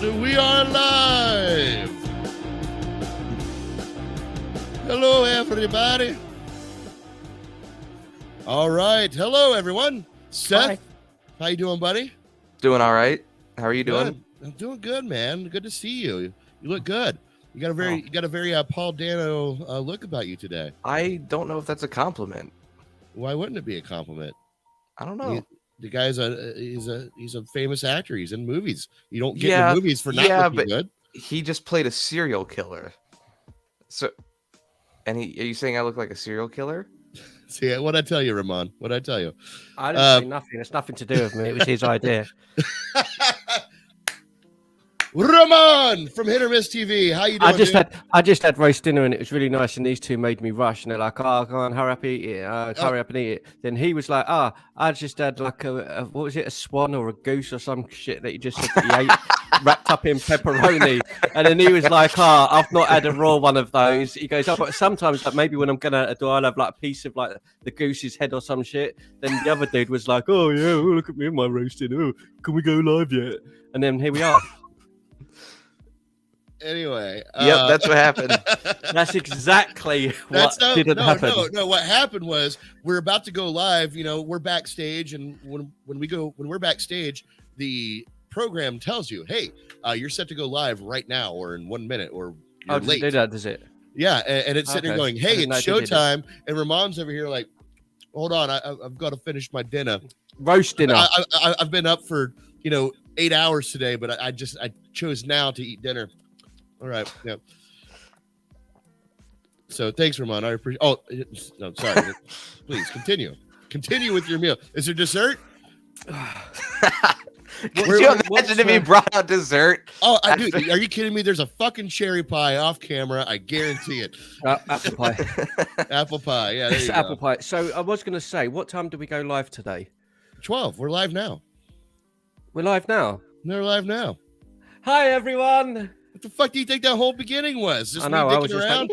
And we are live. Hello, everybody. All right. Hello, everyone. Seth, Hi. how you doing, buddy? Doing all right. How are you Good. doing? I'm doing good, man. Good to see you. You look good. You got a very Paul Dano look about you today. I don't know if that's a compliment. Why wouldn't it be a compliment? I don't know. The guy's he's a famous actor. He's in movies. You don't get in the movies for not looking good. He just played a serial killer. So, are you saying I look like a serial killer? See, what'd I tell you, Ramon? What'd I tell you? I didn't say nothing. It's nothing to do with me. It was his idea. Ramon from Hit or Miss TV. How you doing? I just had roast dinner and it was really nice. And these two made me rush. And they're like, "Oh, go on, hurry up, eat it. Hurry up and eat it." Then he was like, I just had like a what was it, a swan or a goose or some shit that he just said that he ate, wrapped up in pepperoni. And then he was like, I've not had a raw one of those. He goes, but sometimes like maybe when I'm gonna do, I'll have like a piece of like the goose's head or some shit. Then the other dude was like, "Oh yeah, look at me and my roasting. Oh, can we go live yet?" And then here we are. Anyway, yep, that's what happened. That's exactly what didn't happen. No, what happened was we're about to go live. You know, we're backstage, and when we're backstage, the program tells you, "Hey, you're set to go live right now, or in 1 minute, or you're late." Does it do that? Does it? Yeah, and it's sitting there going, "Hey, it's showtime," and Ramon's over here like, "Hold on, I've got to finish my dinner, roast dinner." I've been up for 8 hours today, but I chose now to eat dinner." All right. Yeah. So thanks, Ramon. I appreciate. Oh, no, sorry. Please continue. Continue with your meal. Is there dessert? Could you imagine if he brought out dessert? Oh, dude, are you kidding me? There's a fucking cherry pie off camera. I guarantee it. Apple pie. Apple pie. Yeah, it's apple pie. So I was going to say, what time do we go live today? 12. We're live now. We're live now. We're live now. Hi, everyone. What the fuck do you think that whole beginning was? Just I know. I was just around?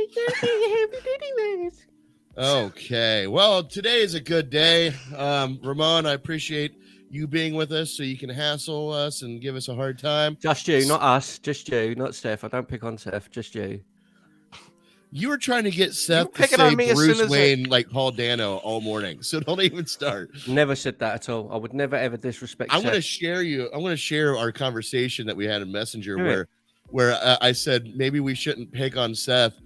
Okay. Well, today is a good day. Ramon, I appreciate you being with us so you can hassle us and give us a hard time. Just you, not us. Just you, not Steph. I don't pick on Steph. Just you. You were trying to get Seth to say Bruce Wayne like Paul Dano all morning, so don't even start. Never said that at all. I would never ever disrespect Seth. I'm going to share our conversation that we had in Messenger where I said maybe we shouldn't pick on Seth.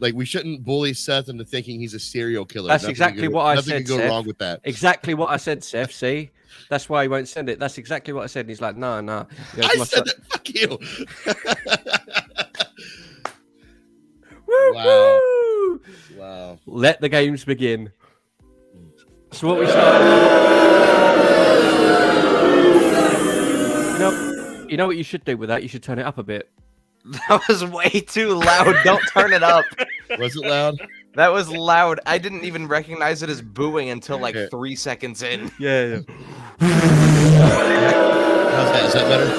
Like, we shouldn't bully Seth into thinking he's a serial killer. That's exactly what I said. Nothing can go wrong with that. Exactly what I said, Seth. See? That's why he won't send it. That's exactly what I said. And he's like, no. I said that. Fuck you. Wow. Let the games begin. So what we started. You know what you should do with that? You should turn it up a bit. That was way too loud. Don't turn it up. Was it loud? That was loud. I didn't even recognize it as booing until like 3 seconds in. Yeah. How's that? Is that better?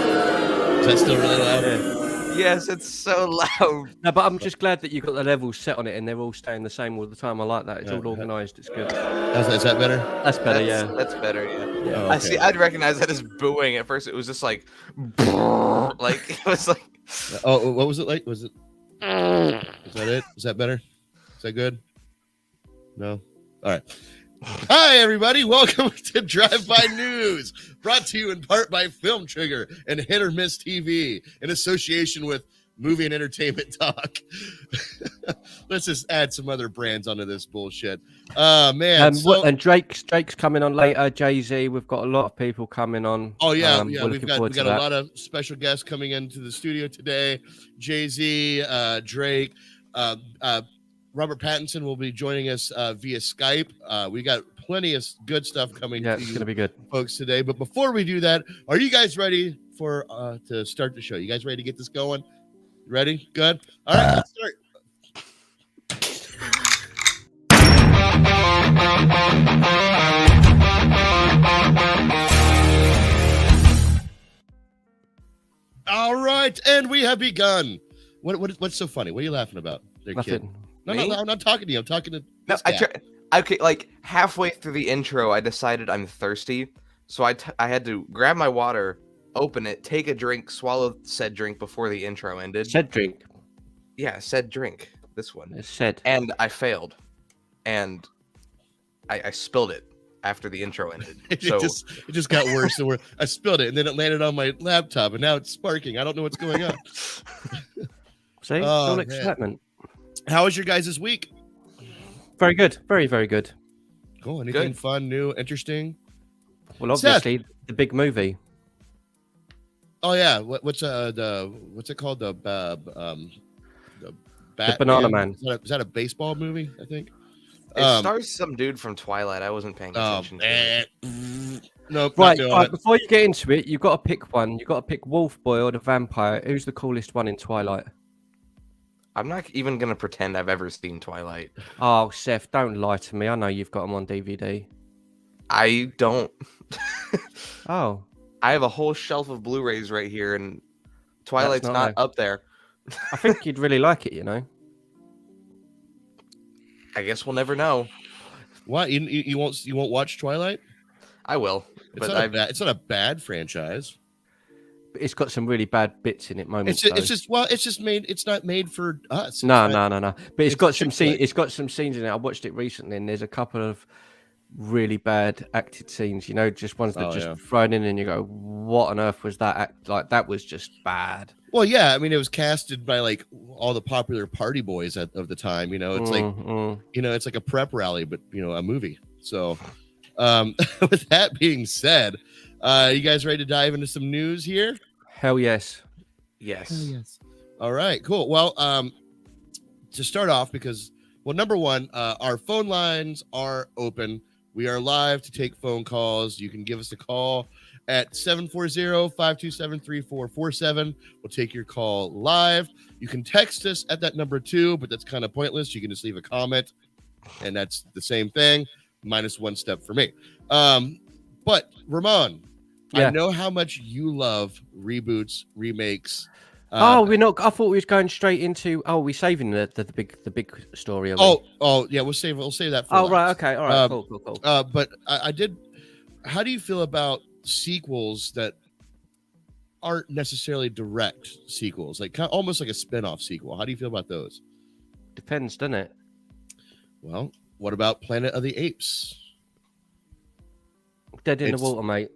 Is that still really loud? Yeah. Yes, it's so loud. No, but I'm just glad that you've got the levels set on it and they're all staying the same all the time. I like that. It's all organised. It's good. Is that better? That's better, yeah. That's better, yeah. Oh, okay. I see. I'd recognize that as booing at first. It was just like it was like. Oh, what was it like? Was it? Is that it? Is that better? Is that good? No. All right. Hi, everybody. Welcome to Drive-By News, brought to you in part by Film Trigger and Hit or Miss TV in association with Movie and Entertainment Talk. Let's just add some other brands onto this bullshit. Man. And Drake's coming on later. Jay-Z. We've got a lot of people coming on. Oh yeah, we've got a lot of special guests coming into the studio today. Jay-Z, Drake, Robert Pattinson will be joining us via Skype. We got plenty of good stuff coming. Yeah, it's gonna be good, folks, today. But before we do that, are you guys ready to start the show? You guys ready to get this going? Ready? Good. All right, let's start. All right, and we have begun. What's so funny? What are you laughing about, there, kid? No, I'm not talking to you. I'm talking to. Okay, like halfway through the intro, I decided I'm thirsty, so I had to grab my water, open it, take a drink, swallow said drink before the intro ended. Said drink. Yeah, said drink. This one. It's said. And I failed. And I spilled it after the intro ended. It So just got worse and worse. I spilled it, and then it landed on my laptop, and now it's sparking. I don't know what's going on. See? Oh, All man. excitement. How was your guys' week? Very good. Very, very good. Cool. Anything Good. fun, new, interesting? Well, obviously, the big movie. Oh yeah, what's it called? The Banana Man. Is that a baseball movie? I think. it stars some dude from Twilight. I wasn't paying attention to it. No, Right. Before you get into it, you've got to pick one. You've got to pick Wolf Boy or the Vampire. Who's the coolest one in Twilight? I'm not even gonna pretend I've ever seen Twilight. Oh, Seth, don't lie to me. I know you've got them on DVD. I don't. Oh. I have a whole shelf of Blu-rays right here, and Twilight's not not up there. I think you'd really like it, you know. I guess we'll never know. What you won't watch Twilight? I will, It's but not it's not a bad franchise. It's got some really bad bits in it. Moments. It's not made for us. No. But it's got some chick-flick. It's got some scenes in it. I watched it recently, and there's a couple of really bad acted scenes. You know, just ones that thrown in, and you go, "What on earth was that?" Like that was just bad. Well, yeah, I mean, it was casted by like all the popular party boys of the time. You know, it's it's like a prep rally, but a movie. So, with that being said, you guys ready to dive into some news here? Hell yes. yes. All right, cool. Well, to start off, because number one, our phone lines are open. We are live to take phone calls. You can give us a call at 740-527-3447. We'll take your call live. You can text us at that number too, but that's kind of pointless. You can just leave a comment, and that's the same thing, minus one step for me. But Ramon, I know how much you love reboots, remakes. We're not. I thought we was going straight into. Oh, we're saving the big story. Yeah, we'll save that for last. Right, okay, all right, cool. But I did. How do you feel about sequels that aren't necessarily direct sequels, like almost like a spin-off sequel? How do you feel about those? Depends, doesn't it? Well, what about Planet of the Apes? Dead in the water, mate.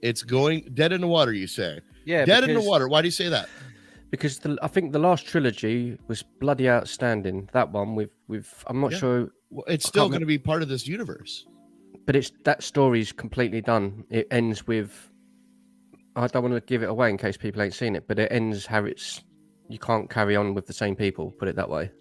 It's going dead in the water, you say? Yeah, dead in the water. Why do you say that? Because I think the last trilogy was bloody outstanding. That one with I'm not sure. Well, it's still going to be part of this universe. But that story's completely done. It ends with. I don't want to give it away in case people ain't seen it, but it ends how you can't carry on with the same people. Put it that way.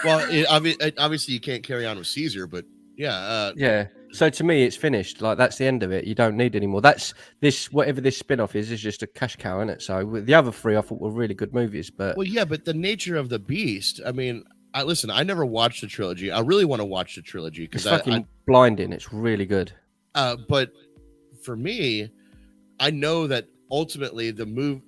Well, obviously you can't carry on with Caesar, but yeah. Yeah. So to me, it's finished. Like that's the end of it. You don't need any more. That's this. Whatever this spin-off is just a cash cow, isn't it? So the other three I thought were really good movies, but but the nature of the beast. I mean, I never watched the trilogy. I really want to watch the trilogy because it's fucking blinding. It's really good. But for me, I know that ultimately the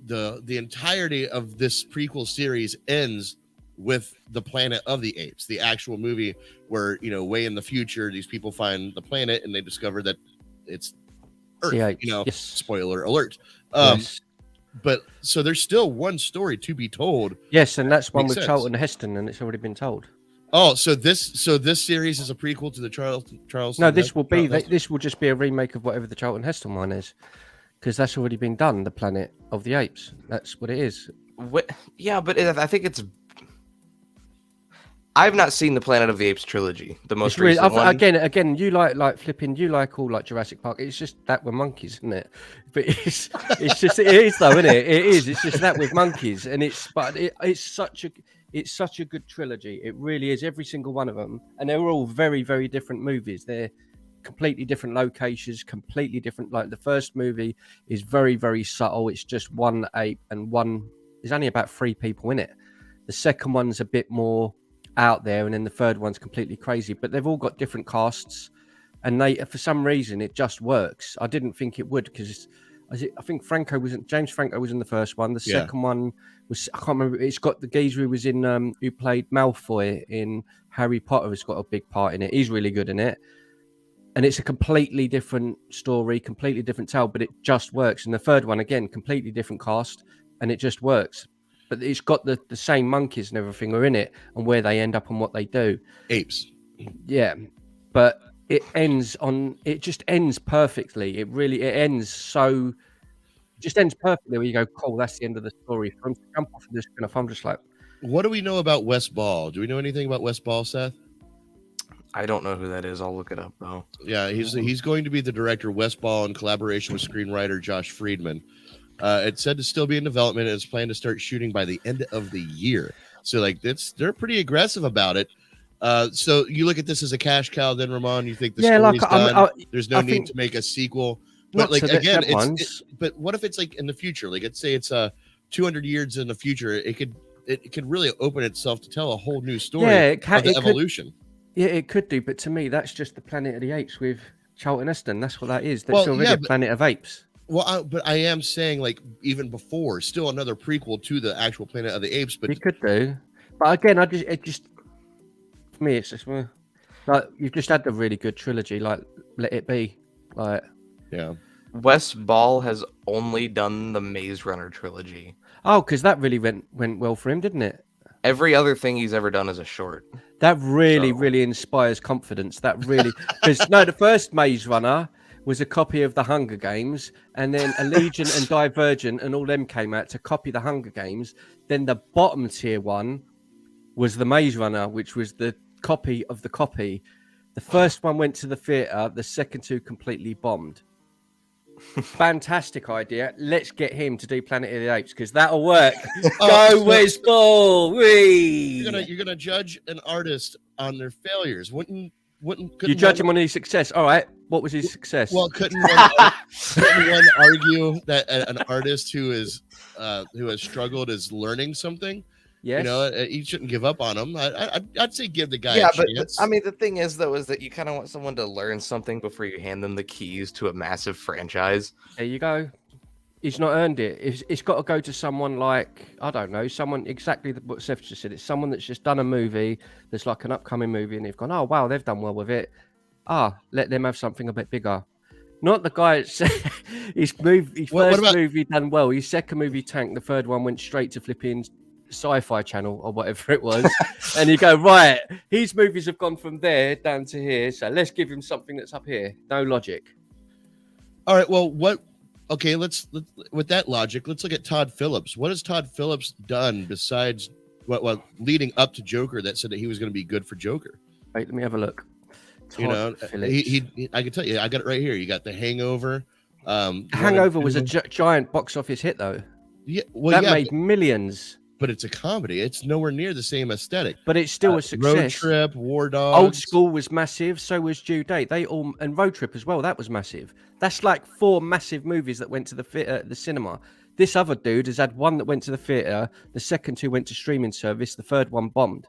entirety of this prequel series ends with the Planet of the Apes, the actual movie where, way in the future, these people find the planet and they discover that it's Earth, yes. Spoiler alert. Yes. But so there's still one story to be told. Yes. And that's one Makes with sense. Charlton Heston, and it's already been told. Oh, so this series is a prequel to the Charlton. No, this will just be a remake of whatever the Charlton Heston one is, because that's already been done. The Planet of the Apes. That's what it is. Yeah, but I think it's. I've not seen the Planet of the Apes trilogy, the most recent one. Again, you like flipping. You like all like Jurassic Park. It's just that with monkeys, isn't it? But it's just it is though, isn't it? It is. It's just that with monkeys, and it's such a good trilogy. It really is. Every single one of them, and they're all very, very different movies. They're completely different locations, completely different. Like the first movie is very, very subtle. It's just one ape and there's only about 3 people in it. The second one's a bit more out there, and then the third one's completely crazy. But they've all got different casts, and for some reason it just works. I didn't think it would because I think James Franco was in the first one. The second one was, I can't remember. It's got the geezer who was in who played Malfoy in Harry Potter has got a big part in it. He's really good in it. and it's a completely different story, completely different tale, but it just works. And the third one, again, completely different cast, and it just works. But it's got the same monkeys and everything are in it, and where they end up and what they do. Apes. Yeah, but it just ends perfectly. It ends so. Just ends perfectly where you go, cool, that's the end of the story. For him to jump off of this kind of, I'm just like, what do we know about Wes Ball? Do we know anything about Wes Ball, Seth? I don't know who that is. I'll look it up though. Yeah, he's going to be the director. Wes Ball, in collaboration with screenwriter Josh Friedman. It's said to still be in development and it's planned to start shooting by the end of the year. So like they're pretty aggressive about it. So you look at this as a cash cow, then Ramon, you think the story's done. There's no need to make a sequel. But like again, but what if it's like in the future? Like let's say it's 200 years in the future, it could really open itself to tell a whole new story of the evolution. It could do, but to me, that's just the Planet of the Apes with Charlton Heston. That's what that is. That's already Planet of Apes. Well, but I am saying like even before, still another prequel to the actual Planet of the Apes. But you could do, but again, for me, it's just like you've just had the really good trilogy. Like, let it be. Like, yeah. Wes Ball has only done the Maze Runner trilogy. Oh, because that really went well for him, didn't it? Every other thing he's ever done is a short. That really inspires confidence. That really, because the first Maze Runner was a copy of the Hunger Games, and then Allegiant and Divergent and all them came out to copy the Hunger Games. Then the bottom tier one was the Maze Runner, which was the copy of the copy. The first one went to the theater. The second two completely bombed. Fantastic idea. Let's get him to do Planet of the Apes because that'll work. Go Wes Ball. You're gonna judge an artist on their failures. Couldn't you judge him on his success? All right. What was his success? Well, couldn't one argue that an artist who has struggled is learning something? Yes. You know, you shouldn't give up on him. I'd say give the guy a chance. But I mean, the thing is, though, is that you kind of want someone to learn something before you hand them the keys to a massive franchise. There you go. He's not earned it. It's got to go to someone like, I don't know, someone exactly what Seth just said. It's someone that's just done a movie that's like an upcoming movie and they've gone, oh, wow, they've done well with it. Let them have something a bit bigger. Not the guy his first movie done well. His second movie tanked. The third one went straight to flipping Sci-Fi Channel or whatever it was. And you go, right, his movies have gone from there down to here. So let's give him something that's up here. No logic. All right. Well, okay, let's with that logic, let's look at Todd Phillips. What has Todd Phillips done besides what leading up to Joker that said that he was going to be good for Joker? Wait, let me have a look. Todd Phillips. He I can tell you, I got it right here. You got The Hangover. Hangover was a giant box office hit, though. Yeah, well, that made millions. But it's a comedy. It's nowhere near the same aesthetic. But it's still a success. Road Trip, War Dogs. Old School was massive. So was Due Date. And Road Trip as well. That was massive. That's like 4 massive movies that went to the cinema. This other dude has had one that went to the theater. The second 2 went to streaming service. The third one bombed.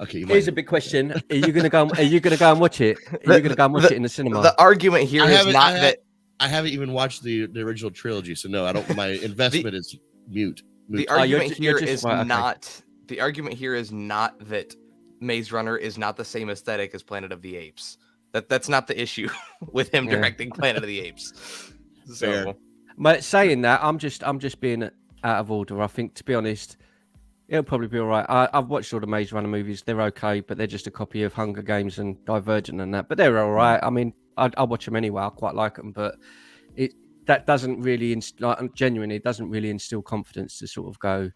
Okay. Here's a big question: Are you gonna go? Are you gonna go and watch it? Are you gonna go and watch it in the cinema? The argument here is not that. I haven't even watched the original trilogy, so no, I don't. My investment is mute. The argument here is not. The argument here is not that Maze Runner is not the same aesthetic as Planet of the Apes. That's not the issue with him directing Planet of the Apes. Fair. But saying that, I'm just being out of order. I think, to be honest, it'll probably be all right. I've watched all the Maze Runner movies. They're okay, but they're just a copy of Hunger Games and Divergent and that. But they're all right. I mean, I'll watch them anyway. I quite like them, but that doesn't really genuinely doesn't really instill confidence to sort of go,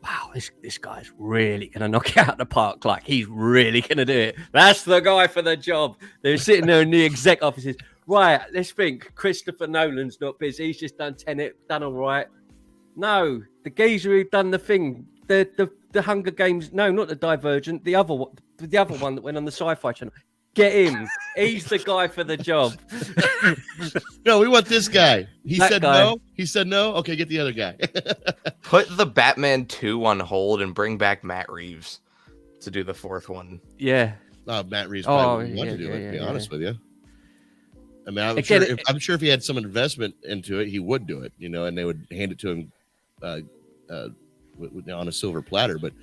wow, this guy's really gonna knock it out of the park. Like, he's really gonna do it. That's the guy for the job. They're sitting there in the exec offices. Right, let's think. Christopher Nolan's not busy. He's just done Tenet, done all right. No, the geezer who done the thing, the Hunger Games. No, not the Divergent. The other one that went on the Sci-Fi Channel. Get him. He's the guy for the job. No, we want this guy. He said no. He said no. Okay, get the other guy. Put the Batman 2 on hold and bring back Matt Reeves to do the 4th one. Yeah. Matt Reeves probably would want to do it, to be honest with you. I mean, I'm sure if he had some investment into it, he would do it, and they would hand it to him on a silver platter. But,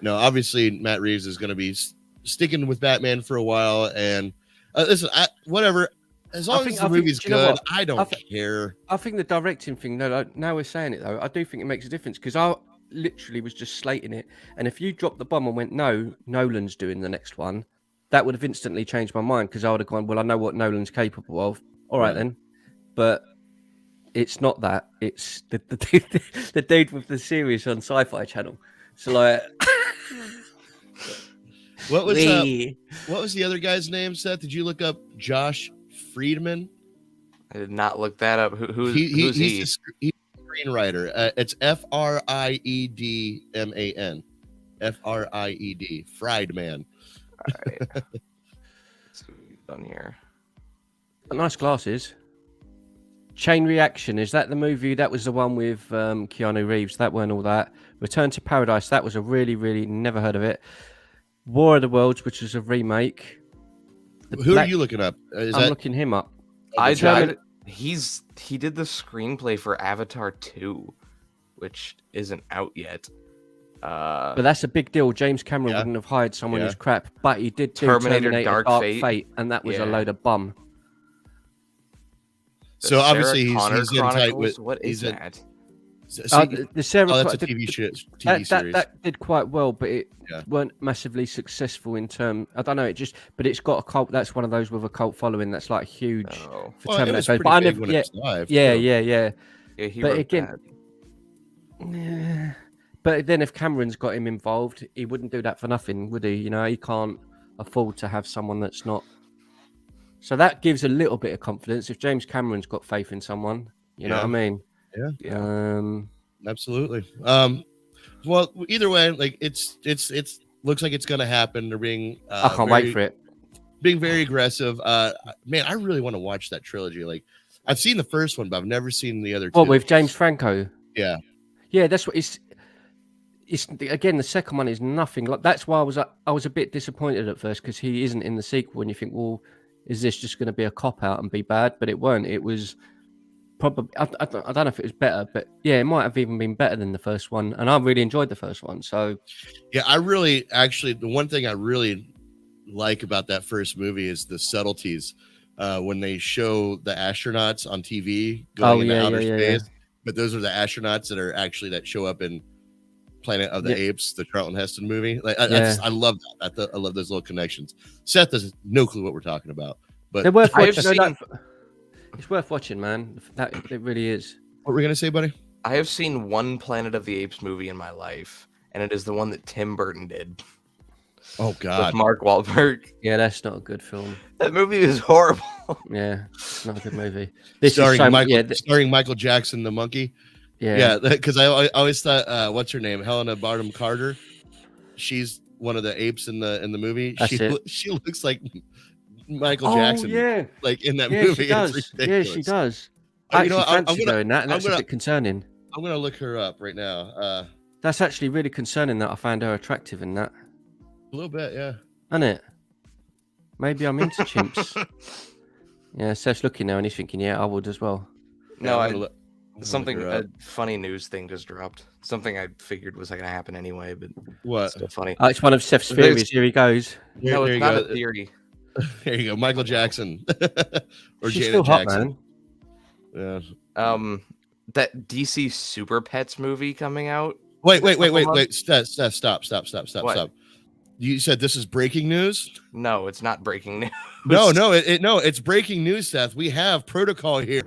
obviously Matt Reeves is going to be sticking with Batman for a while, and listen, whatever. As long as the movie's good, I don't care. I think the directing thing, though, like, now we're saying it, though, I do think it makes a difference, because I literally was just slating it. And if you dropped the bomb and went, no, Nolan's doing the next one, that would have instantly changed my mind, because I would have gone, well, I know what Nolan's capable of. All right, then. But it's not that. It's the dude with the series on Sci-Fi Channel. So, like... What was the other guy's name, Seth? Did you look up Josh Friedman? I did not look that up. Who's he? He's a screenwriter. It's Friedman. Fried Friedman. All right. Let's see what we've done here. Nice glasses. Chain Reaction, is that the movie? That was the one with Keanu Reeves. That weren't all that. Return to Paradise, that was a really, really never heard of it. War of the Worlds, which is a remake. Who are you looking up? I'm looking him up. He did the screenplay for Avatar 2, which isn't out yet. But that's a big deal. James Cameron wouldn't have hired someone who's crap, but he did do Terminator Dark Fate, and that was a load of bum. So obviously he's in tight with. What is that? That's a TV series. That did quite well, but it weren't massively successful in terms. I don't know. But it's got a cult. That's one of those with a cult following. That's like huge for Terminator. But I never. Yeah. But again, but then if Cameron's got him involved, he wouldn't do that for nothing, would he? You know, he can't afford to have someone that's not. So that gives a little bit of confidence if James Cameron's got faith in someone. You know what I mean? Yeah. Absolutely. Well, either way, like it's looks like it's gonna happen. They're being I can't wait for it. Being very aggressive. Man, I really want to watch that trilogy. Like, I've seen the first one, but I've never seen the other two. What, with James Franco? Yeah. Yeah, that's what it's again, the second one is nothing like. That's why I was a bit disappointed at first, because he isn't in the sequel, and you think, well, is this just going to be a cop out and be bad? But it weren't. It was probably, I don't know if it was better, but yeah, it might have even been better than the first one. And I really enjoyed the first one. So yeah, the one thing I really like about that first movie is the subtleties when they show the astronauts on TV going into outer space. Yeah. But those are the astronauts that show up in Planet of the Apes, the Charlton Heston movie. Like, I love that. I love those little connections. Seth has no clue what we're talking about, but they're worth watching. It's worth watching, man. It really is. What were you gonna say, buddy? I have seen one Planet of the Apes movie in my life, and it is the one that Tim Burton did. Oh God, with Mark Wahlberg. Yeah, that's not a good film. That movie is horrible. Yeah, it's not a good movie. Starring Michael Jackson, the monkey. Yeah, because I always thought, what's her name? Helena Bonham Carter. She's one of the apes in the movie. She looks like Michael Jackson. Yeah, like in that movie. She does. Yeah, she does. I'm doing that, and that's a bit concerning. I'm gonna look her up right now. That's actually really concerning that I found her attractive in that. A little bit, yeah. Isn't it? Maybe I'm into chimps. Yeah, Seth's looking now and he's thinking, yeah, I would as well. No, a funny news thing just dropped. Something I figured was going to happen anyway, but what? Still funny. It's one of Seth's theories. Here he goes. No, it's not a theory. There you go, Michael Jackson or She's Janet still hot, Jackson. Man. Yeah. That DC Super Pets movie coming out. Wait. Stop. You said this is breaking news? No, it's not breaking news. No, it's breaking news, Seth. We have protocol here.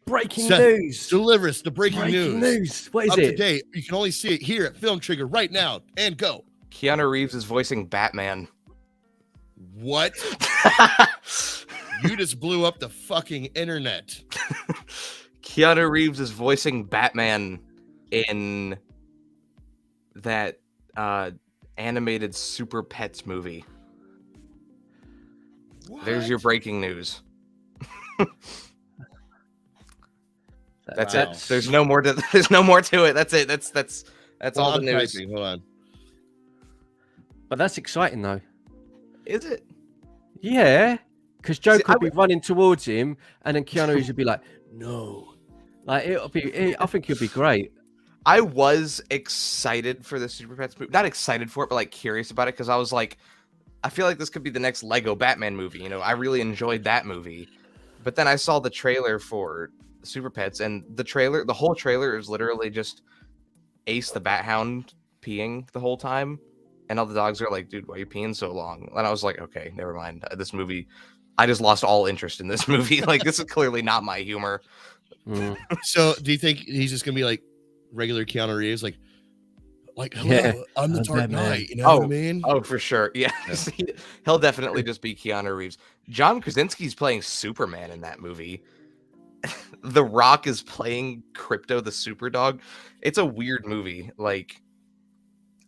Breaking Seth, news. Deliver us the breaking news. What is Up it? to date. You can only see it here at Film Trigger right now. And go. Keanu Reeves is voicing Batman. What? You just blew up the fucking internet. Keanu Reeves is voicing Batman in that animated Super Pets movie. What? There's your breaking news. That's Wow. it. There's no more to it. That's it. That's all the news. Hold on. But that's exciting though. Is it? Yeah. Because Joker would be running towards him, and then Keanu Reeves would be like, "No," like I think it'll be great. I was excited for the Super Pets movie. Not excited for it, but like curious about it because I was like, I feel like this could be the next Lego Batman movie. I really enjoyed that movie. But then I saw the trailer for Super Pets, and the whole trailer is literally just Ace the Bat Hound peeing the whole time. And all the dogs are like, dude, why are you peeing so long? And I was like, okay, never mind. This movie, I just lost all interest in this movie. Like, this is clearly not my humor. So do you think he's just going to be like regular Keanu Reeves? Like, hello, I'm the Dark Knight. You know what I mean? Oh, for sure. Yes. He'll definitely just be Keanu Reeves. John Krasinski's playing Superman in that movie. The Rock is playing Crypto the Superdog. It's a weird movie. Like,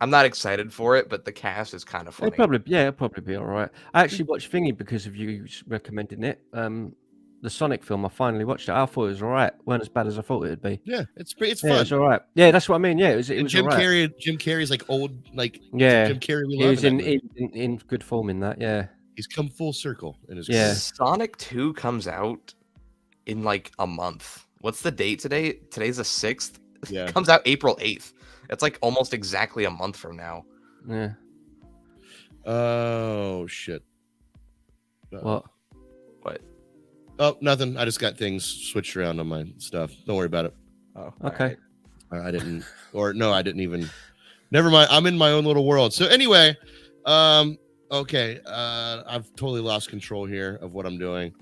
I'm not excited for it, but the cast is kind of funny. It'll probably be all right. I actually watched Thingy because of you recommending it. The Sonic film, I finally watched it. I thought it was all right. Weren't as bad as I thought it would be. Yeah, it's fun. It's all right. Yeah, that's what I mean. Yeah, it was Jim all right. Carrey's like old, like Jim Carrey. He was in good form in that. Yeah, he's come full circle in his career. Sonic 2 comes out in like a month. What's the date today? Today's the 6th. Yeah, it comes out April 8th. It's like almost exactly a month from now. Yeah. Oh shit. What? Oh, nothing. I just got things switched around on my stuff. Don't worry about it. Oh, okay. I didn't, or no, I didn't even. Never mind. I'm in my own little world. So anyway, okay. I've totally lost control here of what I'm doing.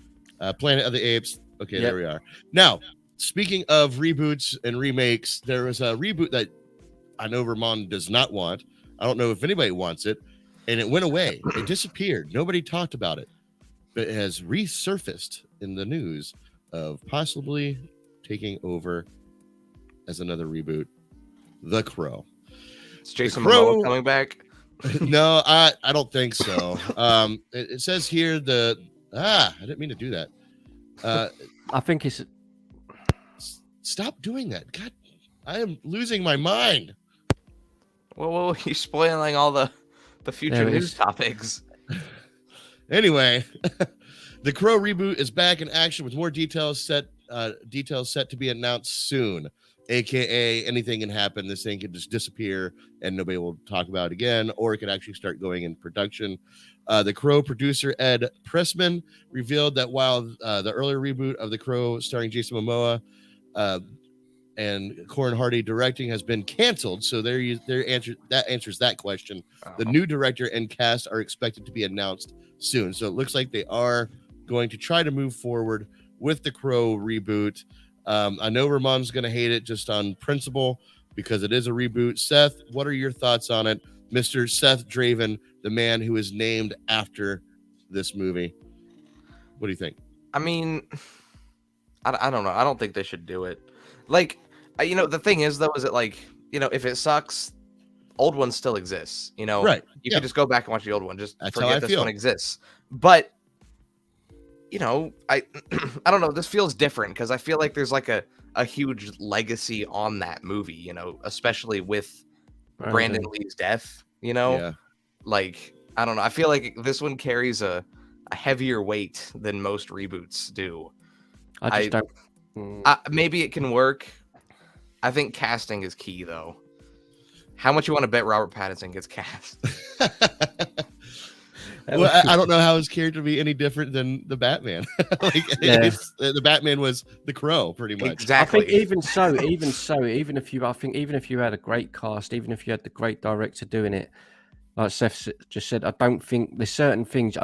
Planet of the Apes. Okay, There we are. Now, speaking of reboots and remakes, there was a reboot that I know Ramon does not want. I don't know if anybody wants it, and it went away. It disappeared. Nobody talked about it, but it has resurfaced in the news of possibly taking over as another reboot. The Crow. Is Jason Momoa coming back? No, I don't think so. It says here I didn't mean to do that. I think it's. Stop doing that. God, I am losing my mind. Whoa, you're spoiling all the future news topics. Anyway, the Crow reboot is back in action with more details set to be announced soon. AKA anything can happen. This thing could just disappear and nobody will talk about it again, or it could actually start going in production. The Crow producer Ed Pressman revealed that while the earlier reboot of The Crow starring Jason Momoa and Corin Hardy directing has been canceled, so that answers that question. The new director and cast are expected to be announced soon. So it looks like they are going to try to move forward with the Crow reboot. I know Ramon's going to hate it just on principle because it is a reboot. Seth, what are your thoughts on it? Mr. Seth Draven, the man who is named after this movie. What do you think? I mean, I don't know. I don't think they should do it. Like, the thing is, though, is it like, if it sucks, old one still exists, Right. You can just go back and watch the old one. Just That's forget this one exists. But, I don't know. This feels different because I feel like there's like a huge legacy on that movie, especially with Brandon Lee's death, Yeah. Like, I don't know. I feel like this one carries a heavier weight than most reboots do. I just don't. Maybe it can work. I think casting is key, though. How much you want to bet Robert Pattinson gets cast? Well, I don't know how his character would be any different than the Batman. The Batman was the Crow, pretty much. Exactly. I think even if you had a great cast, even if you had the great director doing it, like Seth just said, I don't think there's certain things.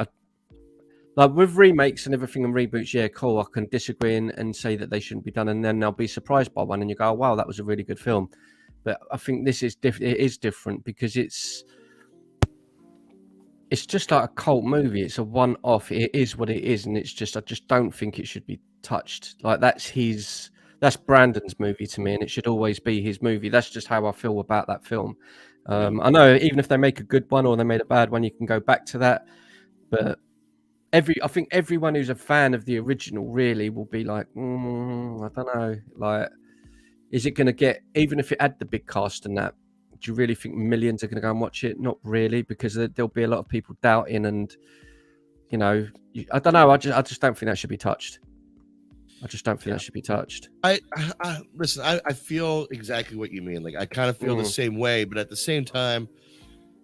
Like with remakes and everything and reboots, yeah, cool. I can disagree and say that they shouldn't be done, and then I'll be surprised by one, and you go, oh, "Wow, that was a really good film." But I think this is different. It is different because it's just like a cult movie. It's a one-off. It is what it is, and it's just I just don't think it should be touched. Like that's Brandon's movie to me, and it should always be his movie. That's just how I feel about that film. I know even if they make a good one or they made a bad one, you can go back to that, but. I think everyone who's a fan of the original really will be like, I don't know. Like, is it going to get, even if it had the big cast and that, do you really think millions are going to go and watch it? Not really, because there'll be a lot of people doubting and you know, I don't know. I just don't think that should be touched. I just don't think that should be touched. I listen. I feel exactly what you mean. Like I kind of feel the same way, but at the same time,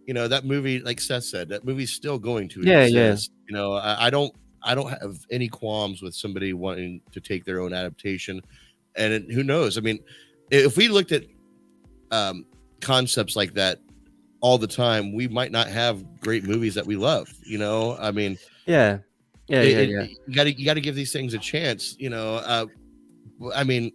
you know, that movie, like Seth said, that movie's still going to exist. You know, I don't have any qualms with somebody wanting to take their own adaptation, and who knows? I mean, if we looked at concepts like that all the time, we might not have great movies that we love. You know, I mean, yeah. You got to give these things a chance. You know, I mean,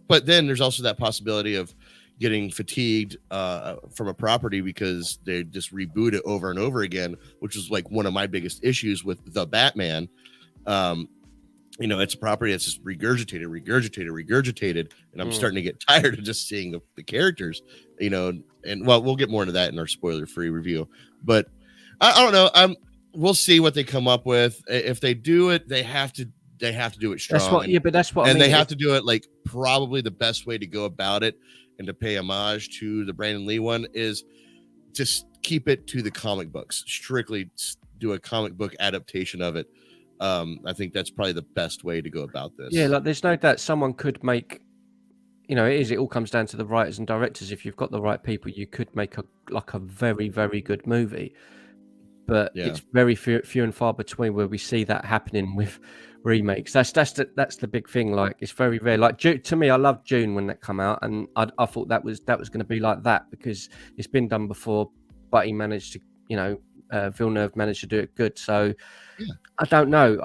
but then there's also that possibility of getting fatigued from a property because they just reboot it over and over again, which is like one of my biggest issues with the Batman. You know, it's a property that's just regurgitated, and I'm starting to get tired of just seeing the characters, you know, and well, we'll get more into that in our spoiler-free review, but I don't know. We'll see what they come up with. If they do it, they have to do it strong. That's what, but that's what, and I mean, they have to do it like probably the best way to go about it and to pay homage to the Brandon Lee one is just keep it to the comic books, strictly do a comic book adaptation of it. I think that's probably the best way to go about this. Yeah, like there's no doubt someone could make, you know, it all comes down to the writers and directors. If you've got the right people, you could make a very, very good movie. But it's very few and far between where we see that happening with remakes. That's the big thing. Like it's very rare. Like to me, I loved June when that came out, and I thought that was going to be like that because it's been done before, but he managed to, you know, Villeneuve managed to do it good. So I don't know.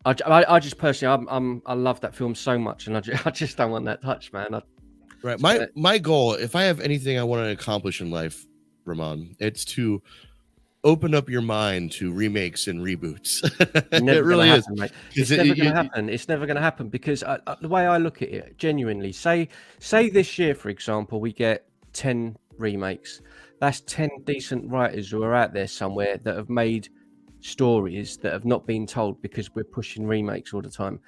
I just personally, I love that film so much, and I just don't want that touch, man. Right. My goal, if I have anything I want to accomplish in life, Ramon, it's to open up your mind to remakes and reboots. It really is. Mate. It's never going to happen. It's never going to happen because the way I look at it, genuinely, say this year, for example, we get 10 remakes. That's 10 decent writers who are out there somewhere that have made stories that have not been told because we're pushing remakes all the time.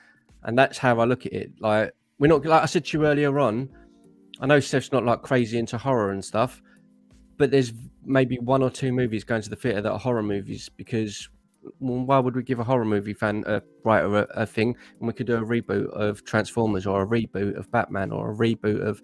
And that's how I look at it. Like we're not, like I said to you earlier on, I know Seth's not like crazy into horror and stuff, but there's maybe one or two movies going to the theater that are horror movies because why would we give a horror movie fan writer a thing when we could do a reboot of Transformers or a reboot of Batman or a reboot of...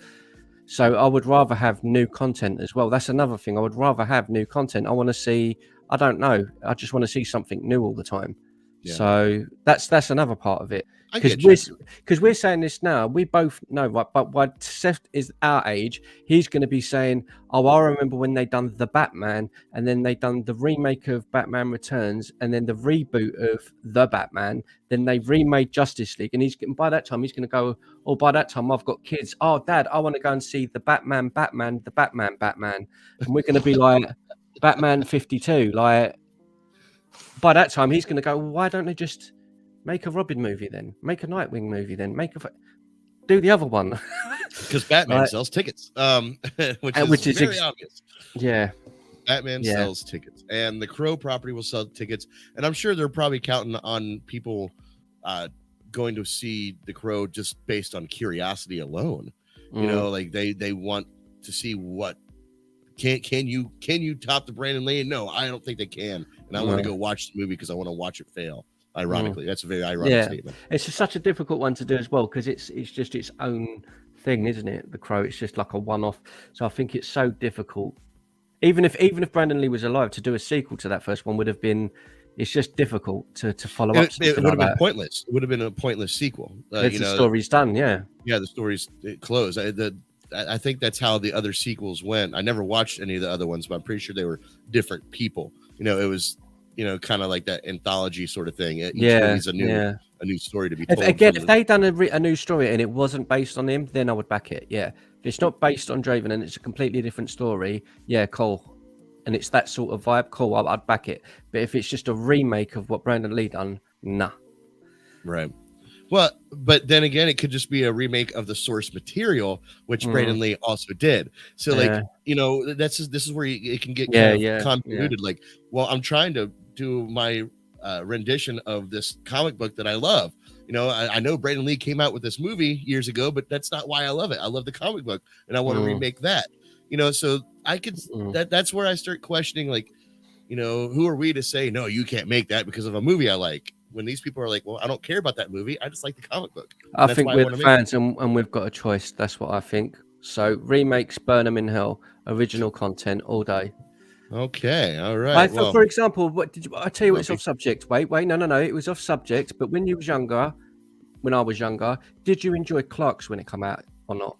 So I would rather have new content as well. That's another thing. I would rather have new content. I want to see, I don't know, I just want to see something new all the time. Yeah. So that's another part of it. Because we're saying this now, we both know, right? But when Seth is our age, he's going to be saying, "Oh, I remember when they done the Batman, and then they done the remake of Batman Returns, and then the reboot of the Batman, then they remade Justice League." And by that time, he's going to go, "Oh, by that time, I've got kids. Oh, Dad, I want to go and see the Batman, the Batman." And we're going to be like, Batman 52. Like, by that time, he's going to go, "Why don't they just make a Robin movie then? Make a Nightwing movie then? Do the other one." Because Batman sells tickets, which is very obvious. Yeah, Batman sells tickets, and the Crow property will sell tickets, and I'm sure they're probably counting on people going to see the Crow just based on curiosity alone. You know, like they want to see what can you top the Brandon Lee? No, I don't think they can, and I want to go watch the movie because I want to watch it fail. Ironically, that's a very ironic statement. It's just such a difficult one to do as well because it's just its own thing, isn't it? The Crow, it's just like a one-off. So I think it's so difficult. Even if Brandon Lee was alive, to do a sequel to that first one would have been. It's just difficult to follow up. It would have been pointless. It would have been a pointless sequel. The story's done. Yeah, the story's closed. I think that's how the other sequels went. I never watched any of the other ones, but I'm pretty sure they were different people. You know, it was. You know, kind of like that anthology sort of thing. Each movie's a new story to be told. If they'd done a new story and it wasn't based on him, then I would back it. Yeah, if it's not based on Draven and it's a completely different story, yeah, cool. And it's that sort of vibe, cool. I'd back it. But if it's just a remake of what Brandon Lee done, nah. Right. Well, but then again, it could just be a remake of the source material, which Brandon Lee also did. So, like, you know, this is where it can get convoluted. Yeah. Like, well, I'm trying to do my rendition of this comic book that I love. You know, I know Brandon Lee came out with this movie years ago, but that's not why I love it. I love the comic book, and I want to remake that. You know, so I could that's where I start questioning, like, who are we to say, no, you can't make that because of a movie I like? When these people are like, well, I don't care about that movie. I just like the comic book. I think we're the fans and we've got a choice. That's what I think. So remakes, burn them in hell. Original content all day. Okay. All right. Well, for example, what did you? I tell you, it's off subject. Wait, no. It was off subject. But when you was younger, when I was younger, did you enjoy Clerks when it came out or not?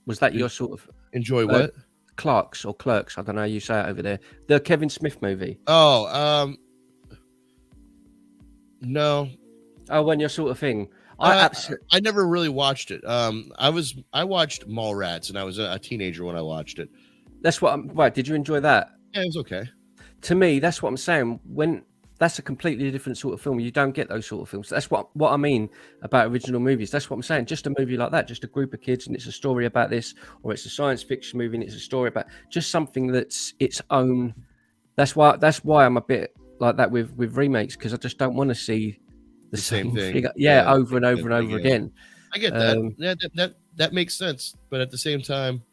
Was that your sort of enjoy what? Clerks or Clerks? I don't know how you say it over there. The Kevin Smith movie. Oh, no. Oh, when your sort of thing. I never really watched it. I watched Mallrats, and I was a teenager when I watched it. That's what. Right? Did you enjoy that? Yeah, it was okay. To me, that's what I'm saying. When that's a completely different sort of film, you don't get those sort of films. That's what I mean about original movies. That's what I'm saying. Just a movie like that, just a group of kids, and it's a story about this, or it's a science fiction movie, and it's a story about just something that's its own. That's why I'm a bit like that with remakes, because I just don't want to see the same thing. Yeah, over and over and over again. I get that. That makes sense. But at the same time,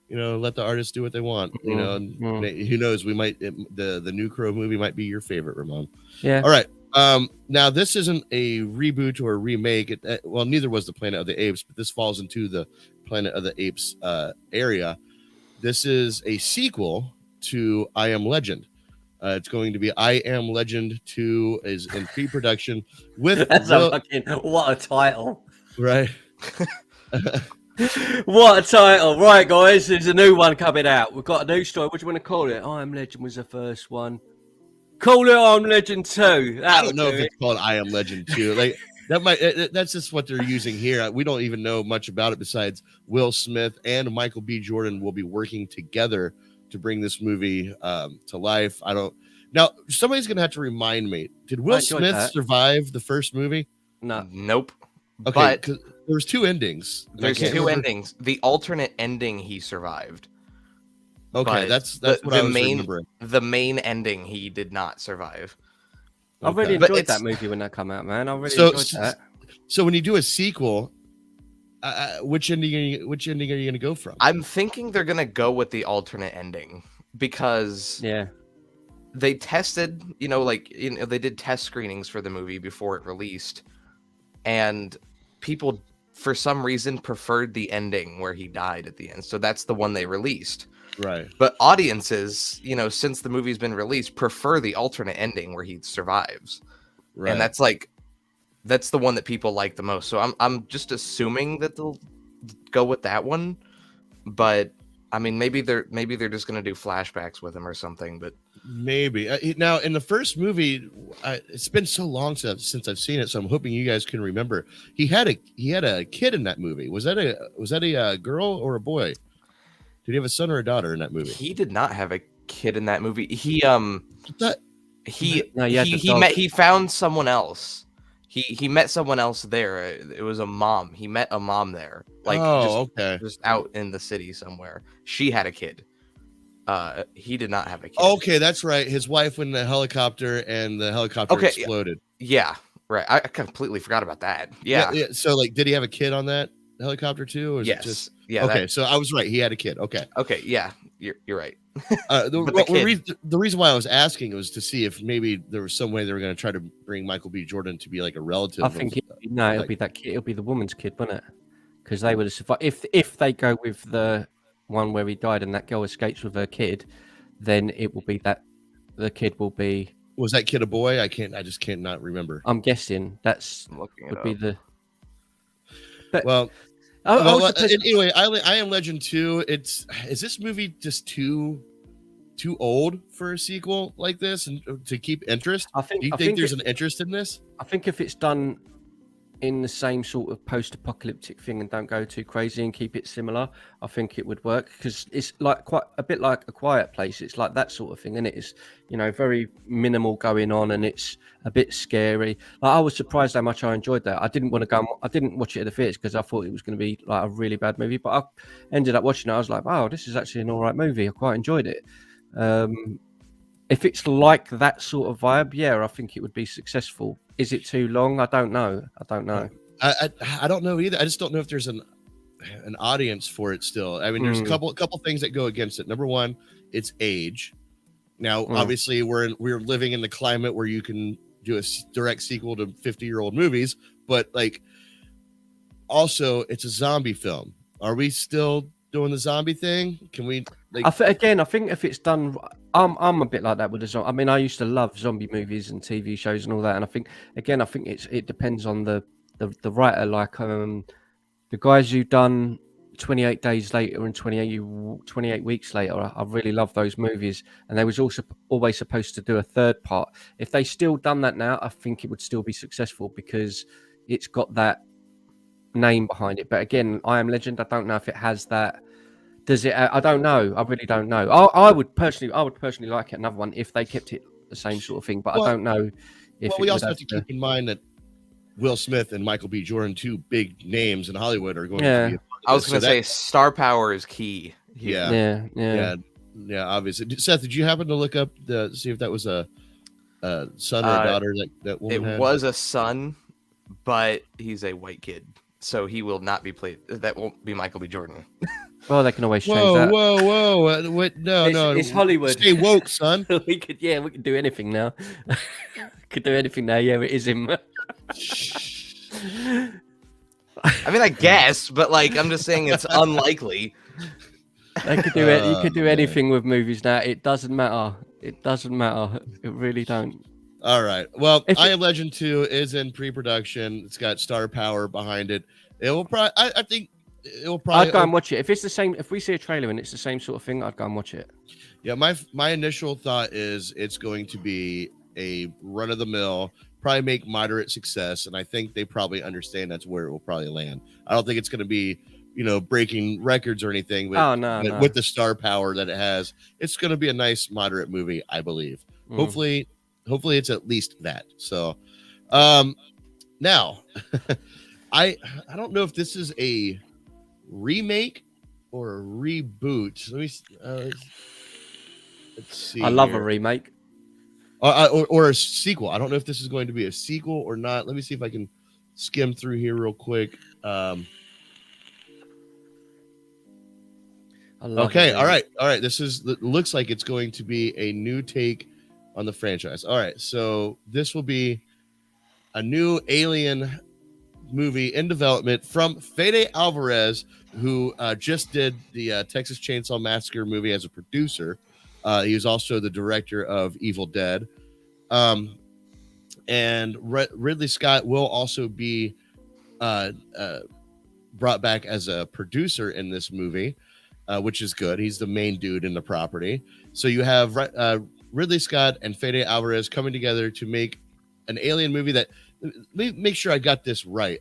let the artists do what they want. And who knows? We might the new Crow movie might be your favorite, Ramon. Yeah. All right. Now this isn't a reboot or a remake. Well, neither was the Planet of the Apes, but this falls into the Planet of the Apes area. This is a sequel to I Am Legend. It's going to be I Am Legend 2 is in pre-production with what a title, right? What a title, right, guys? There's a new one coming out. We've got a new story. What do you want to call it? I Am Legend was the first one. Call it I Am Legend 2. I don't know if it's called I Am Legend 2. Like that's just what they're using here. We don't even know much about it besides Will Smith and Michael B. Jordan will be working together to bring this movie to life. Now somebody's gonna have to remind me. Did Will Smith survive the first movie? No. Nope. Okay, but there was two endings. There's two endings. The alternate ending he survived. Okay, that's what I was remembering. The main ending he did not survive. I really enjoyed that movie when that came out, man. I really enjoyed that. So when you do a sequel, which ending are you going to go from? I'm thinking they're going to go with the alternate ending because they tested, they did test screenings for the movie before it released, and people for some reason preferred the ending where he died at the end. So that's the one they released. Right. But audiences, since the movie's been released, prefer the alternate ending where he survives. Right. And that's the one that people like the most. So I'm just assuming that they'll go with that one. But I mean, maybe they're just gonna do flashbacks with him or something. But maybe now in the first movie, it's been so long since I've seen it, so I'm hoping you guys can remember. He had a kid in that movie. Was that a girl or a boy? Did he have a son or a daughter in that movie? He did not have a kid in that movie. He found someone else. He met someone else there. It was a mom. He met a mom there. Just out in the city somewhere. She had a kid. He did not have a kid. Okay, that's right. His wife went in the helicopter and the helicopter exploded. Yeah, right. I completely forgot about that. Yeah. So did he have a kid on that helicopter too? Or yes. It just... Yeah. Okay, so I was right. He had a kid. Okay. Okay. Yeah, you're right. The reason why I was asking was to see if maybe there was some way they were going to try to bring Michael B. Jordan to be like a relative. I think it'll be that kid. It'll be the woman's kid, won't it? Because they would have survived. If they go with the one where he died and that girl escapes with her kid, then it will be that the kid will be. Was that kid a boy? I just can't not remember. I'm guessing would be the. But, anyway, I Am Legend 2. Is this movie just too old for a sequel like this and to keep interest? Do you think there's an interest in this? I think if it's done in the same sort of post-apocalyptic thing and don't go too crazy and keep it similar, I think it would work because it's like quite a bit like A Quiet Place. It's like that sort of thing, and it is very minimal going on, and it's a bit scary. Like, I was surprised how much I enjoyed that. I didn't watch it at the theaters because I thought it was going to be like a really bad movie, but I ended up watching it. I was like, wow, this is actually an all right movie. I quite enjoyed it. If it's like that sort of vibe, I think it would be successful. Is it too long? I don't know. I don't know either. I just don't know if there's an audience for it still. I mean, there's a couple things that go against it. Number one, it's age. Now, obviously, we're living in the climate where you can do a direct sequel to 50-year-old movies, but like, also, it's a zombie film. Are we still doing the zombie thing? Can we? Like, I think if it's done, I'm a bit like that with the zombie. I mean, I used to love zombie movies and TV shows and all that, and I think it depends on the writer. Like the guys who've done 28 Days Later and 28 Weeks Later, I really love those movies, and they was also always supposed to do a third part. If they still done that now, I think it would still be successful because it's got that name behind it. But again, I Am Legend, I don't know if it has that. Does it? I don't know. I really don't know. I would personally like it, another one, if they kept it the same sort of thing. But I don't know if. Well, we also have to keep in mind that Will Smith and Michael B. Jordan, two big names in Hollywood, are going to be. I was going to say star power is key. Yeah. Obviously, Seth, did you happen to look up see if that was a son or a daughter that woman had? It was a son, but he's a white kid, so he will not be played. That won't be Michael B. Jordan. Well, they can always change that. Whoa! Wait, no, it's Hollywood. Stay woke, son. we could do anything now. Could do anything now. Yeah, it is him. I mean, I guess, but like, I'm just saying it's unlikely. They could do it. You could do anything with movies now. It doesn't matter. It doesn't matter. It really don't. All right. Well, I Am Legend 2 is in pre-production. It's got star power behind it. It will probably. I think it will probably. I'd go and watch it. If it's the same, if we see a trailer and it's the same sort of thing, I'd go and watch it. Yeah, my initial thought is it's going to be a run-of-the-mill, probably make moderate success, and I think they probably understand that's where it will probably land. I don't think it's going to be, breaking records or anything. With the star power that it has, it's going to be a nice moderate movie, I believe. Hopefully it's at least that. So, now, I don't know if this is a remake or a reboot. Let's see. I love a remake. Or a sequel. I don't know if this is going to be a sequel or not. Let me see if I can skim through here real quick. Okay, all right. This looks like it's going to be a new take on the franchise. All right, so this will be a new Alien movie in development from Fede Alverez, who just did the Texas Chainsaw Massacre movie as a producer. He was also the director of Evil Dead. And Ridley Scott will also be brought back as a producer in this movie, which is good. He's the main dude in the property. So you have Ridley Scott and Fede Alvarez coming together to make an Alien movie that, let me make sure I got this right.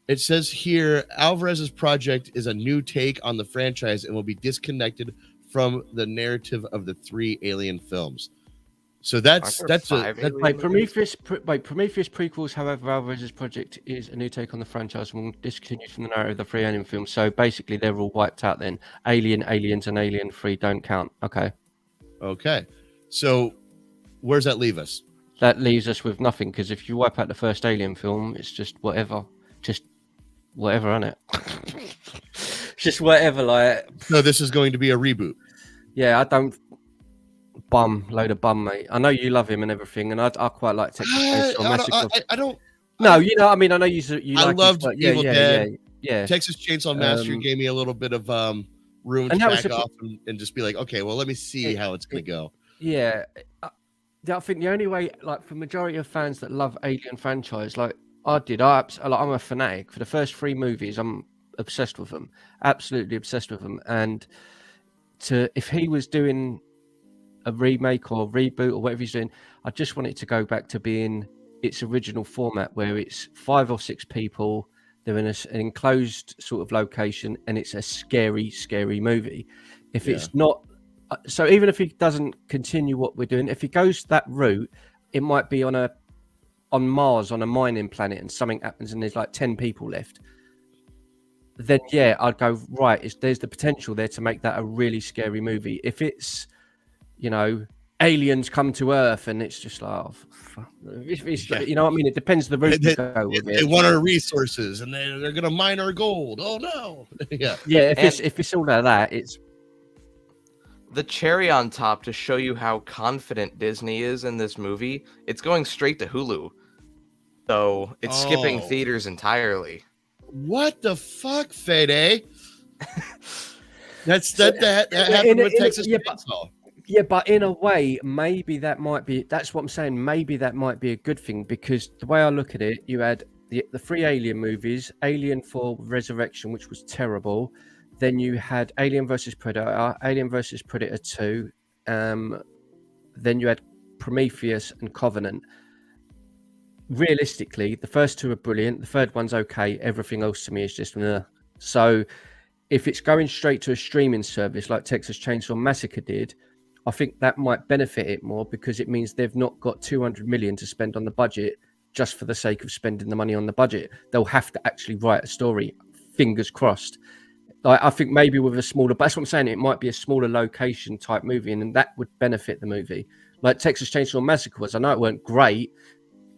It says here, Alvarez's project is a new take on the franchise and will be disconnected from the narrative of the 3 Alien films. So that's like Prometheus prequels. However, Alvarez's project is a new take on the franchise and will discontinue from the narrative of the 3 Alien films. So basically, they're all wiped out. Then Aliens, and Alien 3 don't count. Okay. So where's that leave us? That leaves us with nothing, because if you wipe out the first Alien film, it's just whatever, isn't it? Just whatever. Like, no, this is going to be a reboot. Yeah, I don't. Load of bum, mate. I know you love him and everything, and I quite like Texas Chainsaw Massacre. I don't. No, you know, I mean, I know you. I loved Evil Dead. Yeah. Texas Chainsaw Massacre gave me a little bit of room to back off and just be like, okay, well, let me see how it's going to go. Yeah, I think the only way, like, for majority of fans that love Alien franchise, like I did, I'm a fanatic. For the first 3 movies, I'm obsessed with them, absolutely obsessed with them. And if he was doing a remake or a reboot or whatever he's doing, I just want it to go back to being its original format, where it's 5 or 6 people, they're in an enclosed sort of location, and it's a scary movie. If it's not, so even if he doesn't continue what we're doing, if he goes that route, it might be on Mars, on a mining planet, and something happens and there's like 10 people left. Then I'd go, right, there's the potential there to make that a really scary movie. If it's, aliens come to Earth and it's just like, you know what I mean? It depends the route you go with it. They want our resources and they're going to mine our gold. Oh no. If it's all like that, it's the cherry on top to show you how confident Disney is in this movie, it's going straight to Hulu. So it's skipping theaters entirely. What the fuck, Fede? that happened with Texas Chainsaw. Yeah, but in a way, maybe that's what I'm saying. Maybe that might be a good thing, because the way I look at it, you had the 3 Alien movies, Alien 4 Resurrection, which was terrible. Then you had Alien versus Predator, Alien versus Predator 2. Then you had Prometheus and Covenant. Realistically, the first 2 are brilliant. The third one's okay. Everything else to me is just so. If it's going straight to a streaming service like Texas Chainsaw Massacre did, I think that might benefit it more, because it means they've not got 200 million to spend on the budget just for the sake of spending the money on the budget. They'll have to actually write a story. Fingers crossed. I think maybe with a smaller, that's what I'm saying, it might be a smaller location type movie, and that would benefit the movie. Like Texas Chainsaw Massacre was. I know it weren't great,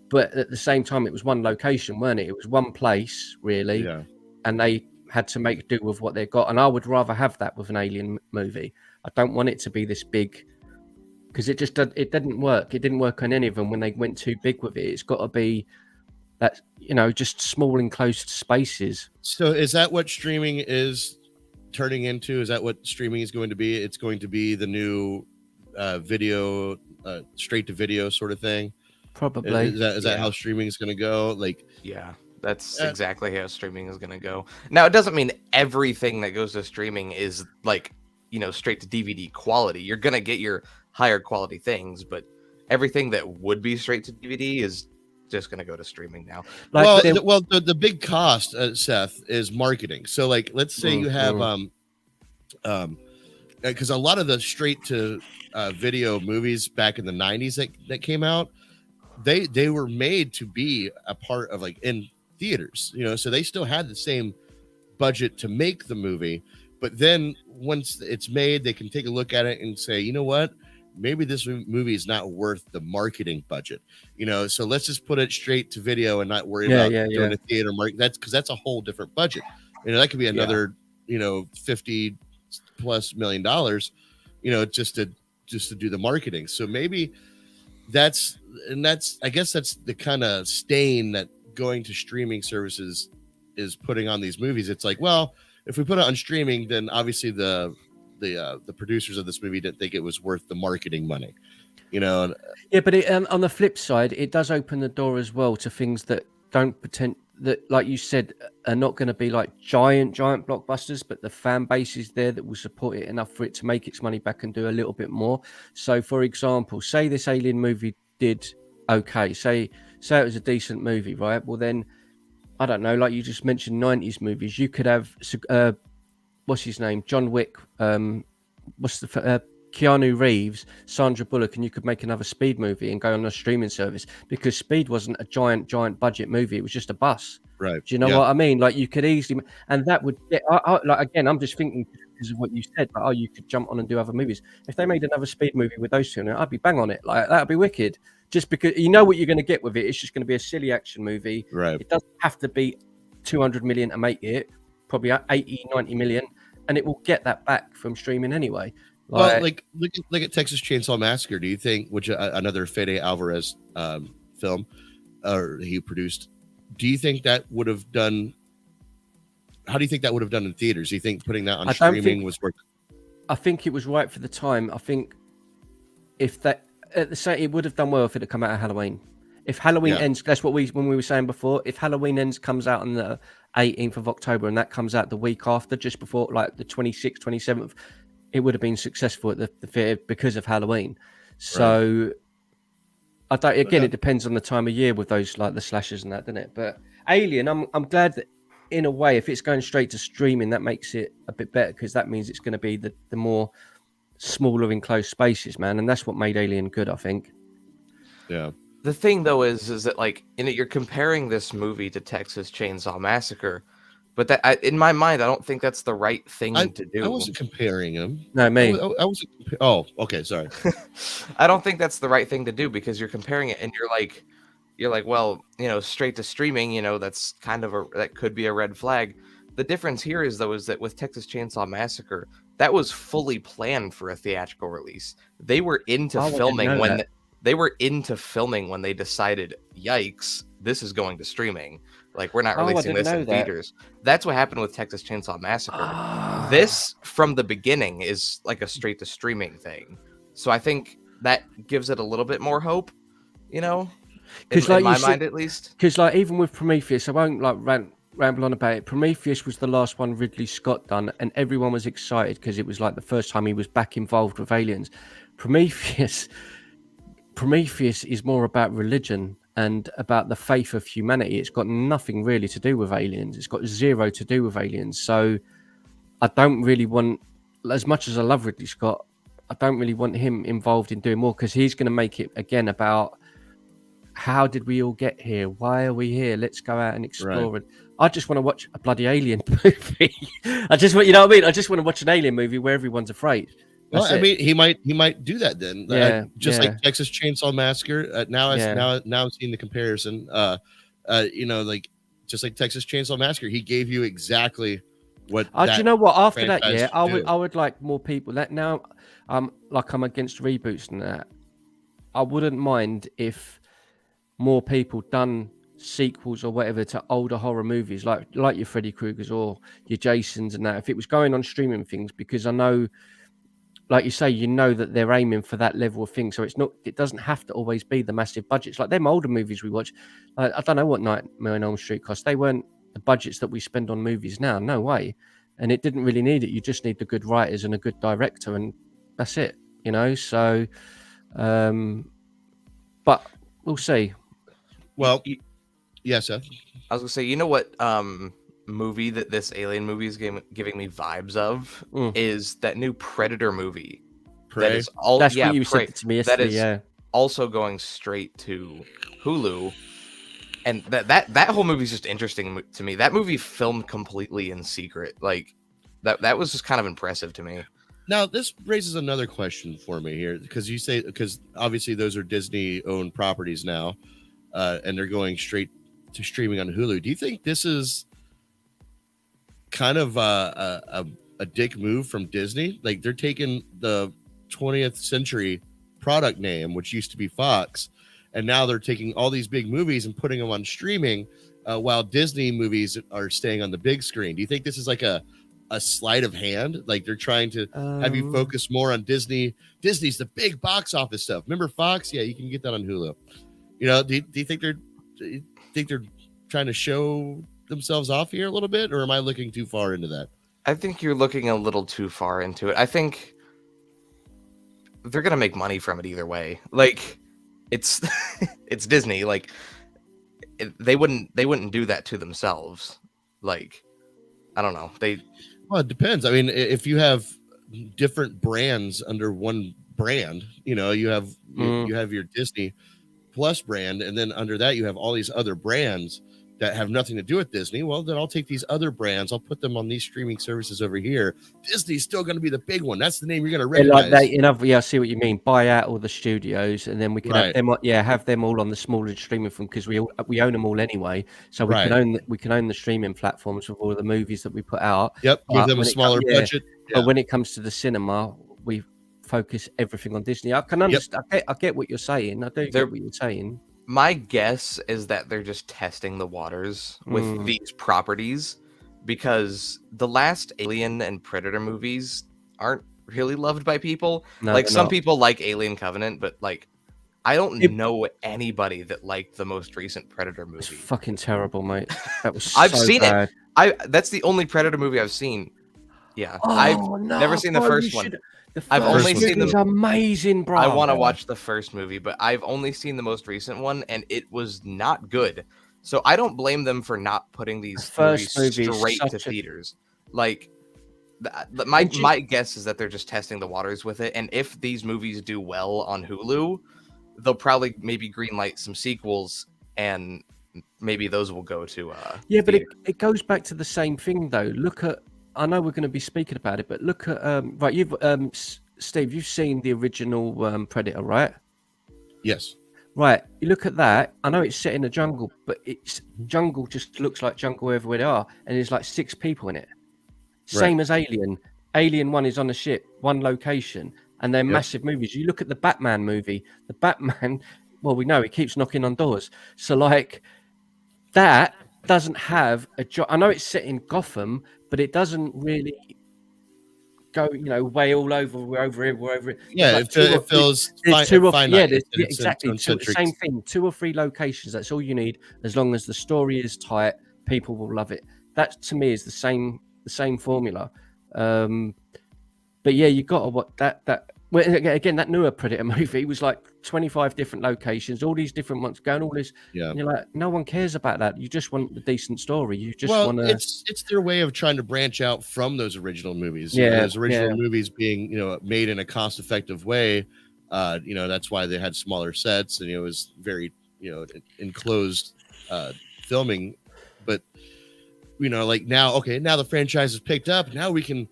but at the same time, it was one location, weren't it? It was one place, really. Yeah. And they had to make do with what they got. And I would rather have that with an Alien movie. I don't want it to be this big, because it didn't work. It didn't work on any of them when they went too big with it. It's got to be that, just small enclosed spaces. So is that what streaming is turning into? Is that what streaming is going to be? It's going to be the new video, straight to video sort of thing. Probably. Is that how streaming is going to go? Like, yeah, that's exactly how streaming is going to go. Now, it doesn't mean everything that goes to streaming is like, straight to DVD quality. You're going to get your higher quality things, but everything that would be straight to DVD is just going to go to streaming now. The big cost, Seth, is marketing. So like, let's say you have, because a lot of the straight to video movies back in the 90s that came out, they were made to be a part of, like, in theaters, so they still had the same budget to make the movie, but then once it's made, they can take a look at it and say, you know what, maybe this movie is not worth the marketing budget, so let's just put it straight to video and not worry about doing a theater market. That's because that's a whole different budget. That could be another $50+ million, just to do the marketing. So maybe I guess that's the kind of stain that going to streaming services is putting on these movies. It's like, well, if we put it on streaming, then obviously the producers of this movie didn't think it was worth the marketing money, Yeah, but on the flip side, it does open the door as well to things that don't pretend that, like you said, are not going to be like giant blockbusters, but the fan base is there that will support it enough for it to make its money back and do a little bit more. So, for example, say this Alien movie did okay. Say it was a decent movie, right? Well, then, I don't know, like you just mentioned 90s movies, you could have, what's his name? John Wick, Keanu Reeves, Sandra Bullock, and you could make another Speed movie and go on a streaming service, because Speed wasn't a giant budget movie. It was just a bus. Right. Do you know what I mean? Like, you could easily, and that would get, like, again, I'm just thinking because of what you said, like, you could jump on and do other movies. If they made another Speed movie with those two in it, I'd be bang on it. Like, that'd be wicked. Just because you know what you're going to get with it. It's just going to be a silly action movie. Right. It doesn't have to be 200 million to make it, probably 80, 90 million, and it will get that back from streaming anyway. Well, like look at Texas Chainsaw Massacre. Do you think, which another Fede Alverez film, or he produced? Do you think that would have done? How do you think that would have done in theaters? Do you think putting that on streaming was worth it? I think it was right for the time. I think if that it would have done well if it had come out of Halloween. If Halloween ends, that's what when we were saying before. If Halloween ends comes out on the 18th of October and that comes out the week after, just before, like the 26th, 27th. It would have been successful at the theatre because of Halloween. So, I don't. Again, it depends on the time of year with those, like the slashers and that, doesn't it? But Alien, I'm glad that in a way, if it's going straight to streaming, that makes it a bit better, because that means it's going to be the more smaller enclosed spaces, man, and that's what made Alien good, I think. Yeah. The thing though is that, like, you're comparing this movie to Texas Chainsaw Massacre. But that, in my mind, I don't think that's the right thing to do. I wasn't comparing them. No, me. I wasn't. Oh, okay, sorry. I don't think that's the right thing to do, because you're comparing it, and you're like, well, straight to streaming, that's kind of that could be a red flag. The difference here is that with Texas Chainsaw Massacre, that was fully planned for a theatrical release. They were into filming when they decided, yikes, this is going to streaming. Like, we're not releasing this in theaters. That's what happened with Texas Chainsaw Massacre. This, from the beginning, is like a straight to streaming thing. So I think that gives it a little bit more hope, in my mind at least. Because like even with Prometheus, I won't like ramble on about it. Prometheus was the last one Ridley Scott done, and everyone was excited because it was like the first time he was back involved with aliens. Prometheus is more about religion and about the faith of humanity. It's got nothing really to do with aliens. It's got zero to do with aliens. So I don't really want, as much as I love Ridley Scott, I don't really want him involved in doing more, because he's going to make it again about how did we all get here? Why are we here? Let's go out and explore. Right. And I just want to watch a bloody alien movie. I just want, I just want to watch an alien movie where everyone's afraid. Well, I mean, he might do that then. Yeah, like Texas Chainsaw Massacre. Now I'm seeing the comparison. Like just like Texas Chainsaw Massacre, he gave you exactly what. Do you know what? After that, I would like more people. That now, like I'm against reboots and that. I wouldn't mind if more people done sequels or whatever to older horror movies, like your Freddy Kruegers or your Jasons and that. If it was going on streaming things, because I know. Like you say, that they're aiming for that level of thing. So it doesn't have to always be the massive budgets. Like them older movies we watch, I don't know what Nightmare on Elm Street cost. They weren't the budgets that we spend on movies now. No way. And it didn't really need it. You just need the good writers and a good director, and that's it, So, but we'll see. Well, yes, Seth. I was going to say, you know what movie that this alien movie is giving me vibes of is that new Predator movie. Prey? That is what you said to me yesterday. That is also going straight to Hulu, and that whole movie is just interesting to me. That movie filmed completely in secret, like that was just kind of impressive to me. Now this raises another question for me here, because obviously those are Disney owned properties now, and they're going straight to streaming on Hulu. Do you think this is kind of a dick move from Disney? Like, they're taking the 20th century product name, which used to be Fox, and now they're taking all these big movies and putting them on streaming, while Disney movies are staying on the big screen. Do you think this is like a sleight of hand? Like they're trying to have you focus more on Disney? Disney's the big box office stuff. Remember Fox? Yeah, you can get that on Hulu. Do you think they're trying to show themselves off here a little bit, or am I looking too far into that? I think you're looking a little too far into it. I think they're gonna make money from it either way. Like, it's it's Disney. Like, they wouldn't do that to themselves. Like, I don't know. Well, it depends. I mean, if you have different brands under one brand, you have your Disney Plus brand, and then under that you have all these other brands that have nothing to do with Disney. Well, then I'll take these other brands, I'll put them on these streaming services over here. Disney's still going to be the big one. That's the name you're going to recognize. I see what you mean. Buy out all the studios, and then we can have them all on the smaller streaming from, because we own them all anyway. So we can own the streaming platforms with all the movies that we put out. Yep, give them a smaller budget. But when it comes to the cinema, we focus everything on Disney. I can understand. I get what you're saying. I do get what you're saying. My guess is that they're just testing the waters with these properties, because the last Alien and Predator movies aren't really loved by people. No, like, some people like Alien Covenant, but like, I don't know anybody that liked the most recent Predator movie. It's fucking terrible, mate. That was I've seen bad. That's the only Predator movie I've seen. Yeah, I've never seen the first one. I've only seen them. Amazing, bro. I want to watch the first movie, but I've only seen the most recent one, and it was not good. So I don't blame them for not putting these movies straight to theaters. Like, my guess is that they're just testing the waters with it, and if these movies do well on Hulu, they'll probably maybe greenlight some sequels, and maybe those will go to but it goes back to the same thing though. Look at, I know we're going to be speaking about it, but look at you've Steve, you've seen the original Predator, right? Yes. Right. You look at that. I know it's set in a jungle, but it's jungle just looks like jungle everywhere they are, and there's like 6 people in it. Same as Alien. Alien 1 is on a ship, one location, and they're massive movies. You look at the Batman movie, the Batman, well, we know he keeps knocking on doors. So, like, that doesn't have a job. I know it's set in Gotham, but it doesn't really go, way all over. We're over here. We're over here. Yeah, it feels finite. Exactly. Same thing. 2 or 3 locations. That's all you need. As long as the story is tight, people will love it. That to me is the same formula. But yeah, you got to what that. Well, again, that newer Predator movie was like 25 different locations, all these different ones going, all this. Yeah. And you're like, no one cares about that. You just want the decent story. You just want to. It's their way of trying to branch out from those original movies. Those original movies being, made in a cost-effective way. That's why they had smaller sets and it was very, enclosed filming. But like now the franchise is picked up. Now we can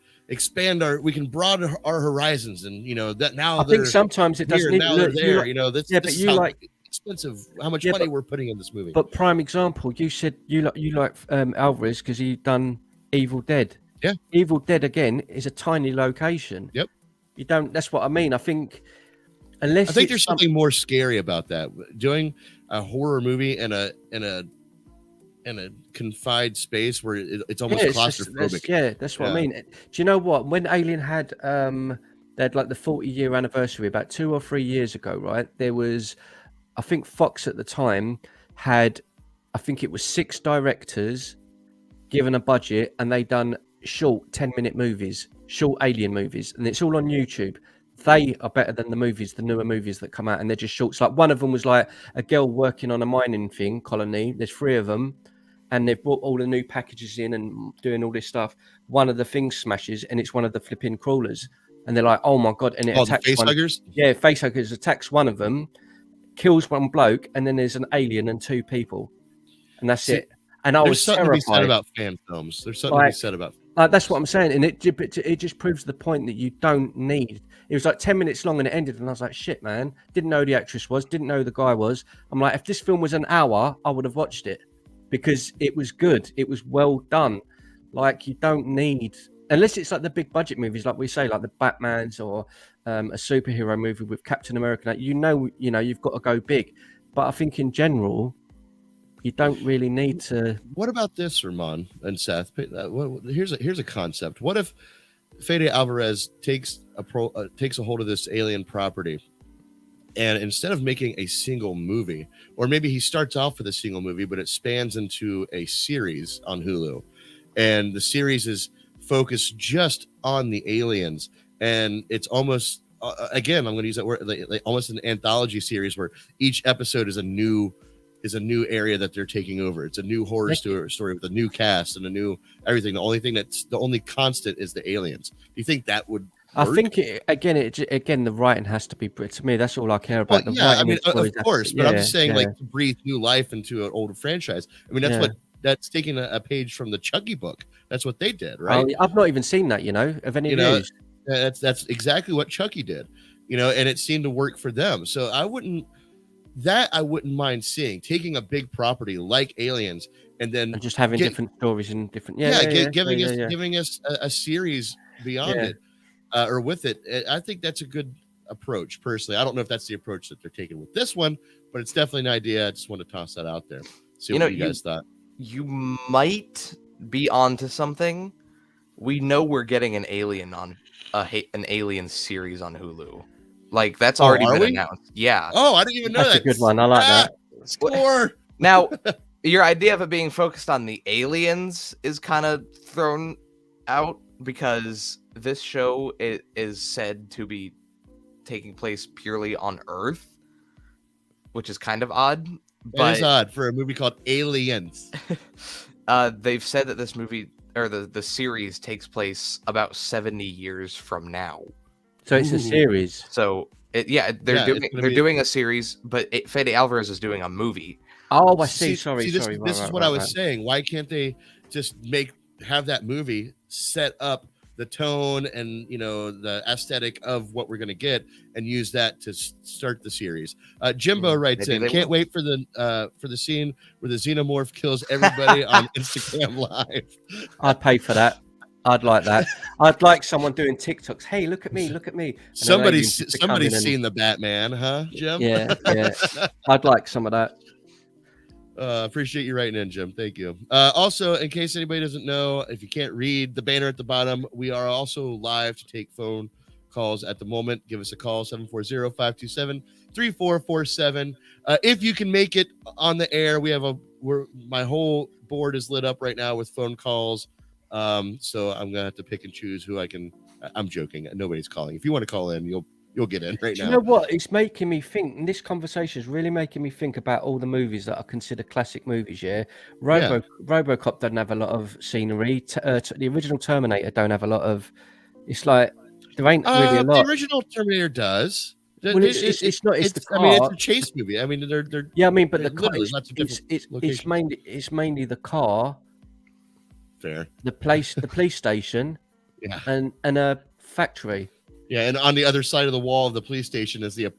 broaden our horizons, and that now I think sometimes it doesn't need to look there. This is how like expensive, how much money we're putting in this movie. But prime example, you said you like Alverez because he done Evil Dead. Yeah, Evil Dead again is a tiny location. Yep, you don't. That's what I mean. I think there's something more scary about that. Doing a horror movie in a confined space where it's almost claustrophobic. That's what I mean. Do you know what? When Alien had they had like the 40-year anniversary about 2 or 3 years ago, right? There was, I think Fox at the time had, I think it was 6 directors given a budget, and they done short 10-minute movies, short Alien movies, and it's all on YouTube. They are better than the newer movies that come out, and they're just shorts. Like one of them was like a girl working on a mining colony. There's 3 of them. And they've brought all the new packages in and doing all this stuff. One of the things smashes, and it's one of the flipping crawlers. And they're like, "Oh my god!" And it attacks the facehuggers. Yeah, facehuggers attacks one of them, kills one bloke, and then there's an alien and 2 people, and that's it. And I was terrified. There's something to be said about fan films. There's something to be said about. That's what I'm saying, and it just proves the point that you don't need. It was like 10 minutes long, and it ended, and I was like, "Shit, man!" Didn't know who the actress was. Didn't know who the guy was. I'm like, if this film was an hour, I would have watched it. Because it was good, it was well done. Like you don't need, unless it's like the big budget movies, like we say, like the Batmans or a superhero movie with Captain America. You've got to go big. But I think in general, you don't really need to. What about this, Ramon and Seth? Here's a concept. What if Fede Alverez takes a hold of this alien property? And instead of making a single movie, or maybe he starts off with a single movie, but it spans into a series on Hulu, and the series is focused just on the aliens, and it's almost again, I'm going to use that word, like almost an anthology series where each episode is a new area that they're taking over. It's a new horror story with a new cast and a new everything. The only constant is the aliens. Do you think that would? I think the writing has to be. To me, that's all I care about. Of course, but I'm just saying, like, to breathe new life into an old franchise. I mean, that's taking a page from the Chucky book. That's what they did, right? I've not even seen that. Of any news. That's exactly what Chucky did. And it seemed to work for them. So I wouldn't mind seeing, taking a big property like Aliens and just having different stories and different. Giving us a series beyond it. Or with it, I think that's a good approach. Personally, I don't know if that's the approach that they're taking with this one, but it's definitely an idea. I just want to toss that out there. See what you guys thought. You might be onto something. We know we're getting an Alien an Alien series on Hulu. Like that's already been announced. Yeah. Oh, I didn't even know that's that. a good one. I like that. Score. Now, your idea of it being focused on the aliens is kind of thrown out because this show is said to be taking place purely on Earth, which is kind of odd. It is odd for a movie called Aliens. They've said that this movie or the series takes place about 70 years from now. So it's a series. So they're doing a series, but Fede Alverez is doing a movie. Oh, I see. Sorry. This is what I was saying. Why can't they just have that movie set up the tone and the aesthetic of what we're going to get and use that to start the series? Jimbo writes in, can't wait for the scene where the xenomorph kills everybody on Instagram Live. I'd pay for that. I'd like that. I'd like someone doing TikToks. Hey, look at me, look at me. And Somebody's seen the Batman, huh, Jim? Yeah. I'd like some of that. Appreciate you writing in, Jim. Thank you. Also, in case anybody doesn't know, if you can't read the banner at the bottom, we are also live to take phone calls at the moment. Give us a call, 740-527-3447. If you can make it on the air, my whole board is lit up right now with phone calls. So I'm gonna have to pick and choose who I can. I'm joking. Nobody's calling. If you want to call in, you'll get in right now. You know what? It's making me think. And this conversation is really making me think about all the movies that are considered classic movies. Yeah, RoboCop doesn't have a lot of scenery. The original Terminator don't have a lot of. It's like there ain't really a lot. The original Terminator does. Well, it's not. It's the car. I mean, it's a chase movie. I mean, they're. Yeah, I mean, but the car. It's mainly the car. Fair. The police station. Yeah. And a factory. Yeah, and on the other side of the wall of the police station is the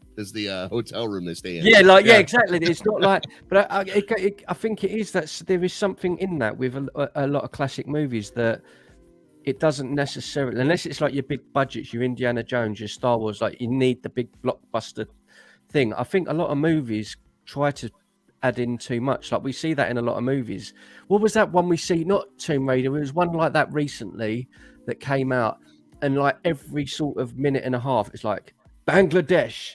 hotel room they stay in. Yeah, exactly. It's not like, but I think it is that there is something in that with a lot of classic movies that it doesn't necessarily, unless it's like your big budgets, your Indiana Jones, your Star Wars, like you need the big blockbuster thing. I think a lot of movies try to add in too much. Like we see that in a lot of movies. What was that one we see? Not Tomb Raider. It was one like that recently that came out. And like every sort of minute and a half, it's like Bangladesh,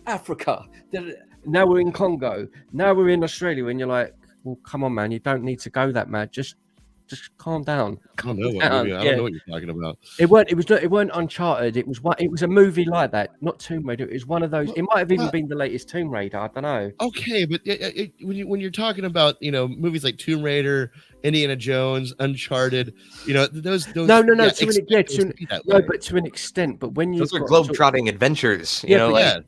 Africa. Now we're in Congo. Now we're in Australia. And you're like, well, come on, man. You don't need to go that mad. Just calm down. I don't know what you're talking about. It weren't Uncharted. It was a movie like that, not Tomb Raider. It was one of those. It might have even been the latest Tomb Raider. I don't know. Okay, but when you're talking about movies like Tomb Raider, Indiana Jones, Uncharted, those no, but to an extent. But when those are globe-trotting adventures, but to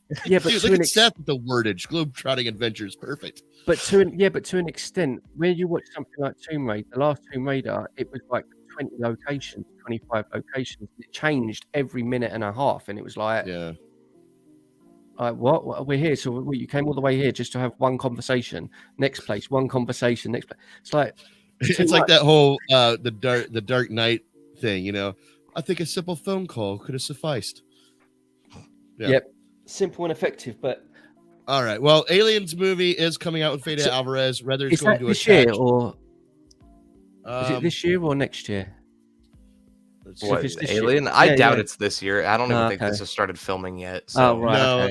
an extent, the wordage, globe-trotting adventures, perfect. But to an extent, when you watch something like Tomb Raider, the last Tomb Raider, it was like 20 locations, 25 locations. It changed every minute and a half, and it was like, what? We're here, so you came all the way here just to have one conversation. Next place, one conversation. Next place. It's like like that whole the Dark Knight thing. I think a simple phone call could have sufficed. Yeah. Yep, simple and effective, but. All right. Well, Aliens movie is coming out with Fede Alverez. Whether it's going to this year or is it this year or next year? What, Alien? I doubt it's this year. I don't even think this has started filming yet. So. Oh, right.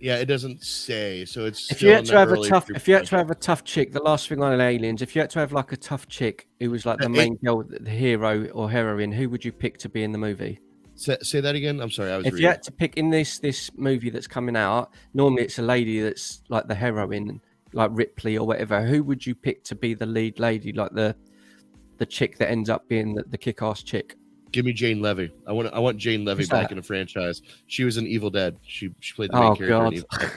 It doesn't say. So it's if you had to have a tough chick, the last thing on Aliens, if you had to have like a tough chick who was like the main girl, the hero or heroine, who would you pick to be in the movie? Say that again. I'm sorry. If you had to pick in this movie that's coming out, normally it's a lady that's like the heroine, like Ripley or whatever. Who would you pick to be the lead lady, like the chick that ends up being the kick-ass chick? Give me Jane Levy. I want Jane Levy back in the franchise. She was in Evil Dead. She played the main character in Evil Dead.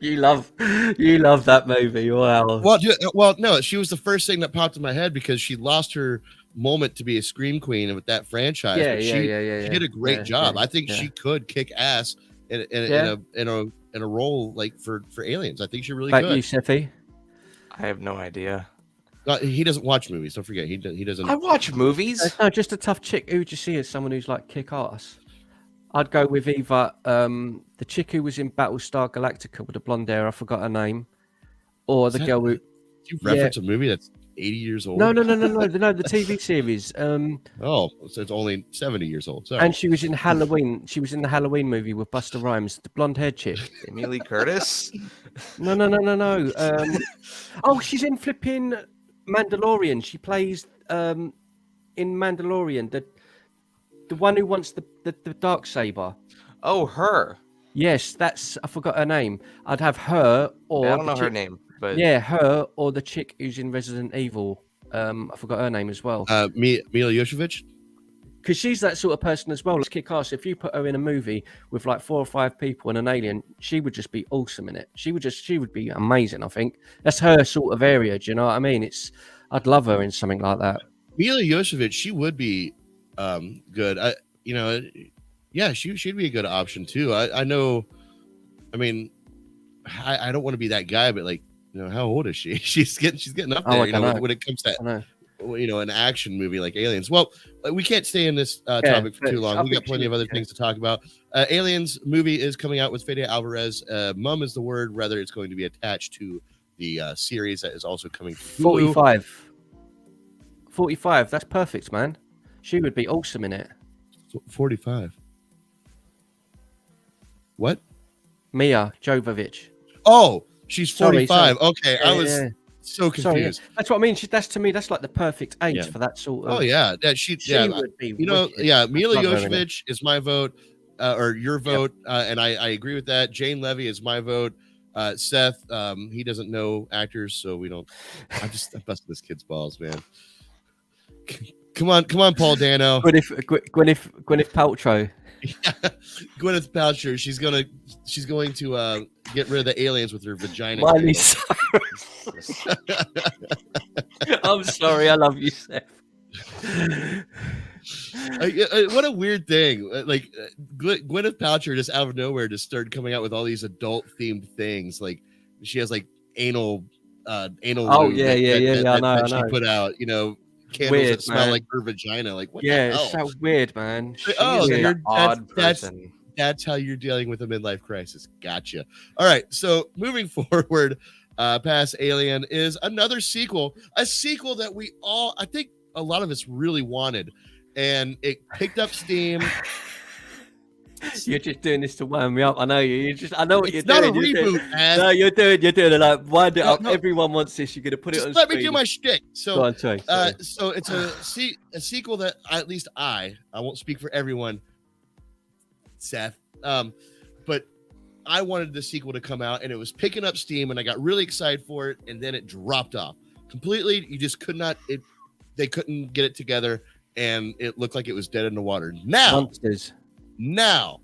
You love that movie. Wow. Well, no, she was the first thing that popped in my head because she lost her moment to be a scream queen with that franchise. She did a great job. I think she could kick ass in a role like for Aliens. I think she really could. You, Seffi? I have no idea. He doesn't watch movies. Don't forget, he doesn't. I watch movies. No, just a tough chick. Who would you see as someone who's like kick ass? I'd go with either the chick who was in Battlestar Galactica with the blonde hair. I forgot her name, or the girl who. You reference a movie that's 80 years old? No, the TV series. So it's only 70 years old. Sorry. And she was in Halloween. She was in the Halloween movie with Busta Rhymes, the blonde-haired chick. Jamie Lee Curtis? No. She's in flipping Mandalorian. She plays in Mandalorian the one who wants the dark saber. Oh, her. Yes, I forgot her name. I'd have her or I don't know her name. But her or the chick who's in Resident Evil. I forgot her name as well. Mila Jovovich? Because she's that sort of person as well. Let's kick ass. If you put her in a movie with like 4 or 5 people and an alien, she would just be awesome in it. She would be amazing. I think that's her sort of area. Do you know what I mean? I'd love her in something like that. Mila Jovovich, she would be good. She'd be a good option too. I know. I mean, I don't want to be that guy, but like how old is she? She's getting up Oh, there. When it comes to an action movie like Aliens. Well, we can't stay in this topic for too long. We got plenty of other things to talk about. Aliens movie is coming out with Fede Alverez. Mum is the word. Rather, it's going to be attached to the series that is also coming. 45. 45. That's perfect, man. She would be awesome in it. 45. What? Mia Jovovich. Oh, she's 45. Sorry. Okay, I was so confused. Sorry. That's what I mean. That's to me. That's like the perfect age for that sort of. Oh yeah, she would be. Mila Jovovich is my vote, or your vote, and I agree with that. Jane Levy is my vote. Seth, he doesn't know actors, so we don't. I busted this kid's balls, man. Come on, Paul Dano. Gwyneth Paltrow. Yeah, Gwyneth Paltrow. She's going to get rid of the aliens with her vagina. Miley Cyrus. I'm sorry, I love you, Seth. What a weird thing! Like Gwyneth Paltrow just out of nowhere just started coming out with all these adult themed things. Like she has like anal. Oh I know. She put out, candles weird, that smell man. like her vagina. Like what? Yeah, the hell? it's so weird, man. An odd person. That's how you're dealing with a midlife crisis. Gotcha. All right. So moving forward, past Alien is another sequel, a sequel that I think a lot of us really wanted, and it picked up steam. You're just doing this to wind me up. I know you. I know what it's you're not doing. a reboot, man. No, you're doing it like wind it up. No. Everyone wants this. You're gonna put just it on. Let screen. me do my shtick. So, go on, sorry. So it's a sequel that at least I won't speak for everyone, Seth. But I wanted the sequel to come out, and it was picking up steam, and I got really excited for it, and then it dropped off completely. You just could not. They couldn't get it together, and it looked like it was dead in the water. Now,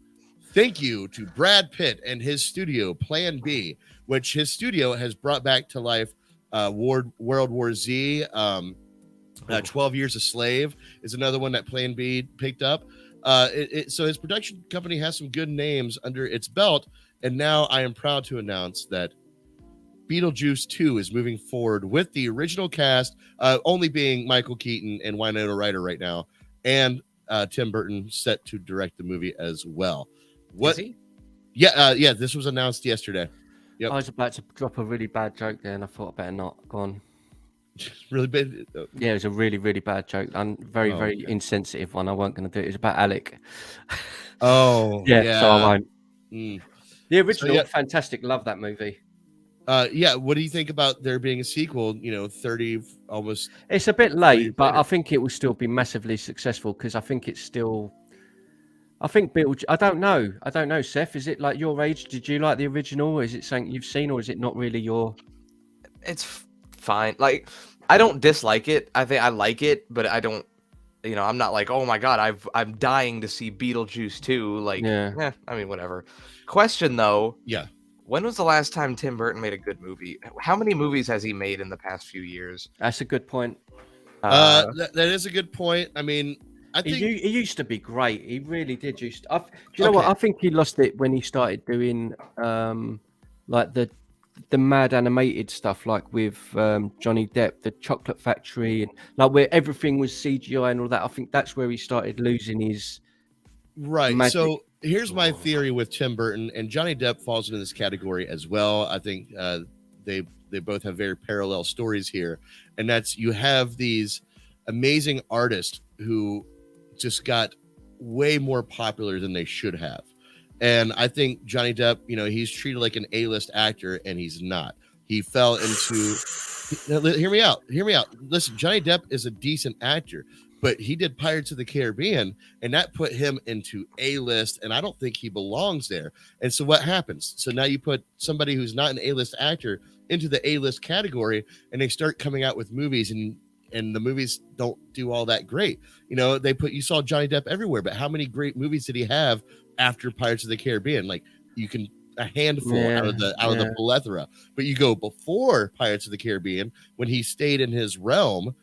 thank you to Brad Pitt and his studio, Plan B, which his studio has brought back to life. World War Z, 12 Years a Slave is another one that Plan B picked up. So his production company has some good names under its belt, and now I am proud to announce that Beetlejuice 2 is moving forward with the original cast, only being Michael Keaton and Winona Ryder right now, and Tim Burton set to direct the movie as well. What? Is he? Yeah. This was announced yesterday. Yep. I was about to drop a really bad joke there, and I thought I better not. Go on. Really bad? Yeah, it was a really, really bad joke. And very insensitive one. I weren't going to do it. It was about Alec. Oh, yeah. So I won't. Mm. The original, fantastic. Love that movie. What do you think about there being a sequel? 30 almost. It's a bit late, but I think it will still be massively successful because I think it's still. I think Beetlejuice. I don't know, Seth. Is it like your age? Did you like the original? Is it something you've seen, or is it not really your? It's fine. Like I don't dislike it. I think I like it, but I don't. I'm not like, oh my god, I'm dying to see Beetlejuice 2. Like, I mean, whatever. Question though. Yeah. When was the last time Tim Burton made a good movie? How many movies has he made in the past few years? That's a good point. That is a good point. I mean, I think he used to be great. He really did. Do you know what? I think he lost it when he started doing like the mad animated stuff, like with Johnny Depp, the Chocolate Factory, and like where everything was CGI and all that. I think that's where he started losing his magic. So here's my theory with Tim Burton, and Johnny Depp falls into this category as well. I think they both have very parallel stories here, and that's you have these amazing artists who just got way more popular than they should have. And I think Johnny Depp, he's treated like an A-list actor, and he's not. He fell into. Hear me out. Listen, Johnny Depp is a decent actor, but he did Pirates of the Caribbean, and that put him into A-list, and I don't think he belongs there. And so what happens? So now you put somebody who's not an A-list actor into the A-list category, and they start coming out with movies, and the movies don't do all that great. You saw Johnny Depp everywhere, but how many great movies did he have after Pirates of the Caribbean? Like a handful out of the plethora. But you go before Pirates of the Caribbean, when he stayed in his realm,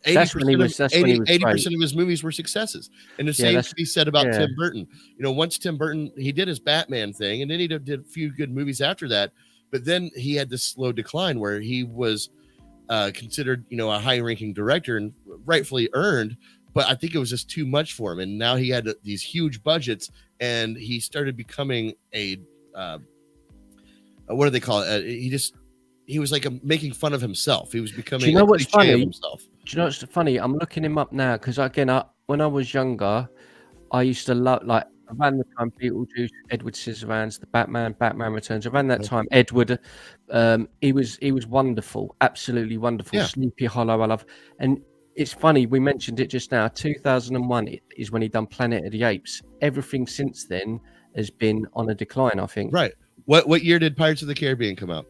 80% of his movies were successes. And the same to be said about Tim Burton. Once Tim Burton, he did his Batman thing, and then he did a few good movies after that. but then he had this slow decline where he was considered, a high-ranking director and rightfully earned, but I think it was just too much for him. And now he had these huge budgets, and he started becoming a what do they call it? He was like making fun of himself. He was becoming. Do you know what's funny? Himself. Do you know what's funny? I'm looking him up now because again, when I was younger, I used to love around the time Beetlejuice, Edward Scissorhands, the Batman Returns. Around that time, Edward, he was wonderful, absolutely wonderful. Yeah. Sleepy Hollow, I love. And it's funny, we mentioned it just now. 2001 is when he done Planet of the Apes. Everything since then has been on a decline, I think. Right. What year did Pirates of the Caribbean come out?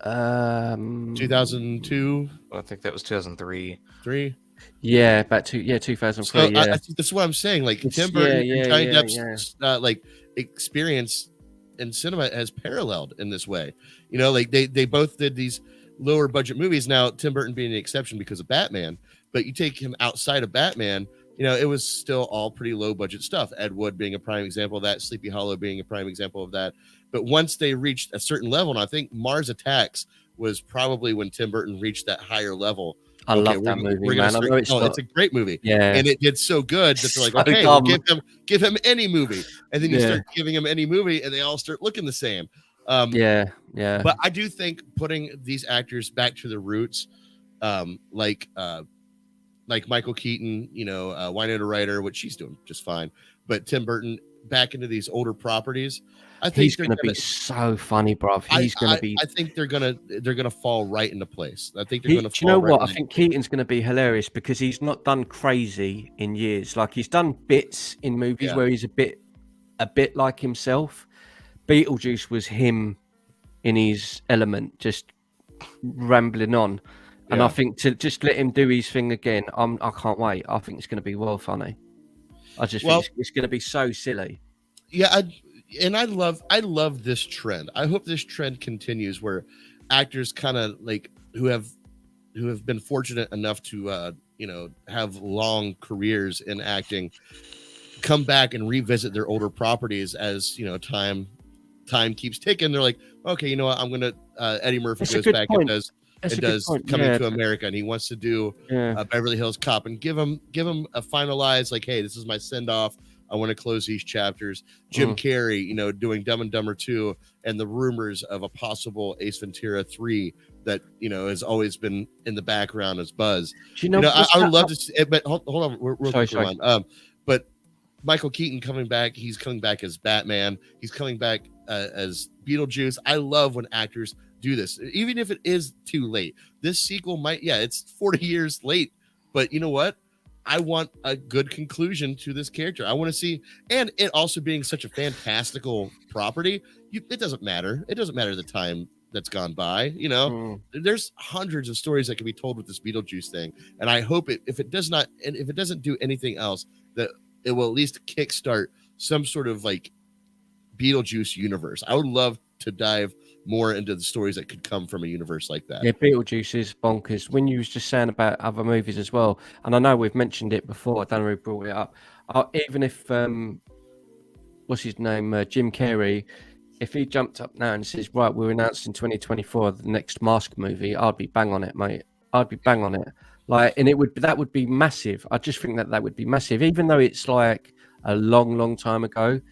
2002. I think that was 2003. 3. Yeah, about 2003. So yeah, I think that's what I'm saying. Like Tim Burton and Johnny Depp's experience in cinema has paralleled in this way. Like they both did these lower budget movies. Now Tim Burton being the exception because of Batman, but you take him outside of Batman, it was still all pretty low budget stuff. Ed Wood being a prime example of that. Sleepy Hollow being a prime example of that. But once they reached a certain level, and I think Mars Attacks was probably when Tim Burton reached that higher level. I love that movie, man. It's a great movie. Yeah. And it did so good that they're like, okay, we'll give him any movie. And then you start giving him any movie and they all start looking the same. Yeah. But I do think putting these actors back to their roots, like Michael Keaton, Winona Ryder, which she's doing just fine. But Tim Burton back into these older properties. I think he's going to be so funny, bro. He's going to be. I think they're gonna fall right into place. I think they're going to. Do you know what? I think Keaton's going to be hilarious because he's not done crazy in years. Like he's done bits in movies where he's a bit like himself. Beetlejuice was him in his element, just rambling on. And I think to just let him do his thing again, I can't wait. I think it's going to be well funny. I just think it's going to be so silly. Yeah, I love this trend. I hope this trend continues where actors kind of like who have been fortunate enough to have long careers in acting come back and revisit their older properties as time keeps ticking. They're like, okay, you know what? I'm gonna Eddie Murphy goes back and does Coming to America, and he wants to do Beverly Hills Cop, and give him a finalized like, hey, this is my send off. I want to close these chapters. Jim Carrey, doing Dumb and Dumber 2, and the rumors of a possible Ace Ventura 3 that has always been in the background as buzz. I would love to see it, but hold on, real quick. But Michael Keaton coming back, he's coming back as Batman. He's coming back as Beetlejuice. I love when actors do this, even if it is too late. This sequel it's 40 years late, but you know what? I want a good conclusion to this character. I want to see, and it also being such a fantastical property, it doesn't matter. It doesn't matter the time that's gone by. There's hundreds of stories that can be told with this Beetlejuice thing, and I hope if it doesn't do anything else, that it will at least kickstart some sort of like Beetlejuice universe. I would love to dive more into the stories that could come from a universe like that. Yeah, Beetlejuice is bonkers. When you was just saying about other movies as well, and I know we've mentioned it before, I don't know who brought it up. Even if what's his name, Jim Carrey, if he jumped up now and says, right, we're announcing 2024 the next Mask movie, I'd be bang on it, mate. I'd be bang on it. And that would be massive. I just think that would be massive, even though it's like a long time ago.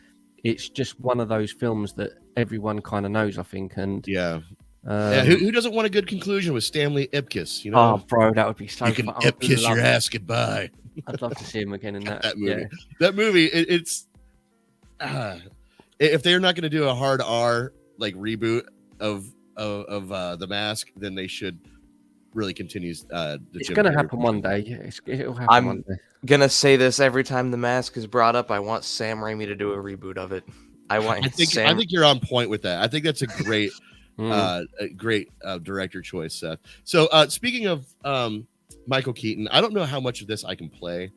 It's just one of those films that everyone kind of knows, I think. And who doesn't want a good conclusion with Stanley Ipkiss? Oh, bro, that would be so. You can Ipkiss your ass goodbye. I'd love to see him again in that movie. Yeah. That movie, it's if they're not going to do a hard R like reboot of The Mask, then they should really continue. It's going to happen one day. It'll happen one day. Gonna say this every time The Mask is brought up. I want Sam Raimi to do a reboot of it. I think you're on point with that. I think that's a great director choice, Seth. So speaking of Michael Keaton, I don't know how much of this I can play,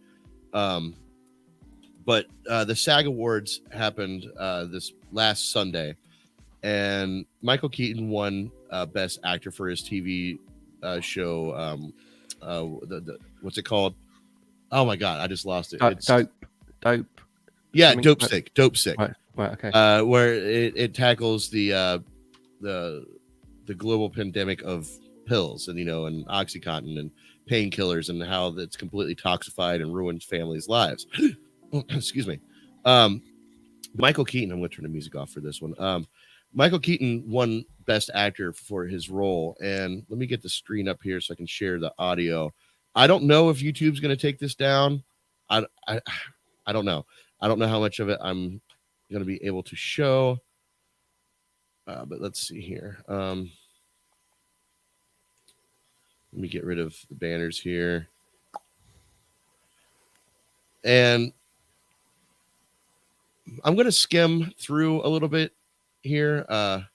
but the SAG Awards happened this last Sunday, and Michael Keaton won Best Actor for his TV show. What's it called? Oh my god, I just lost it. Dope. Yeah, Dope Sick. Right, okay. Where it tackles the the global pandemic of pills and and OxyContin and painkillers and how that's completely toxified and ruins families' lives. Excuse me. Michael Keaton, I'm going to turn the music off for this one. Michael Keaton won Best Actor for his role, and let me get the screen up here so I can share the audio. I don't know if YouTube's going to take this down. I don't know. I don't know how much of it I'm going to be able to show. But let's see here. Let me get rid of the banners here. And I'm going to skim through a little bit here. Let's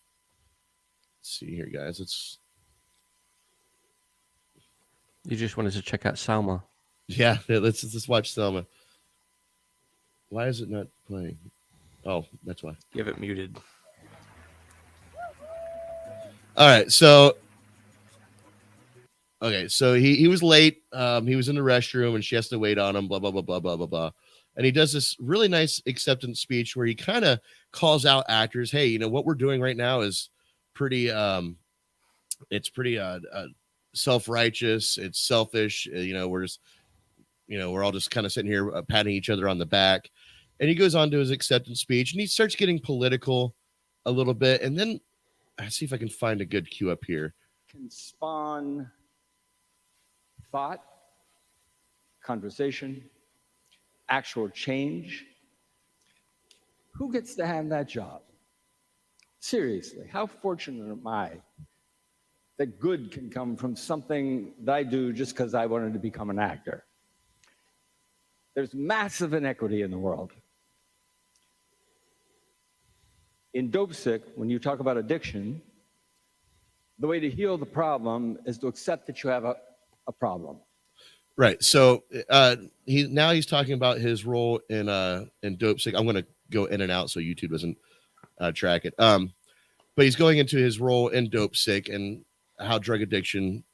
see here, guys. You just wanted to check out Selma. Yeah, let's watch Selma. Why is it not playing? Oh, that's why. You have it muted. All right, so he was late. He was in the restroom and she has to wait on him, blah, blah, blah, blah, blah, blah, blah. And he does this really nice acceptance speech where he kind of calls out actors. Hey, what we're doing right now is pretty self-righteous. It's selfish. We're all just kind of sitting here patting each other on the back. And he goes on to his acceptance speech and he starts getting political a little bit. And then I see if I can find a good cue up here. Can spawn thought, conversation, actual change. Who gets to have that job? Seriously, how fortunate am I that good can come from something that I do just because I wanted to become an actor? There's massive inequity in the world. In Dope Sick, when you talk about addiction, the way to heal the problem is to accept that you have a problem. Right. So he's talking about his role in Dope Sick. I'm going to go in and out so YouTube doesn't track it. But he's going into his role in Dope Sick and how drug addiction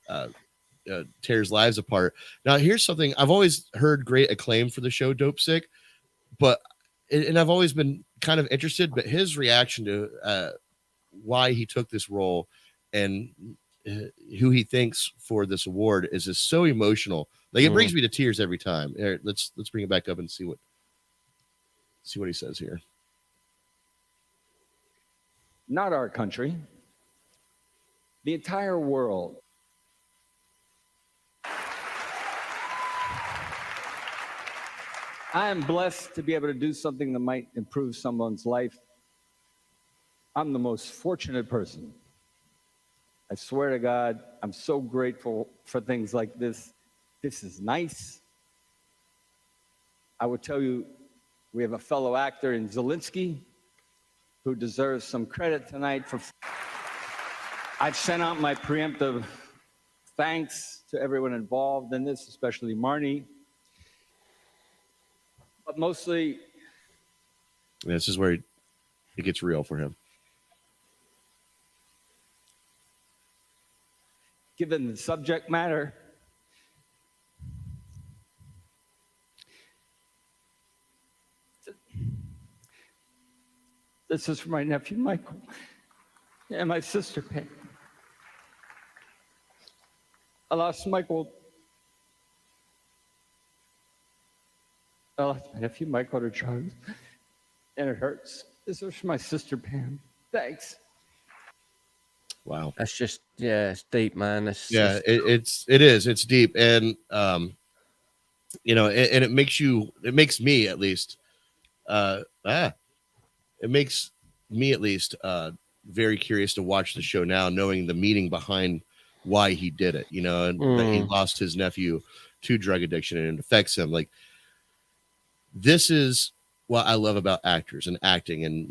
tears lives apart. Now, here's something. I've always heard great acclaim for the show Dope Sick, and I've always been kind of interested, but his reaction to why he took this role and who he thanks for this award is just so emotional. Like it brings me to tears every time. Here, let's bring it back up and see what he says here. Not our country, the entire world. I am blessed to be able to do something that might improve someone's life. I'm the most fortunate person. I swear to God, I'm so grateful for things like this. This is nice. I would tell you, we have a fellow actor in Zelensky who deserves some credit tonight for. I've sent out my preemptive thanks to everyone involved in this, especially Marnie. But mostly, this is where it gets real for him. Given the subject matter, this is for my nephew Michael and my sister Pam. I lost Michael. I lost my nephew Michael to drugs, and it hurts. This is for my sister Pam. Thanks. Wow, that's just it's deep, man. It is. It's deep, and and it makes me at least, very curious to watch the show now, knowing the meaning behind why he did it. And that he lost his nephew to drug addiction, and it affects him. Like, this is what I love about actors and acting, and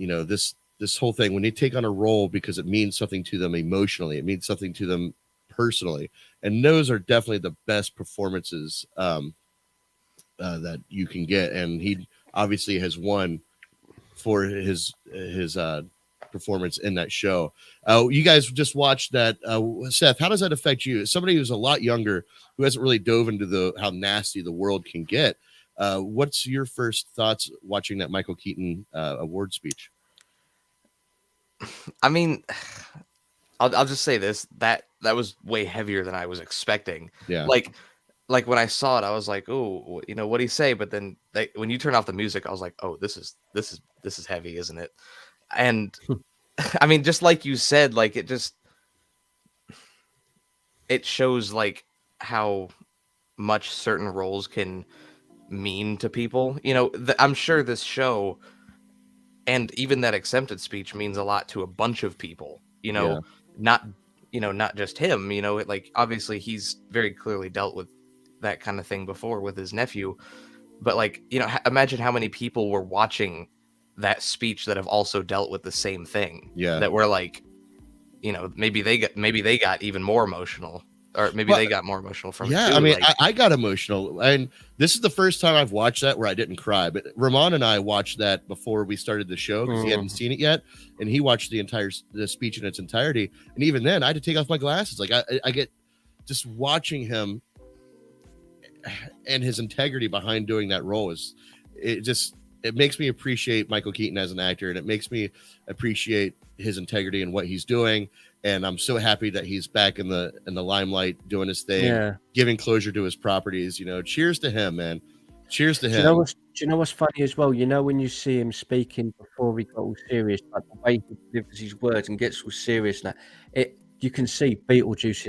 this whole thing, when they take on a role because it means something to them emotionally, it means something to them personally, and those are definitely the best performances that you can get. And he obviously has won for his performance in that show. You guys just watched that. Seth, how does that affect you? As somebody who's a lot younger, who hasn't really dove into how nasty the world can get, what's your first thoughts watching that Michael Keaton award speech? I mean, I'll just say this, that was way heavier than I was expecting. Yeah. Like when I saw it, I was like, oh, you know, what'd he say? But then when you turn off the music, I was like, oh, this is heavy, isn't it? And I mean, just like you said, like it shows like how much certain roles can mean to people. You know, I'm sure this show and even that acceptance speech means a lot to a bunch of people, you know, not just him, you know, like obviously he's very clearly dealt with that kind of thing before with his nephew, but like, you know, imagine how many people were watching that speech that have also dealt with the same thing. Yeah. That were like, you know, maybe they got even more emotional, or maybe they got more emotional from it too. I mean, like, I got emotional, and this is the first time I've watched that where I didn't cry. But Ramon and I watched that before we started the show because he hadn't seen it yet, and he watched the speech in its entirety. And even then, I had to take off my glasses. Like I get just watching him and his integrity behind doing that role it makes me appreciate Michael Keaton as an actor, and it makes me appreciate his integrity and what he's doing. And I'm so happy that he's back in the limelight doing his thing, giving closure to his properties. You know, cheers to him, man. Cheers to him. Do you know what's funny as well? You know, when you see him speaking before he got all serious, like the way he delivers his words and gets all serious, now you can see Beetlejuice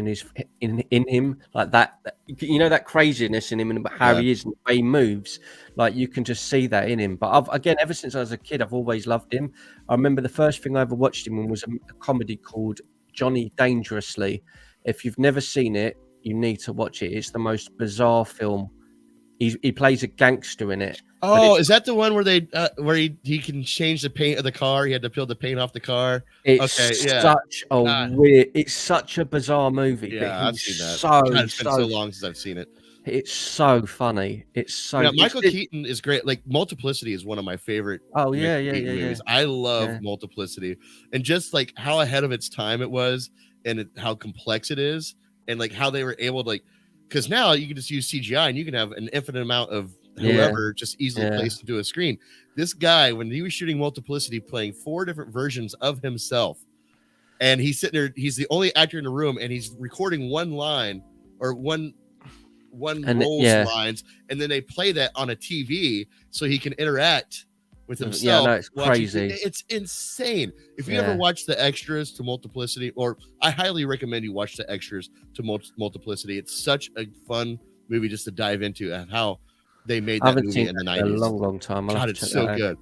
in him, like that. You know, that craziness in him and how he is and the way he moves. Like you can just see that in him. But again, ever since I was a kid, I've always loved him. I remember the first thing I ever watched him in was a comedy called Johnny Dangerously. If you've never seen it, you need to watch it. It's the most bizarre film. He plays a gangster in it. Oh, is that the one where he can change the paint of the car? He had to peel the paint off the car. It's such a bizarre movie. Yeah, I've seen that. It's been so long since I've seen it. It's so funny. It's so. Yeah, Michael Keaton is great. Like Multiplicity is one of my favorite. Oh yeah, movies. I love Multiplicity, and just like how ahead of its time it was, and how complex it is, and like how they were able to because now you can just use CGI and you can have an infinite amount of whoever just easily placed into a screen. This guy, when he was shooting Multiplicity, playing 4 different versions of himself, and he's sitting there, he's the only actor in the room, and he's recording one line or one roll's lines, and then they play that on a TV so he can interact with himself. Yeah, no, it's crazy. It's insane. If you ever watch the extras to Multiplicity, or I highly recommend you watch the extras to Multiplicity. It's such a fun movie just to dive into, and how they made that movie in the 90s. A long time. God, it's so good.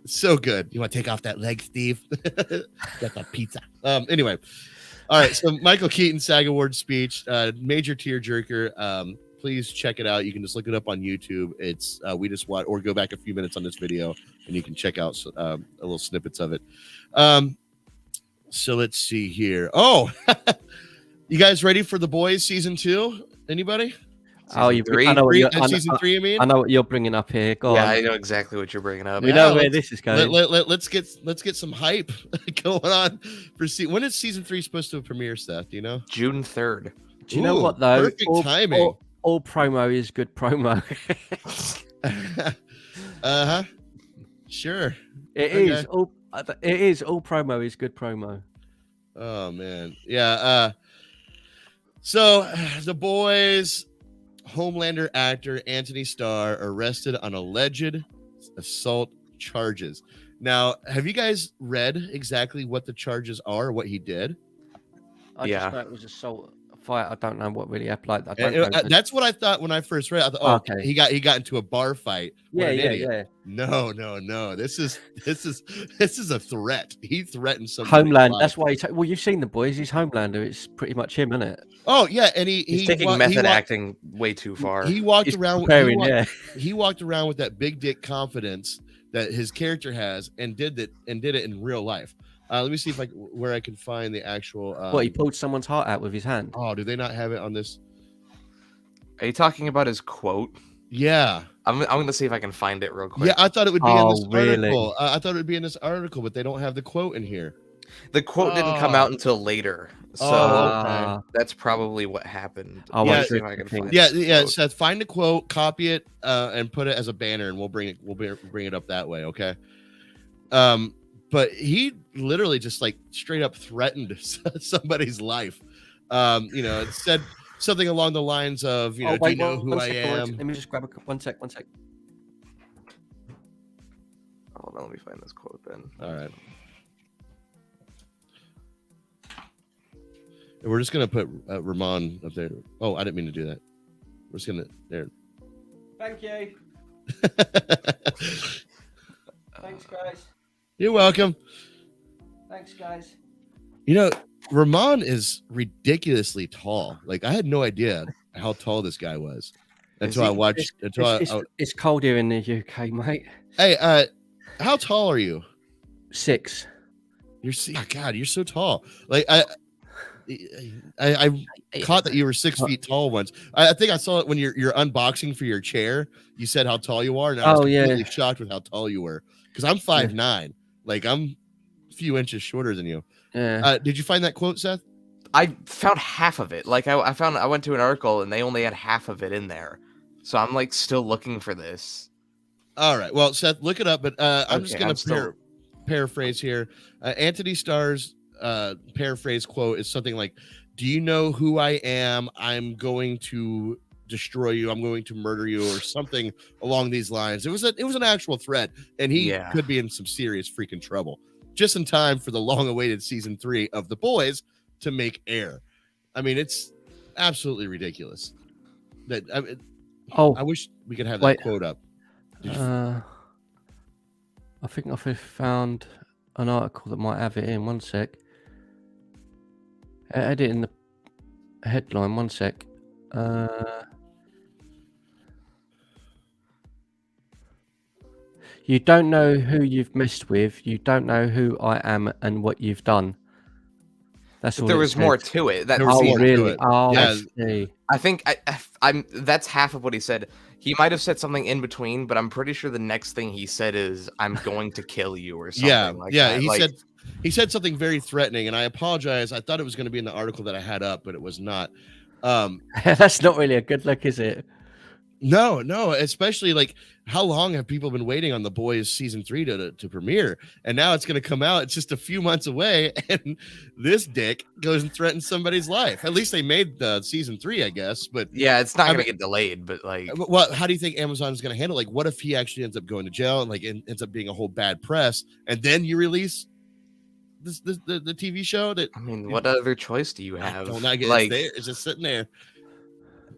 It's so good. You want to take off that leg, Steve? Get the pizza. Anyway, all right. So Michael Keaton SAG Award speech, major tearjerker. Please check it out. You can just look it up on YouTube. It's we just watch, or go back a few minutes on this video, and you can check out a little snippets of it. So let's see here. Oh, you guys ready for The Boys season 2? Anybody? Season 3? Season 3, I mean? I know what you're bringing up here. Go on. I know exactly what you're bringing up. We know where this is going. Let's get some hype going on for when is season 3 supposed to premiere, Seth? Do you know? June 3rd. Do you know what though? Perfect timing. All promo is good promo. Sure. It is all promo is good promo. Oh man. Yeah. So The Boys, Homelander actor Antony Starr arrested on alleged assault charges. Now, have you guys read exactly what the charges are, what he did? I just know it was assault. Fight. I don't know what really happened. That's what I thought when I first read it. I thought, okay, he got into a bar fight. Yeah. No. This is a threat. He threatened somebody. Homeland. That's why. Well, you've seen The Boys. He's Homelander. It's pretty much him, isn't it? Oh yeah, and he's taking method acting way too far. He walked around with that big dick confidence that his character has, and did it in real life. Let me see where I can find the actual. He pulled someone's heart out with his hand. Oh, do they not have it on this? Are you talking about his quote? Yeah, I'm gonna see if I can find it real quick. Yeah, I thought it would be in this article. I thought it would be in this article, but they don't have the quote in here. The quote didn't come out until later, so that's probably what happened. See if I can find it. Seth, find the quote, copy it, and put it as a banner, and we'll bring it up that way. Okay. but he literally just like straight up threatened somebody's life. It said something along the lines of, do you know who I am? Let me just grab one sec. Hold on, let me find this quote then. All right. And we're just gonna put Ramon up there. Oh, I didn't mean to do that. We're just gonna there. Thank you. Thanks, guys. You're welcome. Thanks, guys. Ramon is ridiculously tall. Like, I had no idea how tall this guy was until I watched. It's cold here in the UK, mate. Hey, how tall are you? 6. God, you're so tall. Like I caught that you were 6 feet tall once. I think I saw it when you're unboxing for your chair. You said how tall you are, and I was completely shocked with how tall you were. Because I'm 5'9". Like, I'm a few inches shorter than you. Yeah. Did you find that quote, Seth? I found half of it. Like, I went to an article and they only had half of it in there. So I'm like still looking for this. All right. Well, Seth, look it up. But I'm just going to paraphrase here. Antony Starr's paraphrase quote is something like, "Do you know who I am? I'm going to destroy you. I'm going to murder you," or something along these lines. It was an actual threat, and he could be in some serious freaking trouble. Just in time for the long-awaited season 3 of The Boys to make air. I mean, it's absolutely ridiculous. I wish we could have that quote up. I think I've found an article that might have it in. One sec. Edit in the headline. One sec. You don't know who you've messed with. You don't know who I am and what you've done. That's all. There was more to it. Really? Oh, yeah. I think I'm. That's half of what he said. He might have said something in between, but I'm pretty sure the next thing he said is, "I'm going to kill you," or something like that. He said something very threatening, and I apologize. I thought it was going to be in the article that I had up, but it was not. That's not really a good look, is it? No, especially like, how long have people been waiting on The Boys season 3 to premiere? And now it's going to come out. It's just a few months away, and this dick goes and threatens somebody's life. At least they made the season 3, I guess. But yeah, it's not going to get delayed. But like, well, how do you think Amazon is going to handle? Like, what if he actually ends up going to jail and like ends up being a whole bad press, and then you release the TV show? That, I mean, what other choice do you have? Don't not get there. It's just sitting there.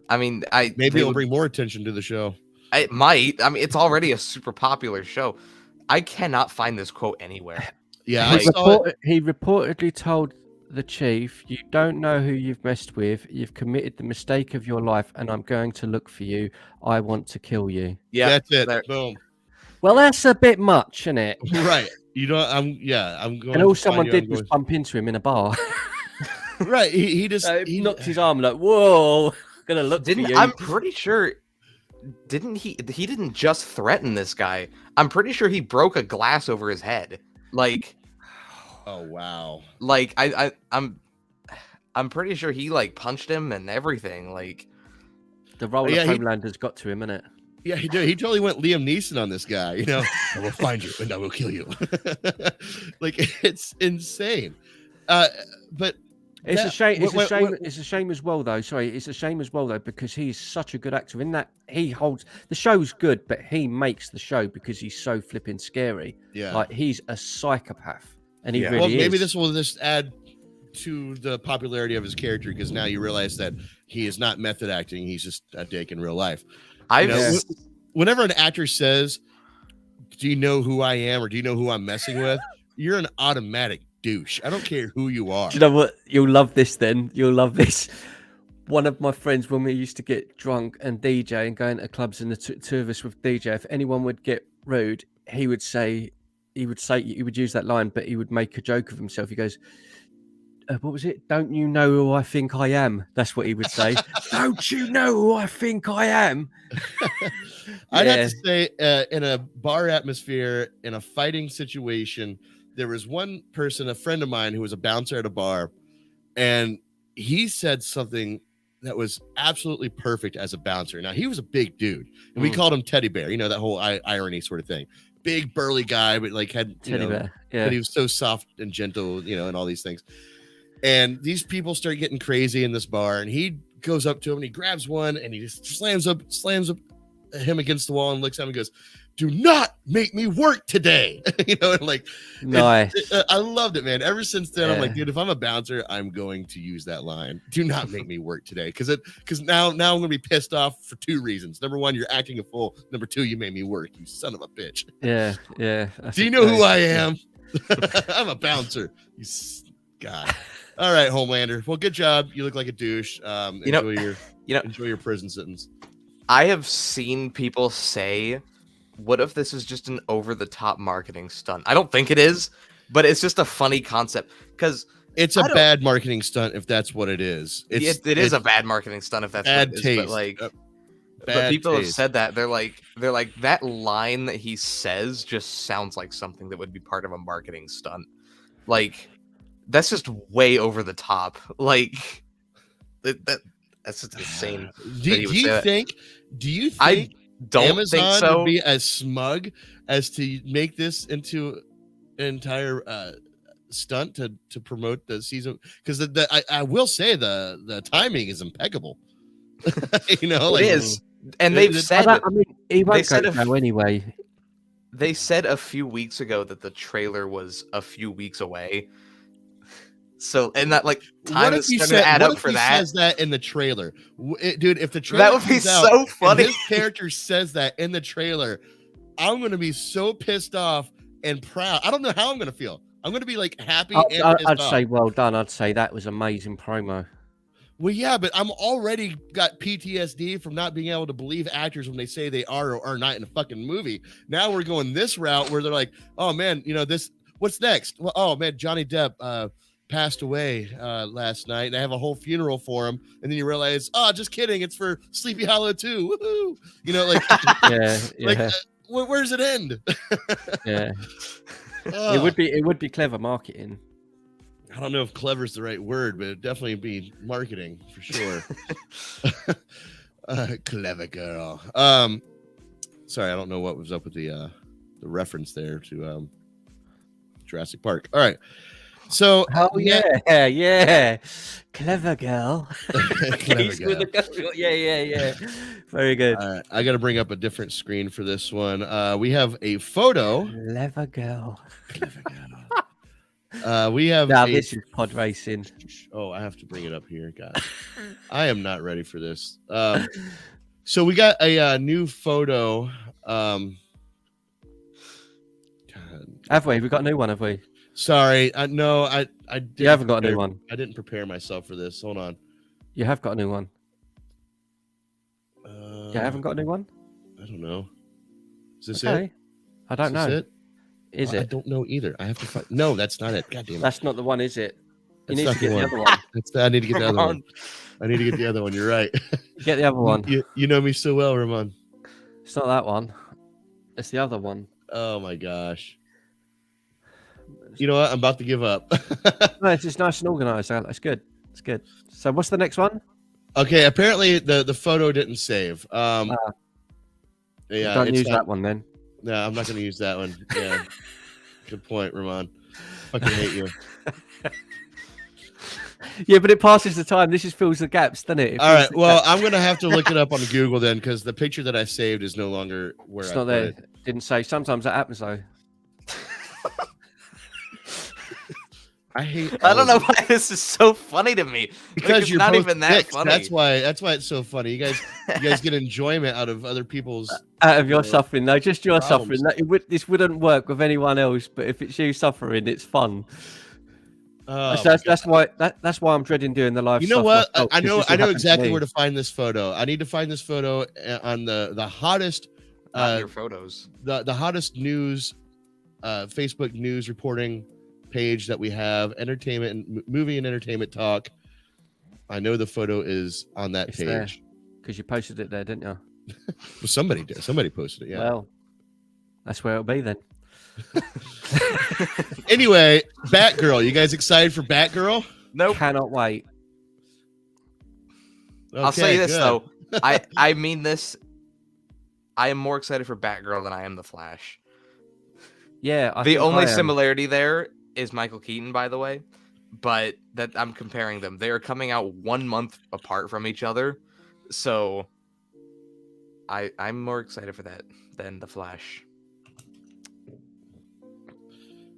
I mean, maybe it'll bring more attention to the show. It might. I mean, it's already a super popular show. I cannot find this quote anywhere. Yeah, he reportedly told the chief, "You don't know who you've messed with. You've committed the mistake of your life, and I'm going to look for you. I want to kill you." Yeah, that's it. Boom. Well, that's a bit much, isn't it? Right. I'm going. And all someone did was bump into him in a bar. Right. He just he knocked his arm like, "Whoa, gonna look for you." I'm pretty sure. Didn't he? He didn't just threaten this guy. I'm pretty sure he broke a glass over his head. Like, oh wow. Like I'm pretty sure he like punched him and everything. Like, the role of Homelander's got to him, innit? Yeah, he did. He totally went Liam Neeson on this guy. I will find you and I will kill you. Like, it's insane. But it's a shame. It's a shame as well, though. Sorry, it's a shame as well, though, because he's such a good actor. In that, he holds the show's good, but he makes the show because he's so flipping scary. Yeah, like he's a psychopath, and he really well, is. Maybe this will just add to the popularity of his character, because now you realize that he is not method acting; he's just a dick in real life. Whenever an actor says, "Do you know who I am?" or "Do you know who I'm messing with?" you're an automatic douche. I don't care who you are. Do you know what? You'll love this then. You'll love this. One of my friends, when we used to get drunk and DJ and go into clubs, and the two of us with DJ, if anyone would get rude, he would use that line, but he would make a joke of himself. He goes, what was it? "Don't you know who I think I am?" That's what he would say. "Don't you know who I think I am?" I'd have to say, in a bar atmosphere, in a fighting situation, there was one person, a friend of mine, who was a bouncer at a bar, and he said something that was absolutely perfect as a bouncer. Now, he was a big dude, and we called him Teddy Bear, that whole irony sort of thing. big burly guy, but like had Teddy bear. Yeah. but he was so soft and gentle, and all these things. And these people start getting crazy in this bar, and he goes up to him and he grabs one and he just slams up him against the wall and looks at him and goes, "Do not make me work today." And like, nice. I loved it, man. Ever since then, I'm like, dude, if I'm a bouncer, I'm going to use that line. Do not make me work today, because now I'm gonna be pissed off for two reasons. Number one, you're acting a fool. Number two, you made me work. You son of a bitch. Yeah. Do you know who I am? I'm a bouncer. God. All right, Homelander. Well, good job. You look like a douche. Enjoy your prison sentence. I have seen people say, what if this is just an over-the-top marketing stunt? I don't think it is, but it's just a funny concept because it's a bad marketing stunt if that's what it is. It is a bad marketing stunt if that's bad what it is. Taste. But like, bad people taste. have said that they're like that line that he says just sounds like something that would be part of a marketing stunt. Like, that's just way over the top. Like that's just insane. Do you think? I don't Amazon think so. would be as smug as to make this into an entire stunt to promote the season? Because I will say the timing is impeccable. It is, and they've said. I mean, he won't go anyway. They said a few weeks ago that the trailer was a few weeks away. So, and that like time is going to add up for that. Says that in the trailer, dude. If the trailer that would be so funny. If this character says that in the trailer, I'm going to be so pissed off and proud. I don't know how I'm going to feel. I'm going to be like happy. I'd say well done. I'd say that was amazing promo. Well, yeah, but I'm already got PTSD from not being able to believe actors when they say they are or are not in a fucking movie. Now we're going this route where they're like, oh man, this. What's next? Well, oh man, Johnny Depp passed away last night, and I have a whole funeral for him, and then you realize, oh, just kidding, it's for Sleepy Hollow 2. Woohoo! Like, yeah. Like, where's it end? Yeah, it would be clever marketing. I don't know if clever is the right word, but it'd definitely be marketing for sure. Clever girl. Sorry, I don't know what was up with the reference there to Jurassic Park. All right. So, yeah, clever girl. Clever girl. Yeah. Very good. I got to bring up a different screen for this one. We have a photo. Clever girl. We have. Now this is pod racing. Oh, I have to bring it up here, guys. I am not ready for this. So we got a new photo. Have we? We got a new one, have we? Sorry, no, I didn't. You haven't got a new one. I didn't prepare myself for this. Hold on. You have got a new one. You haven't got a new one. I don't know. Is this it? I don't know. It? Is it? I don't know either. I have to find. No, that's not it. God damn it. That's not the one, is it? You need That's to not get the the one. other one. I need to get the other one. I need to get the other one. You're right. Get the other one. You know me so well, Ramon. It's not that one. It's the other one. Oh my gosh. You know what? I'm about to give up. No, it's just nice and organized. It's good. It's good. So what's the next one? Okay, apparently the photo didn't save. Yeah, don't use that one then. No, I'm not going to use that one. Yeah, good point, Ramon. Fucking hate you. Yeah, but it passes the time. This just fills the gaps, doesn't it? All right. Well, I'm going to have to look it up on Google then, because the picture that I saved is no longer where it's I not there. it. Didn't say. Sometimes that happens though. I don't know why this is so funny to me. Because you're not both even that dicks. funny. That's why it's so funny. You guys get enjoyment out of other people's your suffering. No, just your problems. suffering. This wouldn't work with anyone else, but if it's you suffering, it's fun. That's why I'm dreading doing the live. You know stuff what? myself, I know exactly where to find this photo. I need to find this photo on the hottest your photos. The hottest news Facebook news reporting page that we have, entertainment and movie and entertainment talk. I know the photo is on that page because you posted it there, didn't you? Well, somebody did. Somebody posted it. Yeah. Well, that's where it'll be then. Anyway, Batgirl. You guys excited for Batgirl? Nope. Cannot wait. Okay, I'll say this good. though. I mean this. I am more excited for Batgirl than I am the Flash. Yeah, I The think only I am. similarity there is Michael Keaton, by the way, but that I'm comparing them. They are coming out 1 month apart from each other, so I'm more excited for that than the Flash.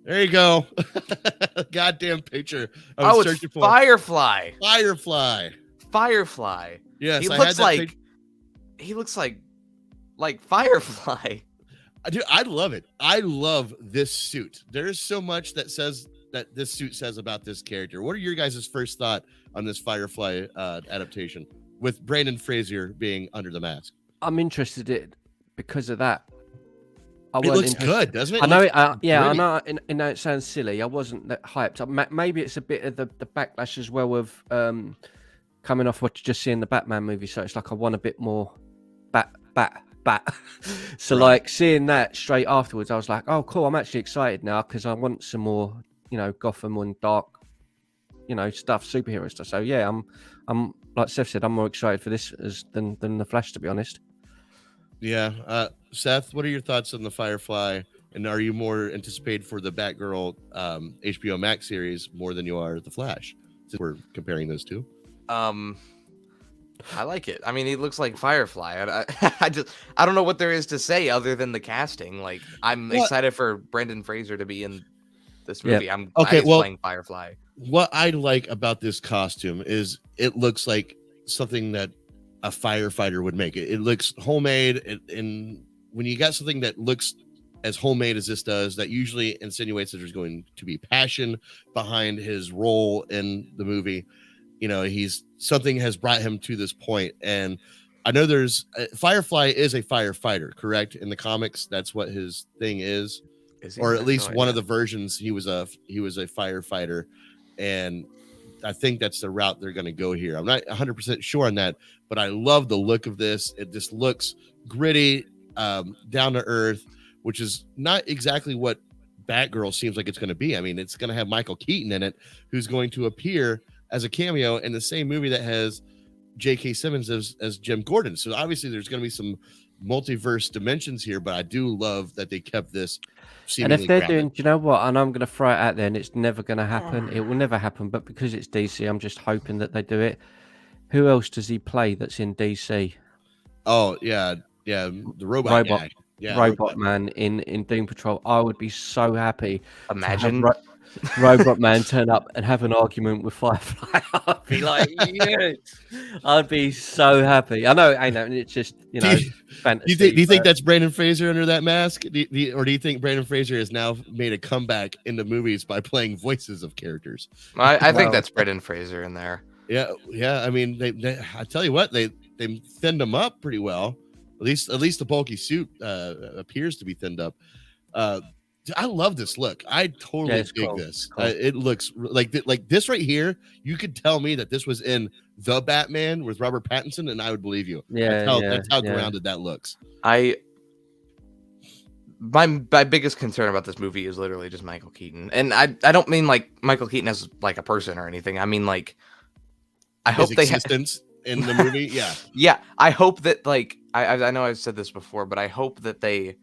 There you go. Goddamn picture. I was searching for Firefly. Firefly. Yes, he I looks had that he looks like Firefly. Dude, I love it. I love this suit. There's so much that says that this suit says about this character. What are your guys' first thought on this Firefly adaptation with Brandon Fraser being under the mask? I'm interested in it because of that. It looks good, doesn't it? I know it. Pretty. I know. I know it sounds silly. I wasn't that hyped. Maybe it's a bit of the backlash as well of coming off what you just see in the Batman movie. So it's like I want a bit more bat. So like seeing that straight afterwards, I was like, oh cool, I'm actually excited now because I want some more, Gotham and dark, stuff, superhero stuff. So yeah, I'm like Seth said, I'm more excited for this than the Flash, to be honest. Yeah. Seth, what are your thoughts on the Firefly? And are you more anticipated for the Batgirl HBO Max series more than you are the Flash? Since we're comparing those two. I like it. I mean, he looks like Firefly. I don't know what there is to say other than the casting. Like, I'm excited for Brendan Fraser to be in this movie. I'm glad he's playing Firefly. What I like about this costume is it looks like something that a firefighter would make. It looks homemade, and when you got something that looks as homemade as this does, that usually insinuates that there's going to be passion behind his role in the movie. Something has brought him to this point, and I know there's Firefly is a firefighter, correct? In the comics, that's what his thing is, or at least one of the versions. He was a firefighter, and I think that's the route they're going to go here. I'm not 100% sure on that, but I love the look of this. It just looks gritty, down to earth, which is not exactly what Batgirl seems like it's going to be. I mean, it's going to have Michael Keaton in it, who's going to appear as a cameo in the same movie that has J.K. Simmons as Jim Gordon. So obviously there's going to be some multiverse dimensions here, but I do love that they kept this. And if they're doing, do you know what? And I'm going to throw it out there, and it's never going to happen. It will never happen. But because it's DC, I'm just hoping that they do it. Who else does he play that's in DC? Oh yeah, the robot guy. Yeah, Robot Man in Doom Patrol. I would be so happy. Imagine Robot Man turn up and have an argument with Firefly. I'd be like, yes. I'd be so happy. I know, it's just, fantasy. Do you think that's Brandon Fraser under that mask? Or do you think Brandon Fraser has now made a comeback in the movies by playing voices of characters? I think that's Brendan Fraser in there. Yeah. I mean, they I tell you what, they thinned him up pretty well. At least the bulky suit appears to be thinned up. I love this look. I totally dig this. Cool. It looks like this right here. You could tell me that this was in The Batman with Robert Pattinson, and I would believe you. That's how grounded that looks. My biggest concern about this movie is literally just Michael Keaton, and I don't mean like Michael Keaton as like a person or anything. I mean like I hope they existence in the movie. Yeah. I hope that like I know I've said this before, but I hope that they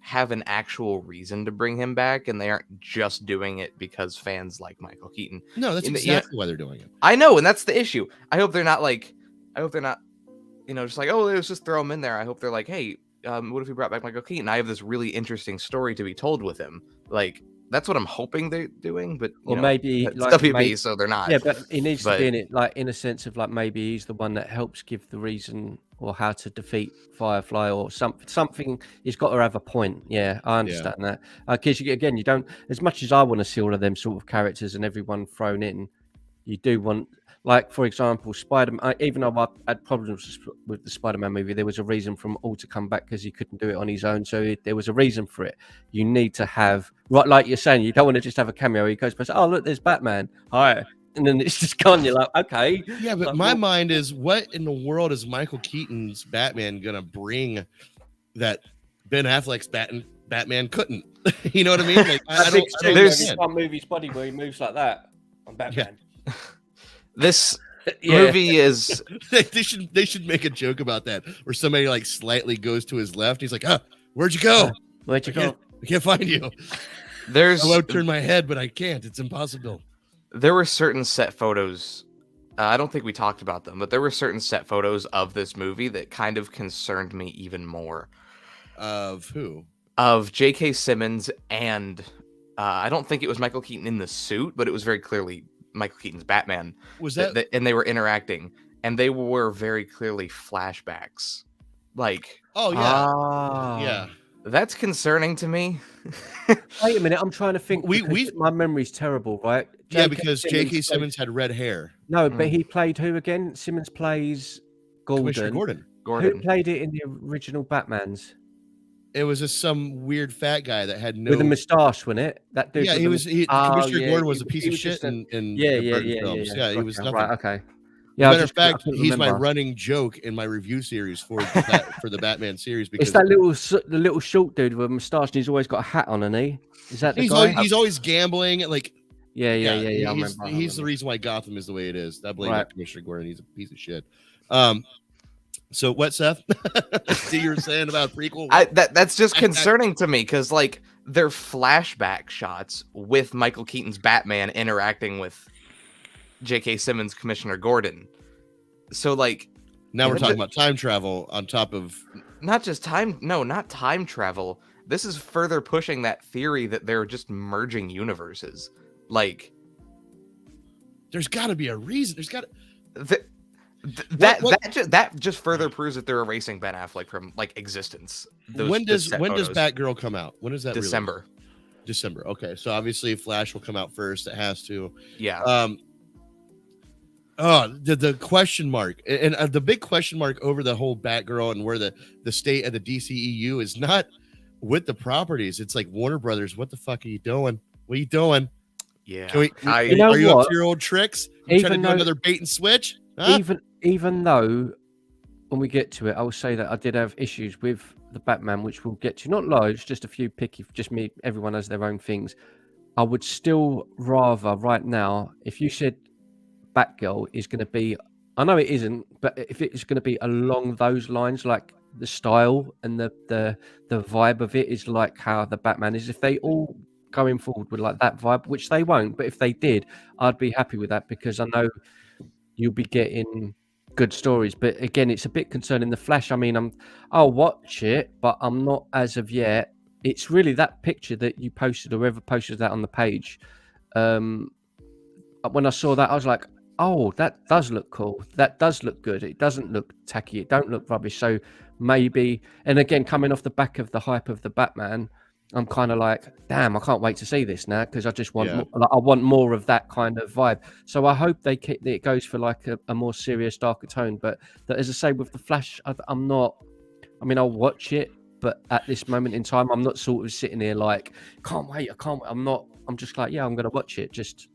have an actual reason to bring him back, and they aren't just doing it because fans like Michael Keaton. No, that's exactly why they're doing it. I know, and that's the issue. I hope they're not just like, oh, let's just throw him in there. I hope they're like, hey, what if we brought back Michael Keaton? I have this really interesting story to be told with him. Like, that's what I'm hoping they're doing, but maybe it's WB, so they're not. Yeah, but he needs to be in it, like in a sense of like maybe he's the one that helps give the reason or how to defeat Firefly or something. He's got to have a point. Yeah, I understand that. Because you don't, as much as I want to see all of them sort of characters and everyone thrown in, you do want, like for example, Spider-Man. Even though I had problems with the Spider-Man movie, there was a reason for them all to come back because he couldn't do it on his own. So there was a reason for it. You need to have, right, like you're saying, you don't want to just have a cameo. He goes, oh look, there's Batman. Hi. And then it's just gone. You're like, okay. Yeah, but my mind is, what in the world is Michael Keaton's Batman gonna bring that Ben Affleck's Batman couldn't? You know what I mean? Like, I don't there's one movie's body where he moves like that on Batman. Yeah. This movie is. they should make a joke about that, where somebody like slightly goes to his left. He's like, where'd you go? Where'd you go? I can't find you. There's I won't turn my head, but I can't. It's impossible. There were certain set photos. I don't think we talked about them, but there were certain set photos of this movie that kind of concerned me even more. Of who? Of J.K. Simmons and I don't think it was Michael Keaton in the suit, but it was very clearly Michael Keaton's Batman. Was that? And they were interacting, and they were very clearly flashbacks. Like, oh yeah, yeah. That's concerning to me. Wait a minute, I'm trying to think. My memory's terrible, right? Yeah, because J.K. Simmons had red hair. No, but he played who again? Simmons plays Gordon. Commissioner Gordon. Who played it in the original Batmans? It was just some weird fat guy that had no... with a moustache, wasn't it? That dude. Yeah, Commissioner Gordon was a piece of shit in the Burton films. Yeah, he was nothing. Right, okay. Yeah, matter of fact, he's my running joke in my review series for the Batman series. Because it's that little short dude with a moustache, and he's always got a hat on, and is that the guy? He's always gambling. Like, yeah. He's the reason why Gotham is the way it is. I blame Commissioner Gordon. He's a piece of shit. So what, Seth? See, you were saying about prequel? That's just concerning to me because like they're flashback shots with Michael Keaton's Batman interacting with J.K. Simmons, Commissioner Gordon. So like now we're talking about time travel on top of not time travel. This is further pushing that theory that they're just merging universes. Like, there's got to be a reason. There's got to. That just further proves that they're erasing Ben Affleck from like existence. When does Batgirl come out? When is that? December. December. Okay, so obviously Flash will come out first. It has to. Yeah. The question mark and the big question mark over the whole Batgirl and where the state of the DCEU is not with the properties. It's like Warner Brothers. What the fuck are you doing? What are you doing? Yeah. Are you up to your old tricks? You trying to do another bait and switch? Huh? Even though when we get to it, I will say that I did have issues with the Batman, which we'll get to. Not loads, just a few picky. Just me. Everyone has their own things. I would still rather right now, if you said Batgirl is going to be, I know it isn't, but if it's going to be along those lines, like the style and the vibe of it is like how the Batman is. If they all going forward with like that vibe, which they won't, but if they did, I'd be happy with that because I know you'll be getting good stories. But again, it's a bit concerning. The Flash, I mean, I'll watch it, but I'm not as of yet. It's really that picture that you posted, or whoever posted that on the page. When I saw that, I was like, oh, that does look cool. That does look good. It doesn't look tacky. It don't look rubbish. So maybe, and again, coming off the back of the hype of the Batman, I'm kind of like, damn, I can't wait to see this now because I just want, I want more of that kind of vibe. So I hope it goes for like a more serious, darker tone. But as I say, with the Flash, I'm not. I mean, I'll watch it, but at this moment in time, I'm not sort of sitting here like, can't wait. I'm not. I'm just like, yeah, I'm gonna watch it. Just.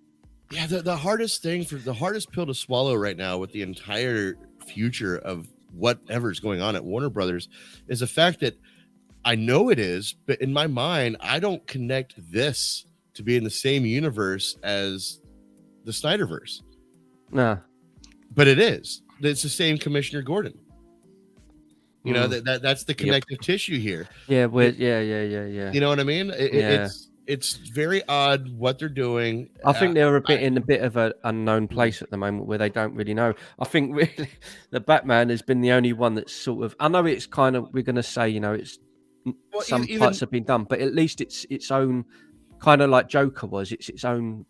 Yeah, the hardest pill to swallow right now with the entire future of whatever's going on at Warner Brothers is the fact that I know it is, but in my mind, I don't connect this to be in the same universe as the Snyderverse. Nah. But it is. It's the same Commissioner Gordon. You know, that's the connective tissue here. Yeah, yeah. You know what I mean? It's very odd what they're doing. I think they're in a bit of an unknown place at the moment where they don't really know. I think really the Batman has been the only one that's sort of. I know it's kind of. We're going to say, you know, it's some parts have been done, but at least it's its own kind of like Joker was. It's its own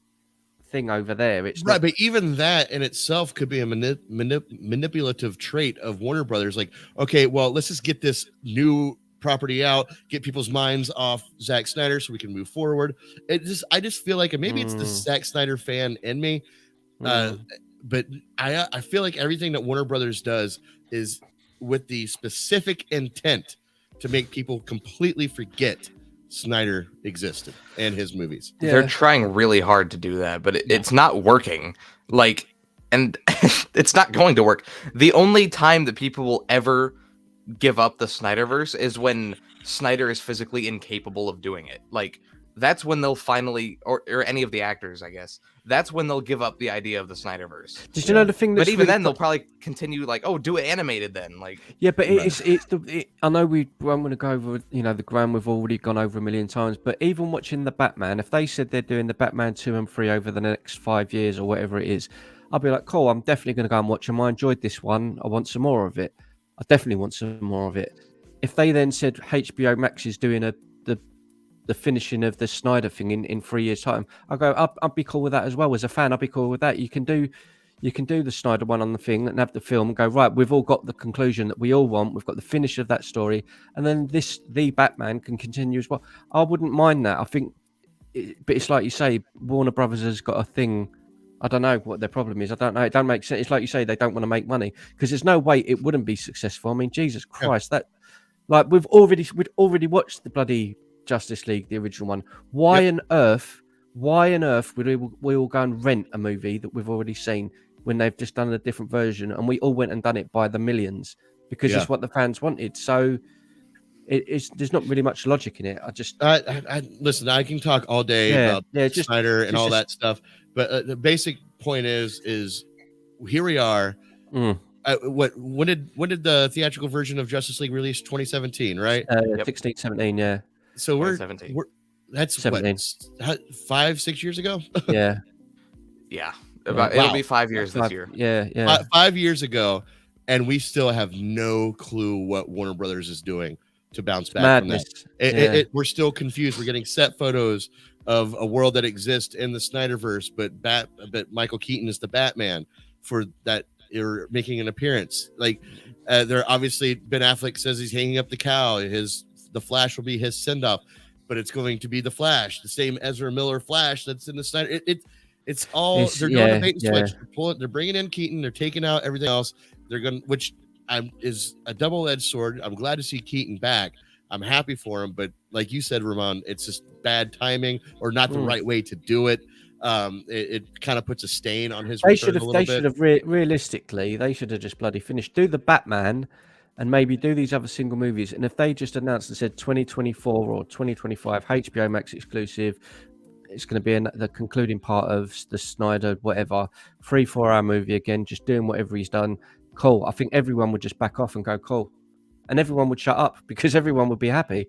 thing over there. It's right, but even that in itself could be a manipulative trait of Warner Brothers. Like, okay, well, let's just get this new property out, get people's minds off Zack Snyder so we can move forward. I just feel like maybe it's the Zack Snyder fan in me, but I feel like everything that Warner Brothers does is with the specific intent to make people completely forget Snyder existed and his movies. Yeah. They're trying really hard to do that, but it's not working. Like, and it's not going to work. The only time that people will ever give up the Snyderverse is when Snyder is physically incapable of doing it. Like, that's when they'll finally, or any of the actors, I guess, that's when they'll give up the idea of the Snyderverse. Did you know the thing? But even then, they'll probably continue like, oh, do it animated then. Like, yeah, but I know we won't want to go over, the ground we've already gone over a million times. But even watching the Batman, if they said they're doing the Batman 2 and 3 over the next 5 years or whatever it is, I'd be like, cool. I'm definitely going to go and watch them. I enjoyed this one. I want some more of it. I definitely want some more of it. If they then said HBO Max is doing the finishing of the Snyder thing in 3 years' time, I'd be cool with that as well. As a fan, I'd be cool with that. You can do the Snyder one on the thing and have the film and go, right, we've all got the conclusion that we all want. We've got the finish of that story. And then the Batman can continue as well. I wouldn't mind that. I think, but it's like you say, Warner Brothers has got a thing. I don't know what their problem is. I don't know. It don't make sense. It's like you say, they don't want to make money because there's no way it wouldn't be successful. I mean, Jesus Christ, we'd already watched the bloody Justice League, the original one. Why on earth would we all go and rent a movie that we've already seen when they've just done a different version and we all went and done it by the millions because it's what the fans wanted? So there's not really much logic in it. I listen, I can talk all day about Snyder and all that stuff, but the basic point is here we are. When did the theatrical version of Justice League release? 2017, right? 16, 17, yeah. So we're that's 17. 5-6 years ago. Yeah. It'll be 5 years this year. Yeah. 5 years ago, and we still have no clue what Warner Brothers is doing to bounce back from that. We're still confused. We're getting set photos of a world that exists in the Snyderverse, but Michael Keaton is the Batman for that. You're making an appearance. Like there, obviously, Ben Affleck says he's hanging up the cow. The Flash will be his send off, but it's going to be the Flash, the same Ezra Miller Flash that's in the Snyder. It's all they're doing a bait and switch. They're bringing in Keaton. They're taking out everything else. They're going, which is a double-edged sword. I'm glad to see Keaton back. I'm happy for him, but like you said, Ramon, it's just bad timing or not the right way to do it. It kind of puts a stain on his. They should have realistically. They should have just bloody finished. Do the Batman, and maybe do these other single movies. And if they just announced and said 2024 or 2025 HBO Max exclusive, it's going to be the concluding part of the Snyder whatever 3-4 hour movie again, just doing whatever he's done. Cool. I think everyone would just back off and go cool, and everyone would shut up because everyone would be happy.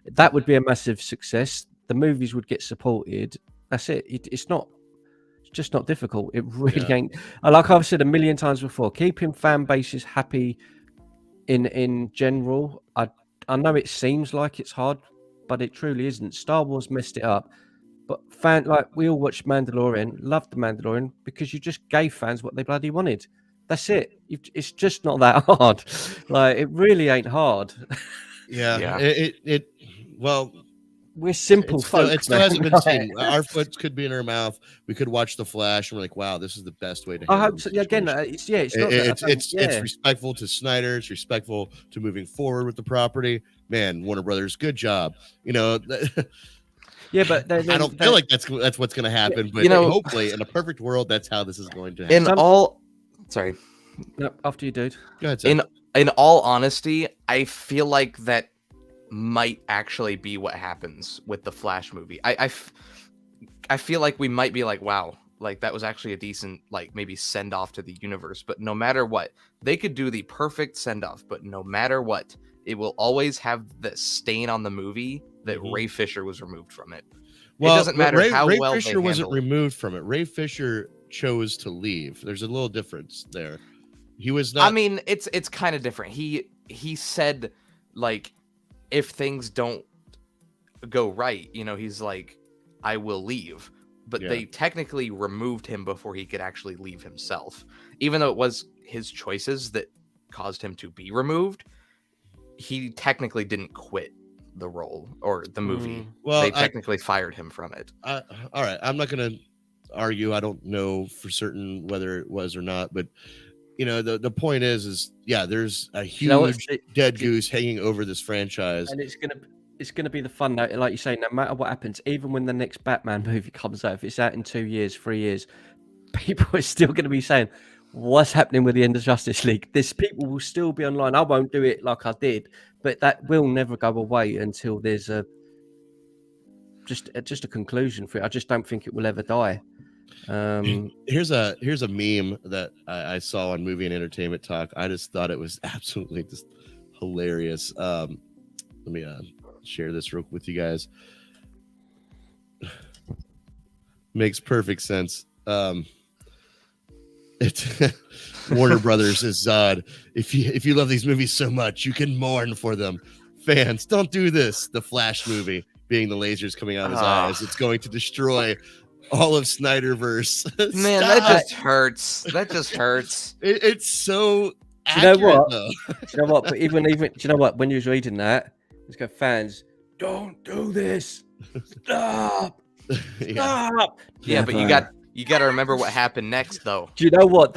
That would be a massive success. The movies would get supported. That's it. It's just not difficult. It really ain't. Like I've said a million times before, keeping fan bases happy in general. I know it seems like it's hard, but it truly isn't. Star Wars messed it up. But we all watched Mandalorian, loved the Mandalorian because you just gave fans what they bloody wanted. That's it. It's just not that hard. Like it really ain't hard. Well, we're simple folk. It still hasn't been seen. Our foot could be in our mouth. We could watch The Flash, and we're like, "Wow, this is the best way to." I hope so. Again, it's respectful to Snyder. It's respectful to moving forward with the property. Man, Warner Brothers, good job. Yeah, but I don't feel like that's what's going to happen. But hopefully, in a perfect world, that's how this is going to happen. After you, dude. Go ahead, Sam. In all honesty, I feel like that might actually be what happens with the Flash movie. I feel like we might be like, wow, like that was actually a decent, like maybe send off to the universe. But no matter what, they could do the perfect send off. But no matter what, it will always have the stain on the movie that Ray Fisher was removed from it. Well, it doesn't matter how Ray well Fisher wasn't removed from it. Ray Fisher chose to leave. There's a little difference there. He was not. I mean, it's kind of different. He said like, if things don't go right, he's like, I will leave. But they technically removed him before he could actually leave himself. Even though it was his choices that caused him to be removed, he technically didn't quit the role or the movie. Well, they technically fired him from it. All right. I'm not going to argue. I don't know for certain whether it was or not, but the point is there's a huge dead goose hanging over this franchise, and it's gonna be the fun note. Like you say, no matter what happens, even when the next Batman movie comes out, if it's out in 2 years, 3 years, people are still going to be saying, "What's happening with the end of Justice League?" People will still be online. I won't do it like I did, but that will never go away until there's just a conclusion for it. I just don't think it will ever die. Here's a meme that I saw on Movie and Entertainment Talk. I just thought it was absolutely just hilarious. Let me share this real with you guys. Makes perfect sense. It's Warner Brothers is Zod. If you love these movies so much, you can mourn for them. Fans, don't do this. The Flash movie, being the lasers coming out of his eyes, it's going to destroy all of Snyderverse. Man, that just hurts. That just hurts. It's so accurate, you know what? Do you know what? But even do you know what? When you was reading that, it's got fans. Don't do this. Stop. Stop. Yeah, but you got to remember what happened next, though. Do you know what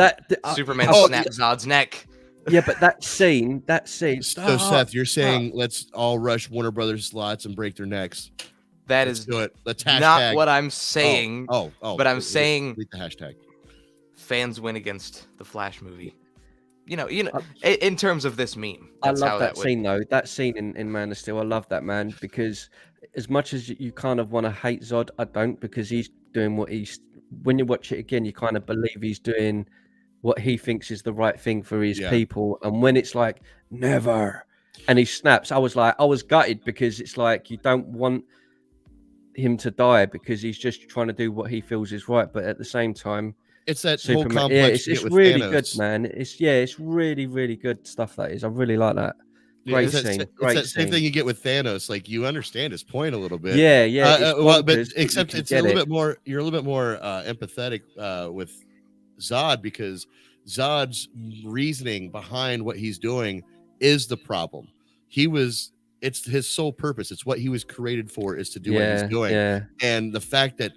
Superman snapped Zod's neck. Yeah, but that scene. So Seth, you're saying let's all rush Warner Brothers slots and break their necks. Let's do it. Let's not what I'm saying. But I'm saying the hashtag. Fans win against the Flash movie. You know, in terms of this meme. I love that scene though. That scene in Man of Steel, I love that, man, because as much as you kind of want to hate Zod, I don't, because he's doing what he's. When you watch it again, you kind of believe he's doing what he thinks is the right thing for his people. And when it's like never, and he snaps, I was gutted, because it's like you don't want him to die because he's just trying to do what he feels is right. But at the same time, it's that Superman, whole complex. It's really good, man. It's really, really good stuff. That is, I really like that. Great scene. Great it's that same thing you get with Thanos. Like, you understand his point a little bit. Yeah. But except it's a little bit more. You're a little bit more empathetic with Zod, because Zod's reasoning behind what he's doing is the problem. It's his sole purpose. It's what he was created for, is to do what he's doing. Yeah. And the fact that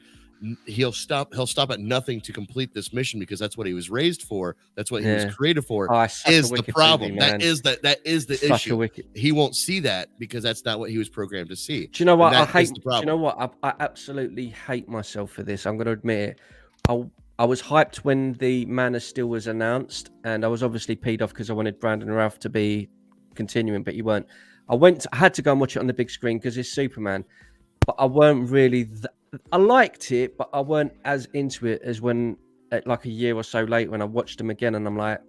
he'll stop at nothing to complete this mission, because that's what he was raised for. That's what he was created for. Is the problem. That is the issue. He won't see that because that's not what he was programmed to see. Do you know what? Do you know what? I absolutely hate myself for this. I'm going to admit it. I was hyped when the Man of Steel was announced, and I was obviously peed off because I wanted Brandon Routh to be continuing, but you weren't. I had to go and watch it on the big screen because it's Superman, but I weren't really. I liked it, but I weren't as into it as when, like a year or so later, when I watched them again, and I'm like,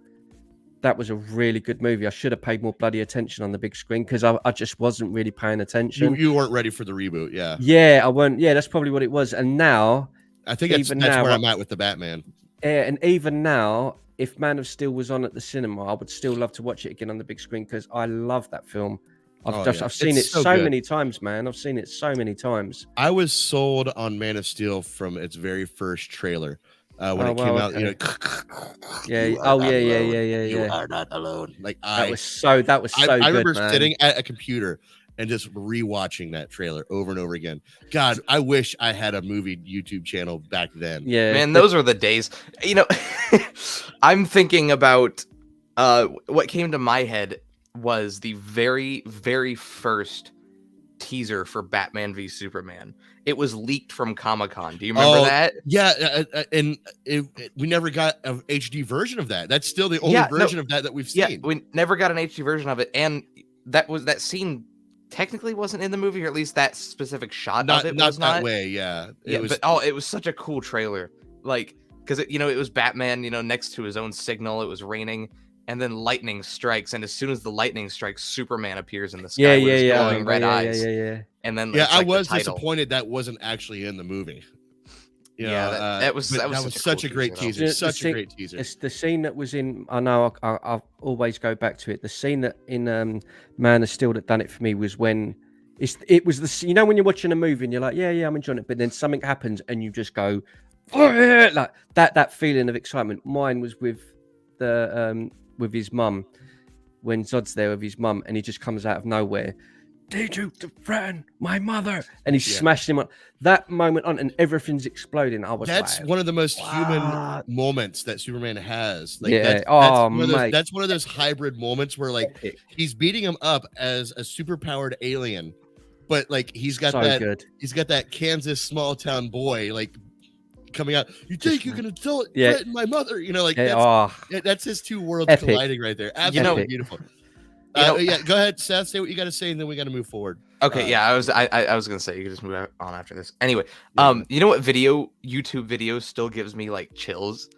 that was a really good movie. I should have paid more bloody attention on the big screen, because I just wasn't really paying attention. You weren't ready for the reboot, yeah. Yeah, I weren't. Yeah, that's probably what it was. And now, I think that's where I'm at with the Batman. Yeah, and even now, if Man of Steel was on at the cinema, I would still love to watch it again on the big screen, because I love that film. I've seen it so many times, man. I've seen it so many times. I was sold on Man of Steel from its very first trailer when it came out. You know, You are not alone. Like, that was so good. I remember sitting at a computer and just rewatching that trailer over and over again. God, I wish I had a movie YouTube channel back then. Yeah, man, those were the days. You know, I'm thinking about what came to my head was the very, very first teaser for Batman v Superman. It was leaked from Comic-Con. Do you remember that? Yeah, and we never got an HD version of that. That's still the only version of that we've seen. Yeah, we never got an HD version of it, and that scene technically wasn't in the movie, or at least that specific shot of it was not. That way, yeah. It was such a cool trailer, like, because it was Batman, next to his own signal. It was raining. And then lightning strikes, and as soon as the lightning strikes, Superman appears in the sky with his glowing red eyes. And then I was disappointed that wasn't actually in the movie. That was such a great teaser. Such a great teaser. It's the scene that was in. I know I'll always go back to it. The scene that in Man of Steel that done it for me was when it was the when you're watching a movie and you're like, yeah, I'm enjoying it, but then something happens and you just go, like that feeling of excitement. Mine was with with his mum, when Zod's there with his mum, and he just comes out of nowhere. Did you threaten my mother? And he smashed him on that moment on, and everything's exploding. That's one of the most human moments that Superman has. Like, that's one of those hybrid moments where, like, he's beating him up as a superpowered alien, but like he's got that Kansas small town boy, like, coming out. You think you're gonna threaten my mother? That's his two worlds colliding right there. Absolutely beautiful. Go ahead, Seth. Say what you got to say, and then we got to move forward. Okay, yeah, I was gonna say you could just move on after this. Anyway, Yeah. you know what YouTube video still gives me like chills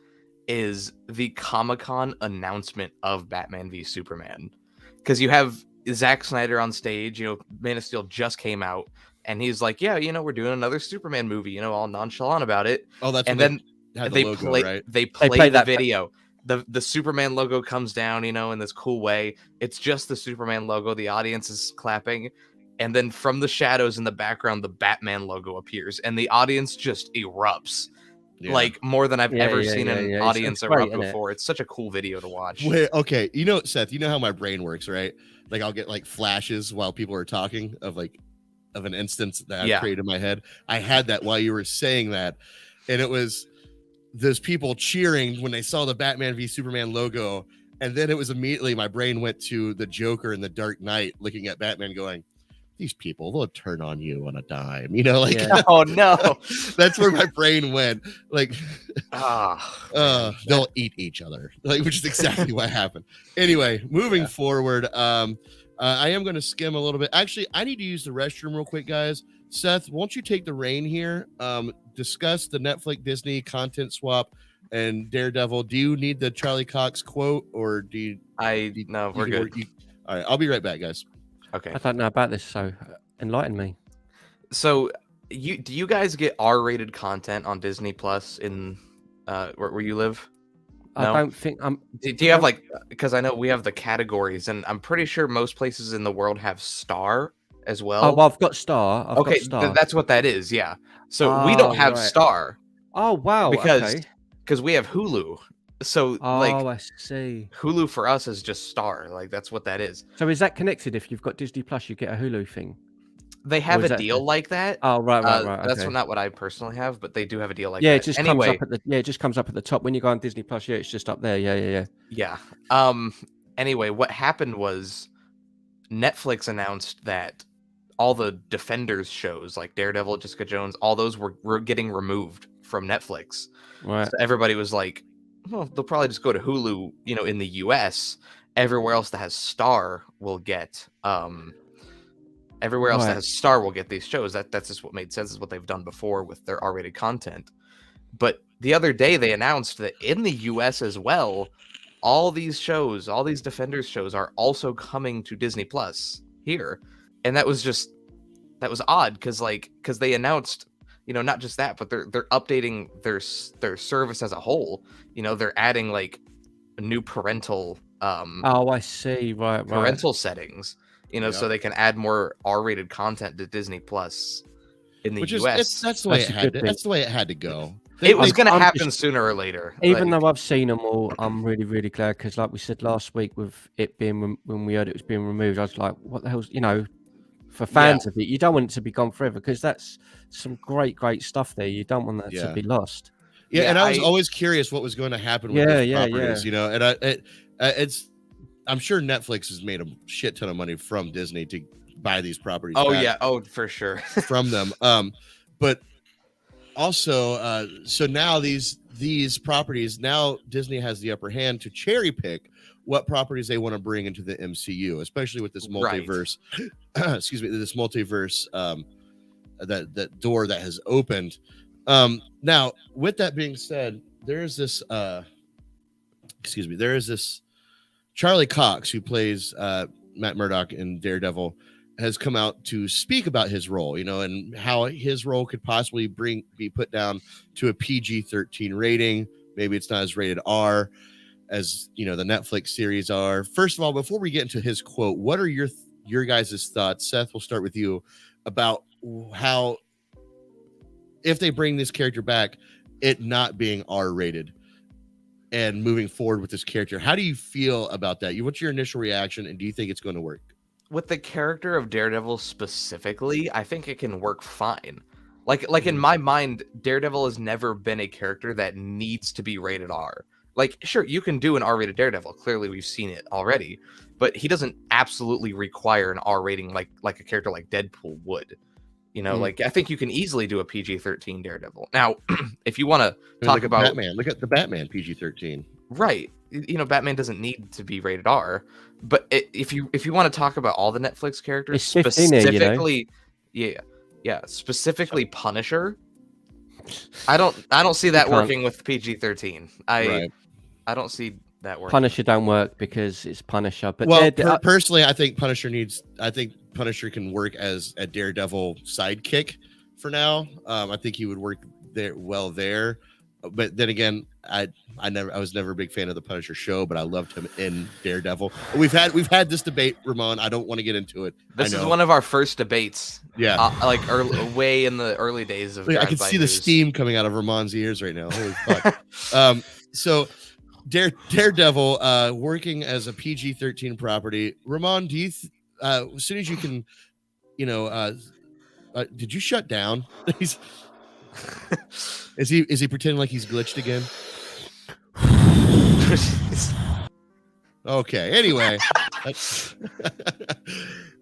is the Comic-Con announcement of Batman v Superman, because you have Zack Snyder on stage. You know, Man of Steel just came out, and he's like, "Yeah, you know, we're doing another Superman movie." You know, all nonchalant about it. Oh, that's And when then they had the they logo, play right? they They play play the that- video. The Superman logo comes down, you know, in this cool way. It's just the Superman logo. The audience is clapping. And then from the shadows in the background, the Batman logo appears, and the audience just erupts. Yeah. Like more than I've Yeah, ever yeah, seen yeah, an yeah. audience It's great, erupt isn't it? before. It's such a cool video to watch. Wait, okay, you know, Seth, you know how my brain works, right? Like I'll get like flashes while people are talking of an instance that I've created in my head. I had that while you were saying that, and it was those people cheering when they saw the Batman v Superman logo, and then it was immediately my brain went to the Joker in the Dark Knight, looking at Batman, going, "These people, they'll turn on you on a dime," you know, like Oh no, that's where my brain went. Like, they'll eat each other, like, which is exactly what happened. Anyway, moving forward, I am going to skim a little bit. Actually, I need to use the restroom real quick, guys. Seth, won't you take the reign here? Discuss the Netflix Disney content swap and Daredevil. Do you need the Charlie Cox quote, or do you? No, we're good. All right, I'll be right back, guys. Okay. I don't know about this, so enlighten me. So, do you guys get R-rated content on Disney Plus in where you live? I No? don't think I'm. Do you have like, because I know we have the categories, and I'm pretty sure most places in the world have Starr as well. Oh, well, I've got Starr. I've Okay, got Starr. that's what that is. Yeah. So we don't have right. Starr Oh, wow. because Okay. we have Hulu. So Oh, like I see. Hulu for us is just Starr. Like that's what that is. So is that connected? If you've got Disney Plus, you get a Hulu thing. They have is a that deal like that. Oh, right. That's Okay. not what I personally have, but they do have a deal like Yeah, that. it just Anyway, comes up at the it just comes up at the top when you go on Disney Plus. Yeah, it's just up there. Yeah. yeah. Anyway, what happened was Netflix announced that all the Defenders shows like Daredevil, Jessica Jones, all those were getting removed from Netflix. Right. So everybody was like, well, they'll probably just go to Hulu, you know, in the US. Everywhere else that has Starr will get these shows. That's just what made sense, is what they've done before with their R-rated content. But the other day they announced that in the US as well, all these Defenders shows are also coming to Disney Plus here. And that was odd because they announced, you know, not just that, but they're updating their service as a whole. You know, they're adding like new parental Oh, I see. Right. parental settings, you know, so they can add more R-rated content to Disney Plus in the US. That's the way That's it a had good to. That's the way it had to go. It was going to I'm happen just- sooner or later. Even like- though I've seen them all, I'm really, really glad because, like we said last week, with it being when we heard it was being removed, I was like, "What the hell's?" You know, for fans of it, you don't want it to be gone forever because that's some great stuff there. You don't want that to be lost. Yeah, and I was always curious what was going to happen with those properties, you know. And I'm sure Netflix has made a shit ton of money from Disney to buy these properties. Oh back yeah, oh for sure. from them. But also, so now these properties, now Disney has the upper hand to cherry pick what properties they want to bring into the MCU, especially with this multiverse. Excuse me, this multiverse. That door that has opened. Now, with that being said, there is this Charlie Cox, who plays Matt Murdock in Daredevil, has come out to speak about his role, you know, and how his role could possibly be put down to a PG-13 rating. Maybe it's not as rated R as, you know, the Netflix series are. First of all, before we get into his quote, what are your guys' thoughts? Seth, we'll start with you about how, if they bring this character back, it not being R-rated and moving forward with this character. How do you feel about that? What's your initial reaction, and do you think it's going to work? With the character of Daredevil specifically, I think it can work fine. Like in my mind, Daredevil has never been a character that needs to be rated R. Like, sure, you can do an R-rated Daredevil. Clearly, we've seen it already. But he doesn't absolutely require an R rating like a character like Deadpool would. You know, like, I think you can easily do a PG-13 Daredevil. Now, if you want to talk about Batman, look at the Batman PG-13. Right. Batman doesn't need to be rated R. But if you want to talk about all the Netflix characters, It's 15 here, specifically, specifically Punisher, I don't see that working with PG-13. I don't see that working. Punisher don't work because it's Punisher. But personally, I think Punisher can work as a Daredevil sidekick for now. I think he would work there. But then again, I was never a big fan of the Punisher show, but I loved him in Daredevil. We've had this debate, Ramon. I don't want to get into it. This is one of our first debates. Yeah, way in the early days of. I can see the steam coming out of Ramon's ears right now. Holy fuck! So Daredevil working as a PG-13 property. Ramon, do you as soon as you can, did you shut down? Is he pretending like he's glitched again? Okay. Anyway,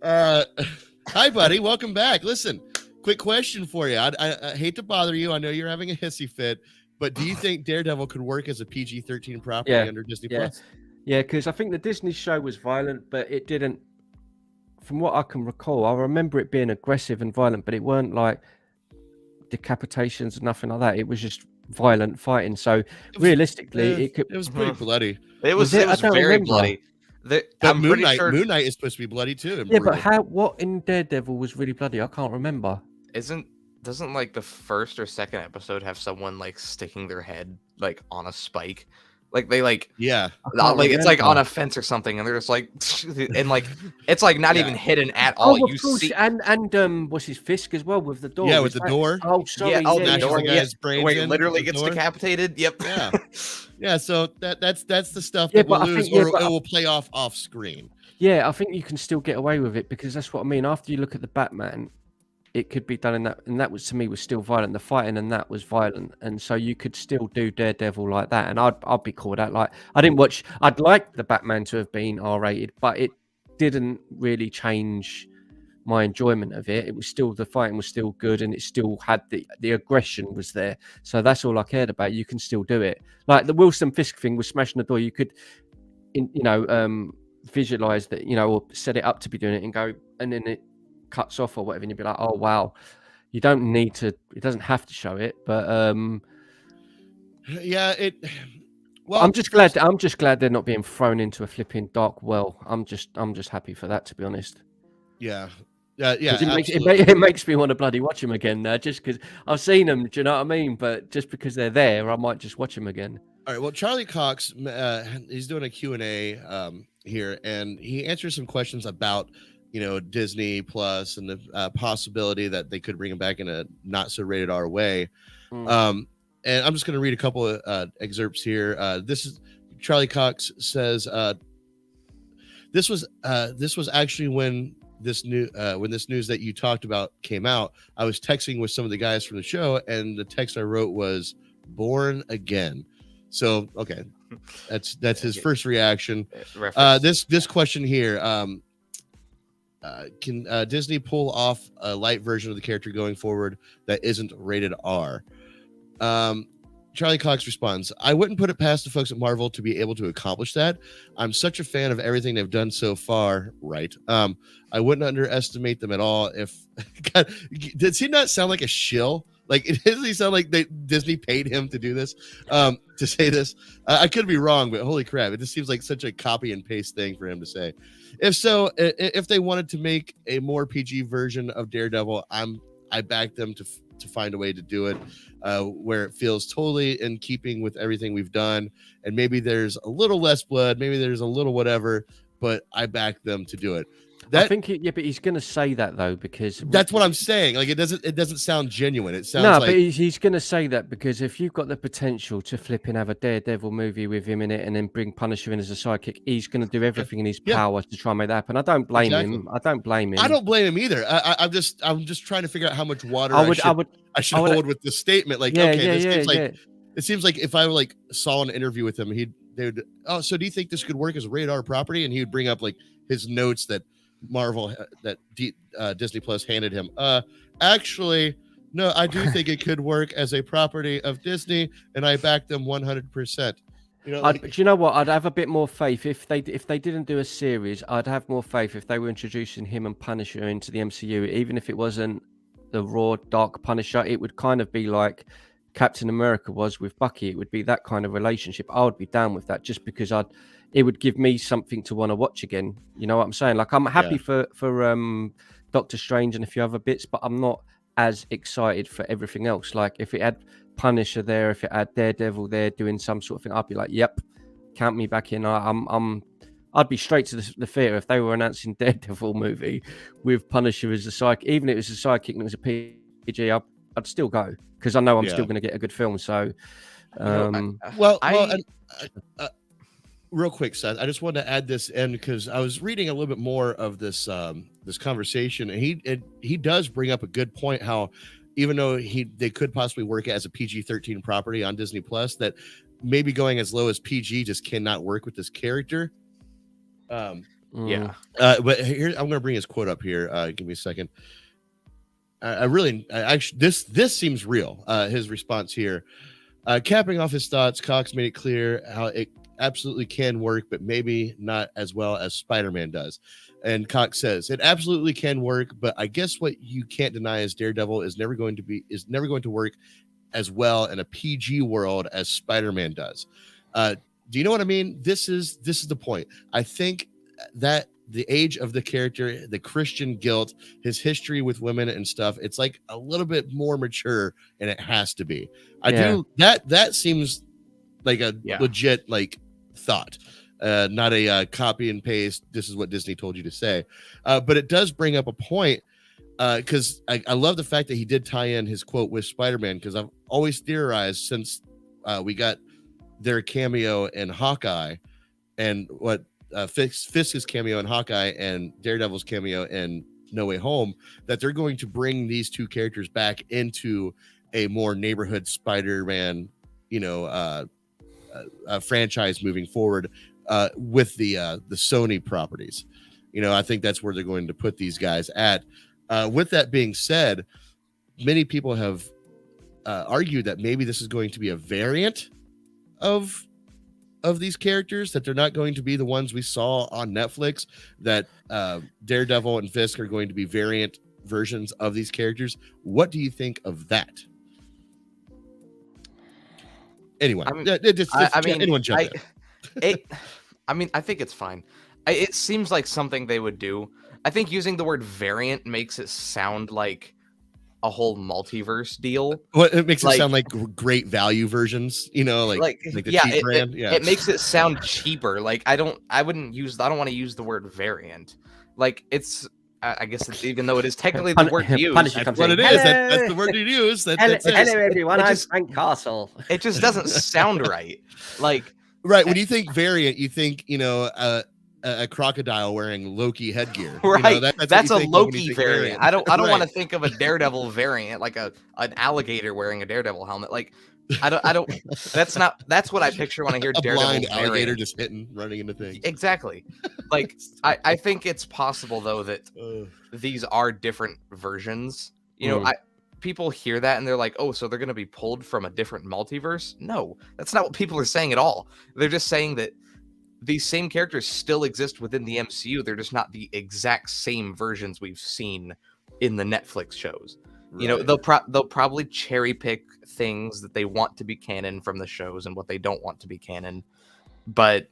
hi, buddy. Welcome back. Listen, quick question for you. I hate to bother you. I know you're having a hissy fit, but do you think Daredevil could work as a PG-13 property under Disney Plus? Yeah, because I think the Disney show was violent, but it didn't. From what I can recall, I remember it being aggressive and violent, but it weren't like decapitations or nothing like that. It was just violent fighting. So realistically, it was pretty bloody. It was very bloody. Moon Knight is supposed to be bloody too. Yeah, but what in Daredevil was really bloody? I can't remember. Doesn't like the first or second episode have someone like sticking their head like on a spike? Like they it's like on a fence or something, and they're just like, and like it's like not even hidden at all. You see, and what's his Fisk as well with the door? Yeah, with the door. Oh, sorry. The door. Where he literally gets decapitated. Yep. Yeah. Yeah. So that's the stuff that we'll lose, or it will play off screen. Yeah, I think you can still get away with it because that's what I mean. After you look at the Batman, it could be done in that, and that was to me was still violent. The fighting and that was violent, and so you could still do Daredevil like that, and I'd be cool with that. Like I'd like the Batman to have been R-rated, but it didn't really change my enjoyment of it. It was still, the fighting was still good, and it still had the aggression was there. So that's all I cared about. You can still do it. Like the Wilson Fisk thing was smashing the door. You could, visualize that, or set it up to be doing it and go, and then it cuts off or whatever, and you'd be like, oh wow, you don't need to, it doesn't have to show it, but I'm just glad they're not being thrown into a flipping dark well. I'm just happy for that, to be honest. It makes me want to bloody watch them again now, just because I've seen them, do you know what I mean? But just because they're there, I might just watch them again. All right, well, Charlie Cox, he's doing a Q&A here, and he answers some questions about Disney Plus and the possibility that they could bring him back in a not so rated R way. And I'm just going to read a couple of excerpts here. This is Charlie Cox says, this was actually when this news that you talked about came out. I was texting with some of the guys from the show, and the text I wrote was "born again." So okay, that's his first reaction. This question here. Can Disney pull off a light version of the character going forward that isn't rated R? Charlie Cox responds, I wouldn't put it past the folks at Marvel to be able to accomplish that. I'm such a fan of everything they've done so far, right? I wouldn't underestimate them at all. If God, does he not sound like a shill? Like, does he sound like Disney paid him to do this, to say this? I could be wrong, but holy crap, it just seems like such a copy and paste thing for him to say. If so, if they wanted to make a more PG version of Daredevil, I back them to find a way to do it where it feels totally in keeping with everything we've done, and maybe there's a little less blood, maybe there's a little whatever, but I back them to do it. I think but he's going to say that though, because that's what I'm saying. Like, it doesn't sound genuine. It sounds but he's going to say that because if you've got the potential to flip and have a Daredevil movie with him in it, and then bring Punisher in as a sidekick, he's going to do everything in his power to try and make that happen. I don't blame him. I don't blame him either. I'm just trying to figure out how much water I should hold with this statement. Like, it seems like if I saw an interview with him, they would, oh, so do you think this could work as a rated R property? And he would bring up like his notes that Marvel Disney Plus handed him. Actually, no, I do think it could work as a property of Disney, and I back them 100%. You know, But you know what? I'd have a bit more faith if they didn't do a series. I'd have more faith if they were introducing him and Punisher into the MCU, even if it wasn't the raw dark Punisher. It would kind of be like Captain America was with Bucky. It would be that kind of relationship. I would be down with that just because it would give me something to want to watch again. You know what I'm saying? Like I'm happy for Doctor Strange and a few other bits, but I'm not as excited for everything else. Like if it had Punisher there, if it had Daredevil there doing some sort of thing, I'd be like, yep, count me back in. I'd be straight to the theater if they were announcing Daredevil movie with Punisher as a psychic. Even if it was a sidekick and it was a PG, I'd still go because I know I'm still going to get a good film. So, real quick, Seth, I just wanted to add this in because I was reading a little bit more of this this conversation, and he does bring up a good point. How even though they could possibly work as a PG-13 property on Disney Plus, that maybe going as low as PG just cannot work with this character. But here I'm going to bring his quote up here. Give me a second. Actually, this seems real. His response here, capping off his thoughts, Cox made it clear how it absolutely can work, but maybe not as well as Spider-Man does. And Cox says it absolutely can work, but I guess what you can't deny is Daredevil is never going to work as well in a PG world as Spider-Man does. Do you know what I mean? This is the point. I think that the age of the character, the Christian guilt, his history with women and stuff, it's like a little bit more mature, and it has to be. That seems like a legit like thought, not a copy and paste. This is what Disney told you to say, but it does bring up a point because I love the fact that he did tie in his quote with Spider-Man, because I've always theorized since we got their cameo in Hawkeye and what Fisk's cameo in Hawkeye and Daredevil's cameo in No Way Home, that they're going to bring these two characters back into a more neighborhood Spider-Man, franchise moving forward with the Sony properties. I think that's where they're going to put these guys at. With that being said, many people have argued that maybe this is going to be a variant of these characters, that they're not going to be the ones we saw on Netflix, that Daredevil and Fisk are going to be variant versions of these characters. What do you think of that? Anyway, anyone jump in. I think it's fine. It seems like something they would do. I think using the word variant makes it sound like a whole multiverse deal. Well, it makes it sound like great value versions, like the cheap brand. It makes it sound cheaper. Like I don't want to use the word variant. Like it's, I guess even though it is technically the word used, that's what it is. That's the word you use. Hello, everyone. I'm Frank Castle. It just doesn't sound right. Like right when you think variant, you think a crocodile wearing Loki headgear. Right. That's a Loki variant. I don't want to think of a Daredevil variant, like an alligator wearing a Daredevil helmet. Like I don't that's what I picture when I hear Daredevil blind alligator variant. just running into things. Exactly. Like I think it's possible though that these are different versions. People hear that and they're like, oh, so they're going to be pulled from a different multiverse? No, that's not what people are saying at all. They're just saying that these same characters still exist within the MCU. They're just not the exact same versions we've seen in the Netflix shows. Right. They'll probably cherry pick things that they want to be canon from the shows and what they don't want to be canon. But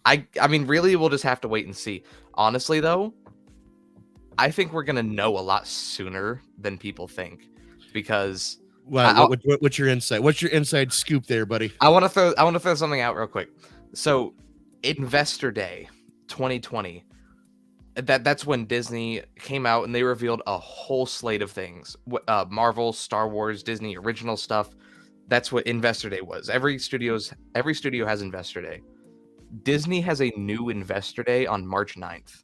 I mean, really, we'll just have to wait and see. Honestly, though, I think we're gonna know a lot sooner than people think, because. Wow, what's your insight? What's your inside scoop there, buddy? I want to throw something out real quick. So, Investor Day 2020, that's when Disney came out and they revealed a whole slate of things. Marvel, Star Wars, Disney original stuff. That's what Investor Day was. Every studio has Investor Day. Disney has a new Investor Day on March 9th.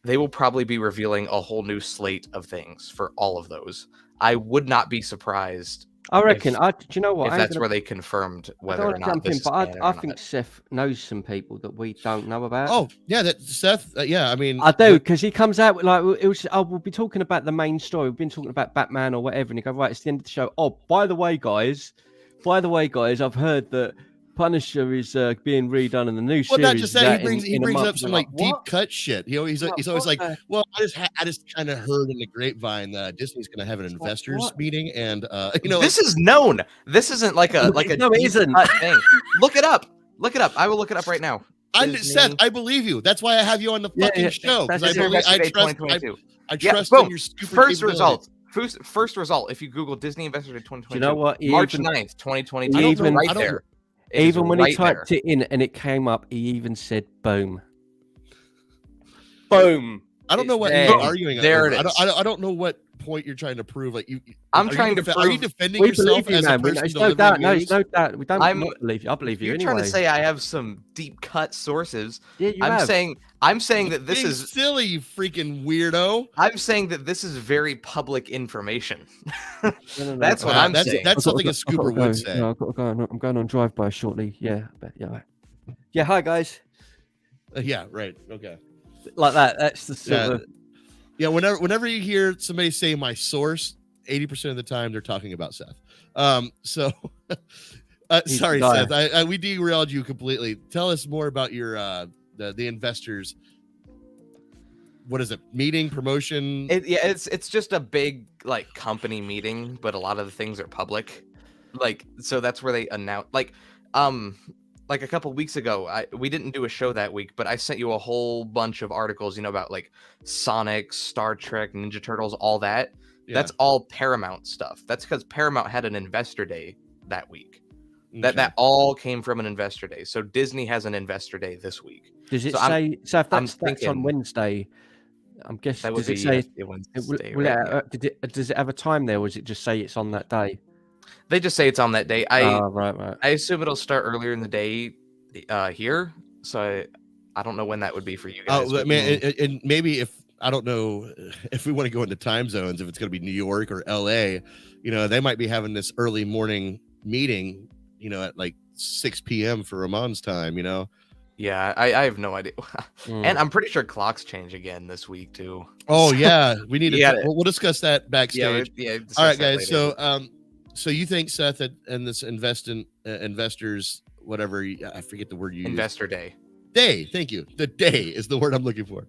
They will probably be revealing a whole new slate of things for all of those. I would not be surprised. I reckon. Do you know what? If that's where they confirmed whether or not this is canon I think Seth knows some people that we don't know about. Oh yeah, Seth. Yeah, I mean, I do, because he comes out with we'll be talking about the main story. We've been talking about Batman or whatever, and he goes, right, it's the end of the show. Oh, by the way, guys, I've heard that Punisher is being redone in the new Well, series. not just that. He in a brings month, up some we're like deep what? cut shit. He's always like, the- well, I just kind of heard in the grapevine that Disney's going to have an investors what? meeting, and This is known. This isn't like a No, it deep isn't. cut thing. Look it up. Look it up. I will look it up right now. Seth, I believe you. That's why I have you on the fucking show, because I trust. I trust in your stupid First capabilities. result. First result. If you Google Disney Investor Day 2022, you know what? March 9th, 2022. Right there. Even when he typed it in and it came up, he even said "boom." Boom. I don't know what you're arguing. There it is. is. I don't know what point you're trying to prove. Like I'm trying to Are you prove. defending yourself as a person It's no doubt. No, it's no doubt. We don't not believe you. I believe you You're anyway. trying to say I have some deep cut sources. Yeah, you I'm have. saying that this Being is silly, you freaking weirdo. I'm saying that this is very public information. No. That's what I'm saying. That's something a scooper would say. No, I've got to go. I'm going on drive-by shortly. Yeah, but yeah. Right. Yeah, hi guys. Yeah, right. Okay. Like that. That's the sort of. Yeah, whenever you hear somebody say my source, 80% of the time they're talking about Seth. Sorry, Seth. We derailed you completely. Tell us more about your the investors. What is it? Meeting, promotion? It's just a big like company meeting, but a lot of the things are public. Like, so that's where they announce like a couple weeks ago, we didn't do a show that week, but I sent you a whole bunch of articles, about like Sonic, Star Trek, Ninja Turtles, all that. Yeah. That's all Paramount stuff. That's because Paramount had an investor day that week. Okay. That all came from an investor day. So Disney has an investor day this week. Does it say? So if that's on Wednesday, I'm guessing. That would does it say Wednesday? Does it have a time there, or does it just say it's on that day? They just say it's on that day. Right. I assume it'll start earlier in the day here. So I don't know when that would be for you guys. Oh, man, and maybe if I don't know if we want to go into time zones, if it's going to be New York or LA, they might be having this early morning meeting, at like 6 p.m. for Ramon's time, Yeah, I have no idea. And I'm pretty sure clocks change again this week too. Oh yeah, we need to. We'll discuss that backstage. Yeah. All right, guys. Later. So you think Seth and this investors, whatever, I forget the word you Investor Day. Thank you. The day is the word I'm looking for.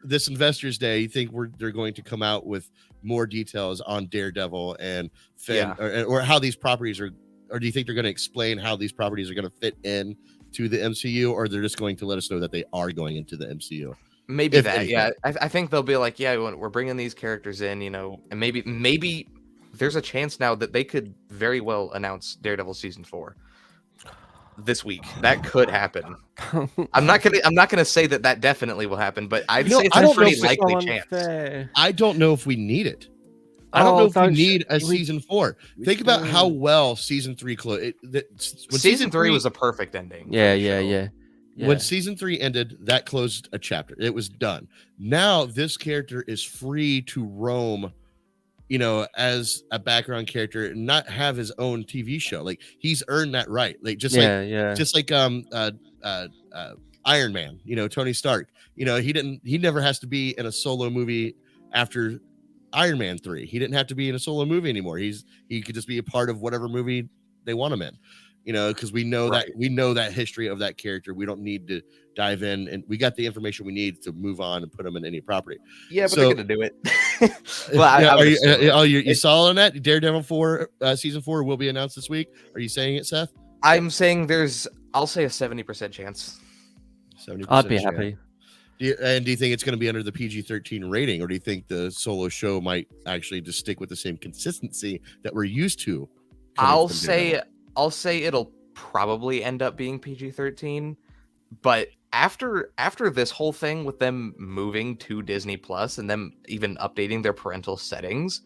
This Investors Day, you think they're going to come out with more details on Daredevil and Finn, or how these properties are, or do you think they're going to explain how these properties are going to fit in to the MCU, or they're just going to let us know that they are going into the MCU? Maybe that, anything. Yeah. I think they'll be like, yeah, we're bringing these characters in, and maybe there's a chance now that they could very well announce Daredevil season 4 this week. That could happen. I'm not gonna say that definitely will happen, but I'd say it's a pretty likely chance. I don't know if we need it. I don't know if we need a season 4. Think about how well season 3 closed. Season 3 was a perfect ending. Yeah. When season 3 ended, that closed a chapter. It was done. Now this character is free to roam, as a background character and not have his own TV show. Like, he's earned that right. Like, just like Iron Man, Tony Stark, he never has to be in a solo movie after Iron Man 3. He didn't have to be in a solo movie anymore. He could just be a part of whatever movie they want him in, because we know that history of that character. We don't need to dive in, and we got the information we need to move on and put him in any property. Yeah, but they're gonna do it. Well, you solid on that? Daredevil 4 season 4 will be announced this week. Are you saying it, Seth? I'm saying I'll say a 70% chance. 70%. I'd be happy. Do you think it's going to be under the PG-13 rating, or do you think the solo show might actually just stick with the same consistency that we're used to? I'll say it'll probably end up being PG-13, but after this whole thing with them moving to Disney Plus and them even updating their parental settings,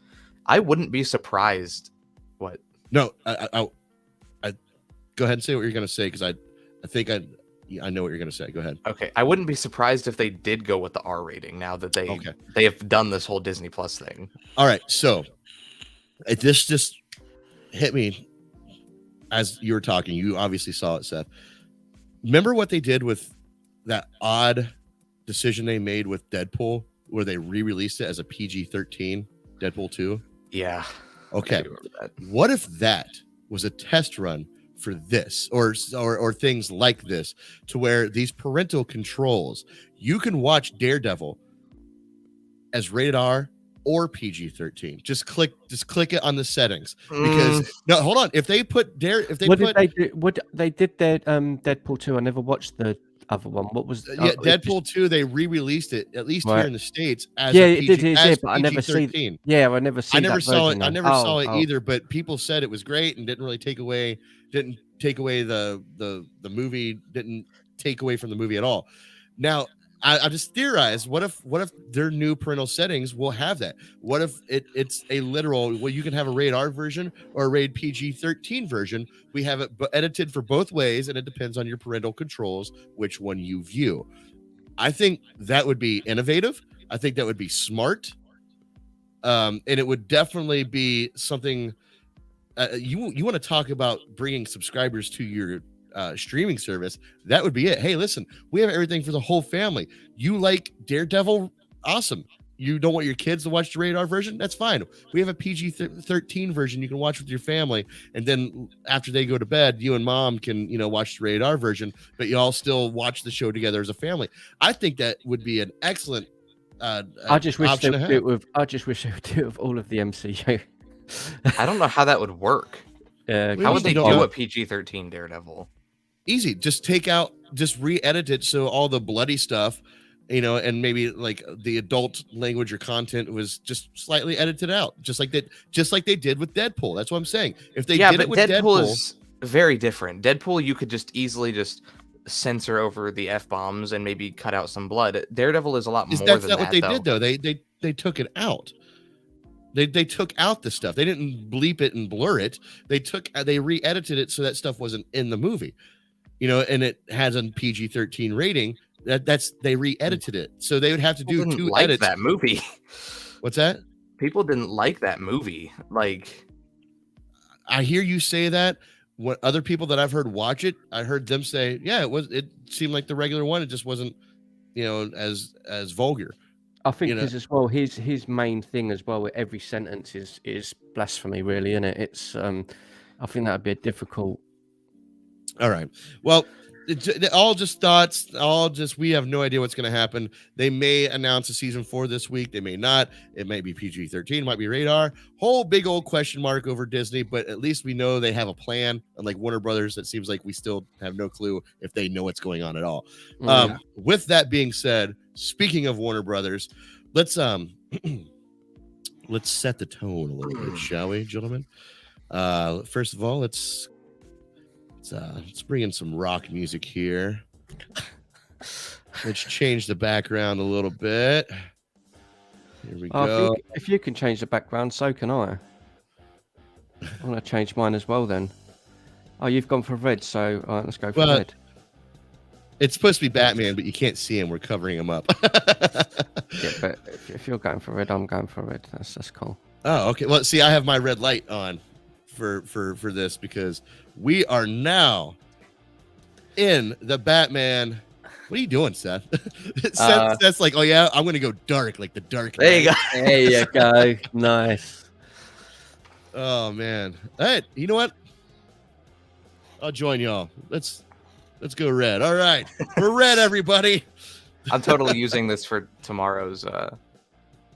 I wouldn't be surprised. What? No, I go ahead and say what you're going to say, because I think I know what you're going to say. Go ahead. Okay, I wouldn't be surprised if they did go with the R rating now that they have done this whole Disney Plus thing. All right, so this just hit me as you were talking. You obviously saw it, Seth. Remember what they did with that odd decision they made with Deadpool, where they re-released it as a PG-13 Deadpool 2? Yeah. Okay. What if that was a test run for this or things like this, to where these parental controls, you can watch Daredevil as rated R or PG-13. Just click it on the settings, because no, hold on. If they put did they did their Deadpool 2? I never watched the other one. What was Deadpool 2? They re-released it, at least here in the States, as it did, but I never seen. I never saw it. I never saw it either, but people said it was great and didn't take away the movie, didn't take away from the movie at all. Now, I just theorized, what if their new parental settings will have that? What if it's a literal, well, you can have a rated R version or a rated PG-13 version. We have it edited for both ways, and it depends on your parental controls which one you view. I think that would be innovative. I think that would be smart. And it would definitely be something you want to talk about bringing subscribers to your streaming service. That would be it. Hey, listen, we have everything for the whole family. You like Daredevil? Awesome. You don't want your kids to watch the rated R version? That's fine. We have a PG-13 version you can watch with your family, and then after they go to bed, you and mom can watch the rated R version, but you all still watch the show together as a family. I think that would be an excellent I just wish they would do it with all of the MCU. I don't know how that would work. How would they do a PG-13 Daredevil? Easy. Just re-edit it so all the bloody stuff, and maybe like the adult language or content was just slightly edited out, just like they did with Deadpool. That's what I'm saying. If they did it with Deadpool is very different. Deadpool, you could just easily censor over the F-bombs and maybe cut out some blood. Daredevil is a lot more than that. That's not what they did, though. They took it out. They took out the stuff. They didn't bleep it and blur it. They re-edited it so that stuff wasn't in the movie, and it has a PG-13 rating. They re-edited it, so they would have to do two edits. That movie. What's that? People didn't like that movie. Like, I hear you say that. What other people that I've heard watch it, I heard them say, yeah, it seemed like the regular one. It just wasn't, as vulgar. I think because as well, his main thing as well with every sentence is blasphemy, really, isn't it? It's I think that would be a difficult. All right. Well, all just thoughts. We have no idea what's going to happen. They may announce a season 4 this week. They may not. It might be PG-13. It might be radar. Whole big old question mark over Disney. But at least we know they have a plan. Unlike Warner Brothers, it seems like we still have no clue if they know what's going on at all. Yeah. With that being said, speaking of Warner Brothers, let's set the tone a little bit, shall we, gentlemen? First of all, let's bring in some rock music here. Let's change the background a little bit. Here we go. If you can change the background, so can I. I'm going to change mine as well then. Oh, you've gone for red, so all right, let's go for red. It's supposed to be Batman, but you can't see him. We're covering him up. Yeah, but if you're going for red, I'm going for red. That's cool. Oh, okay. Well, see, I have my red light on for this because we are now in the Batman. What are you doing, Seth? Seth's like, oh yeah, I'm gonna go dark, like the Dark Knight. There you go. There you go. Nice. Oh man. Hey, you know what? I'll join y'all. Let's go red. All right, we're red, everybody. I'm totally using this for tomorrow's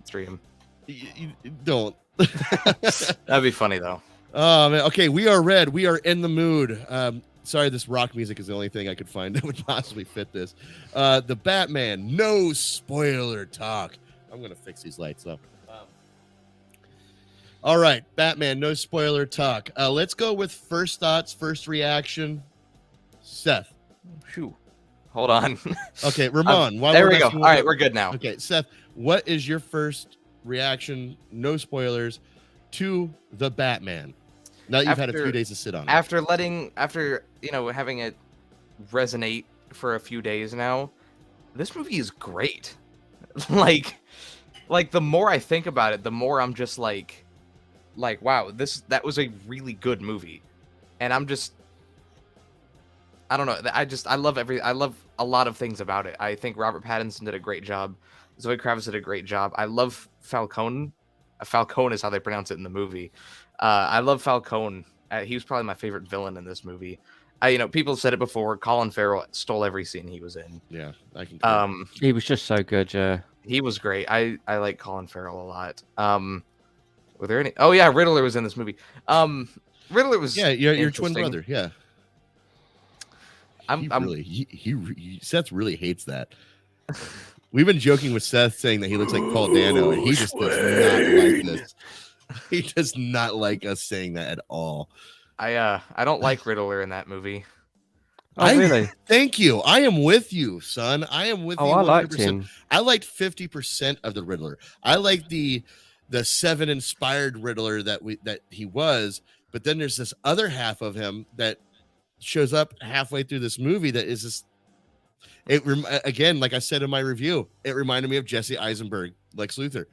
stream. You don't. That'd be funny though. Oh man. Okay, we are red. We are in the mood. Sorry, this rock music is the only thing I could find that would possibly fit this. The Batman, no spoiler talk. I'm gonna fix these lights up. All right, Batman, no spoiler talk. Let's go with first thoughts, first reaction. Seth. Phew. Hold on. Okay, Ramon. There we go. All right, we're good now. Okay, Seth, what is your first reaction, no spoilers, to the Batman? Now that you've had a few days to sit on it. After having it resonate for a few days now, this movie is great. like the more I think about it, the more I'm just like wow, that was a really good movie. And I don't know. I love a lot of things about it. I think Robert Pattinson did a great job. Zoe Kravitz did a great job. I love Falcone. Falcone is how they pronounce it in the movie. I love Falcone he was probably my favorite villain in this movie. People said it before. Colin Farrell stole every scene he was in. Yeah, I can. He was just so good. Yeah, he was great. I like Colin Farrell a lot. Were there any? Oh yeah, Riddler was in this movie. Riddler was your twin brother. Yeah, I'm Seth really hates that. We've been joking with Seth saying that he looks like Paul Dano, and he just does not like this. He does not like us saying that at all. I don't like Riddler in that movie. Oh, really? Thank you. I am with you, son. I am with you. 100%. I liked him. I liked 50% of the Riddler. I like the Seven inspired Riddler that he was, but then there's this other half of him that shows up halfway through this movie that is just again, like I said in my review, it reminded me of Jesse Eisenberg, Lex Luthor.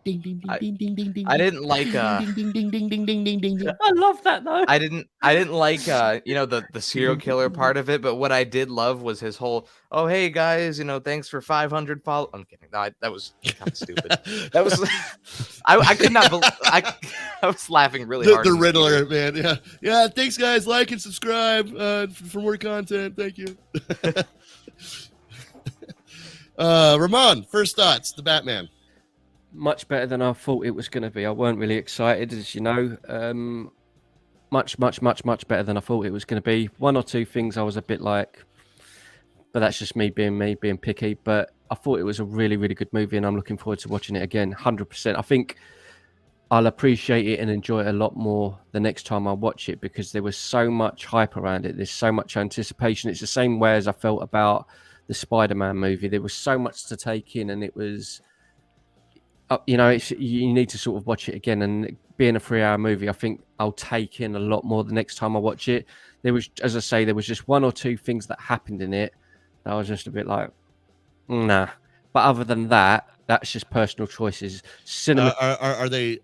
Ding ding ding ding ding ding ding. I didn't like ding ding ding ding ding ding ding ding. I love that though. I didn't like the serial killer part of it, but what I did love was his whole, oh hey guys, thanks for 500 follow. I'm kidding. No, that was kind of stupid. That was I could not believe I was laughing really hard. The Riddler, man. Yeah. Thanks guys, like and subscribe for more content. Thank you. Ramon, first thoughts, the Batman. Much better than I thought it was going to be. I weren't really excited, as you know. Much better than I thought it was going to be. One or two things I was a bit like, but that's just me being picky. But I thought it was a really, really good movie, and I'm looking forward to watching it again, 100%. I think I'll appreciate it and enjoy it a lot more the next time I watch it, because there was so much hype around it. There's so much anticipation. It's the same way as I felt about the Spider-Man movie. There was so much to take in, and it was... you need to sort of watch it again, and being a 3-hour movie, I think I'll take in a lot more the next time I watch it. There was, as I say, there was just one or two things that happened in it that I was just a bit like, nah. But other than that, that's just personal choices. Cinema. Are they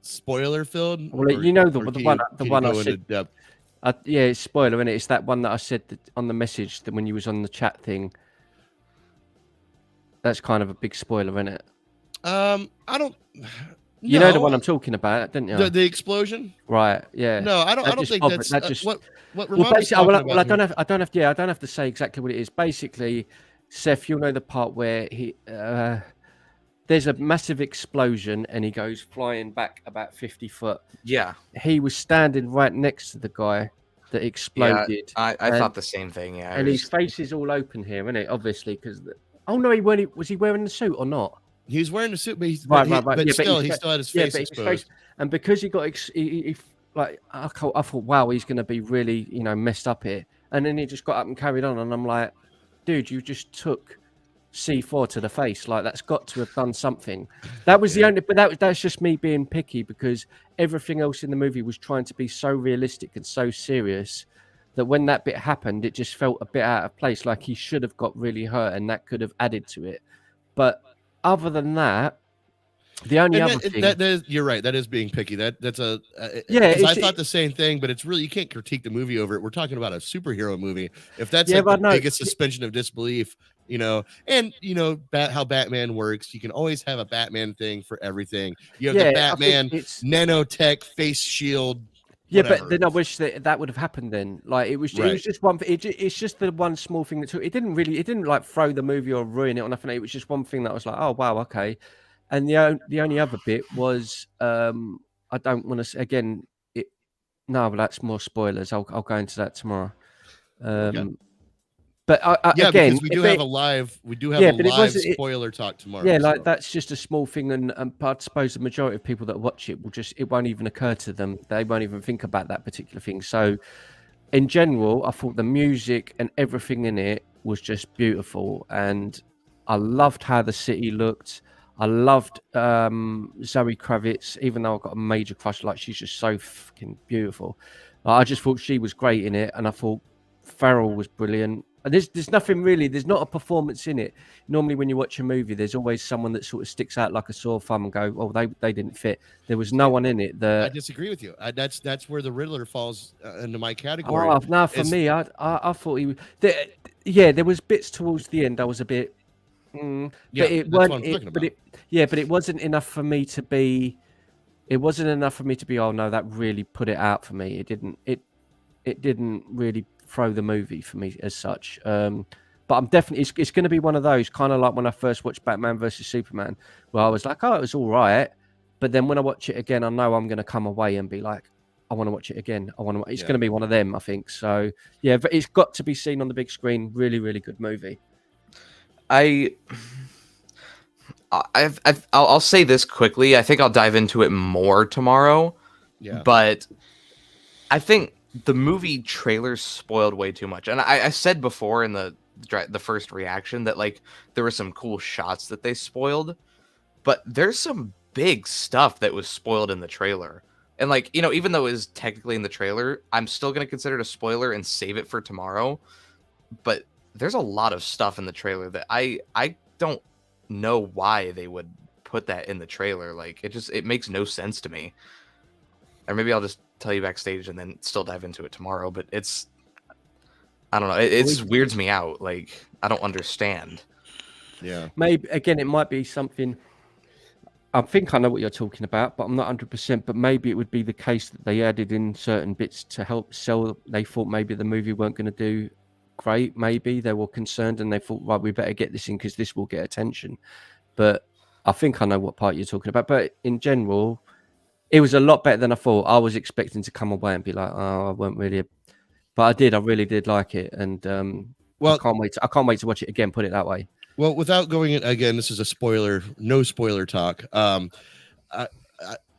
spoiler filled? Well, the one I said. Yeah, it's spoiler, isn't it? It's that one that I said on the message that when you was on the chat thing. That's kind of a big spoiler, isn't it? I don't. You know the one I'm talking about, didn't you? The explosion, right? Yeah. No, I don't think that's that just what. Well, basically, I don't have to say exactly what it is. Basically, Seth, you'll know the part where there's a massive explosion and he goes flying back about 50 foot. Yeah. He was standing right next to the guy that exploded. Yeah, I thought the same thing. Yeah. And his face is all open here, isn't it? Obviously, because oh no, was he wearing the suit or not? He was wearing a suit, but right. But he still had his face exposed. And because he got I thought, wow, he's going to be really, messed up here. And then he just got up and carried on. And I'm like, dude, you just took C4 to the face. Like, that's got to have done something. That was the only, but that's just me being picky, because everything else in the movie was trying to be so realistic and so serious that when that bit happened, it just felt a bit out of place. Like he should have got really hurt, and that could have added to it. But other than that, the only other thing... you're right. That is being picky. That's I thought the same thing, but it's really, you can't critique the movie over it. We're talking about a superhero movie. If that's the biggest suspension of disbelief, how Batman works, you can always have a Batman thing for everything. You have the Batman nanotech face shield. Yeah, but then I wish that would have happened then. Like it was just one. It's just the one small thing that took. It didn't like throw the movie or ruin it or nothing. It was just one thing that I was like, oh wow, okay. And the only other bit was I don't want to again. But that's more spoilers. I'll go into that tomorroh. But again, because we do have a live spoiler talk tomorrow. Yeah, like that's just a small thing, and I suppose the majority of people that watch it it won't even occur to them. They won't even think about that particular thing. So, in general, I thought the music and everything in it was just beautiful, and I loved how the city looked. I loved Zoe Kravitz, even though I got a major crush. Like she's just so fucking beautiful. I just thought she was great in it, and I thought Farrell was brilliant. There's nothing really. There's not a performance in it. Normally, when you watch a movie, there's always someone that sort of sticks out like a sore thumb and go, "Oh, they didn't fit." There was no one in it. I disagree with you. That's where the Riddler falls into my category. Oh no, for me, I thought he was. There was bits towards the end. I was a bit. But it wasn't enough for me to be it wasn't enough for me to be, oh no, that really put it out for me. It didn't really throw the movie for me as such. But I'm definitely, it's going to be one of those, kind of like when I first watched Batman versus Superman, where I was like, oh, it was all right. But then when I watch it again, I know I'm going to come away and be like, I want to watch it again. It's going to be one of them, I think. So yeah, but it's got to be seen on the big screen. Really, really good movie. I'll say this quickly. I think I'll dive into it more tomorrow. Yeah. But I think the movie trailer spoiled way too much. And I said before in the first reaction that like there were some cool shots that they spoiled, but there's some big stuff that was spoiled in the trailer. And like, you know, even though it is technically in the trailer, I'm still going to consider it a spoiler and save it for tomorrow. But there's a lot of stuff in the trailer that I don't know why they would put that in the trailer. Like it makes no sense to me. Or maybe I'll just tell you backstage and then still dive into it tomorrow. But I don't know. It weirds me out. Like I don't understand. Yeah. Maybe again, it might be something. I think I know what you're talking about, but I'm not 100%. But maybe it would be the case that they added in certain bits to help sell. They thought maybe the movie weren't going to do great. Maybe they were concerned and they thought, right, we better get this in because this will get attention. But I think I know what part you're talking about. But in general, it was a lot better than I thought. I was expecting to come away and be like, oh, I weren't really. But I did. I really did like it, and I can't wait. I can't wait to watch it again. Put it that way. Well, without going in again, this is a spoiler, no spoiler talk. I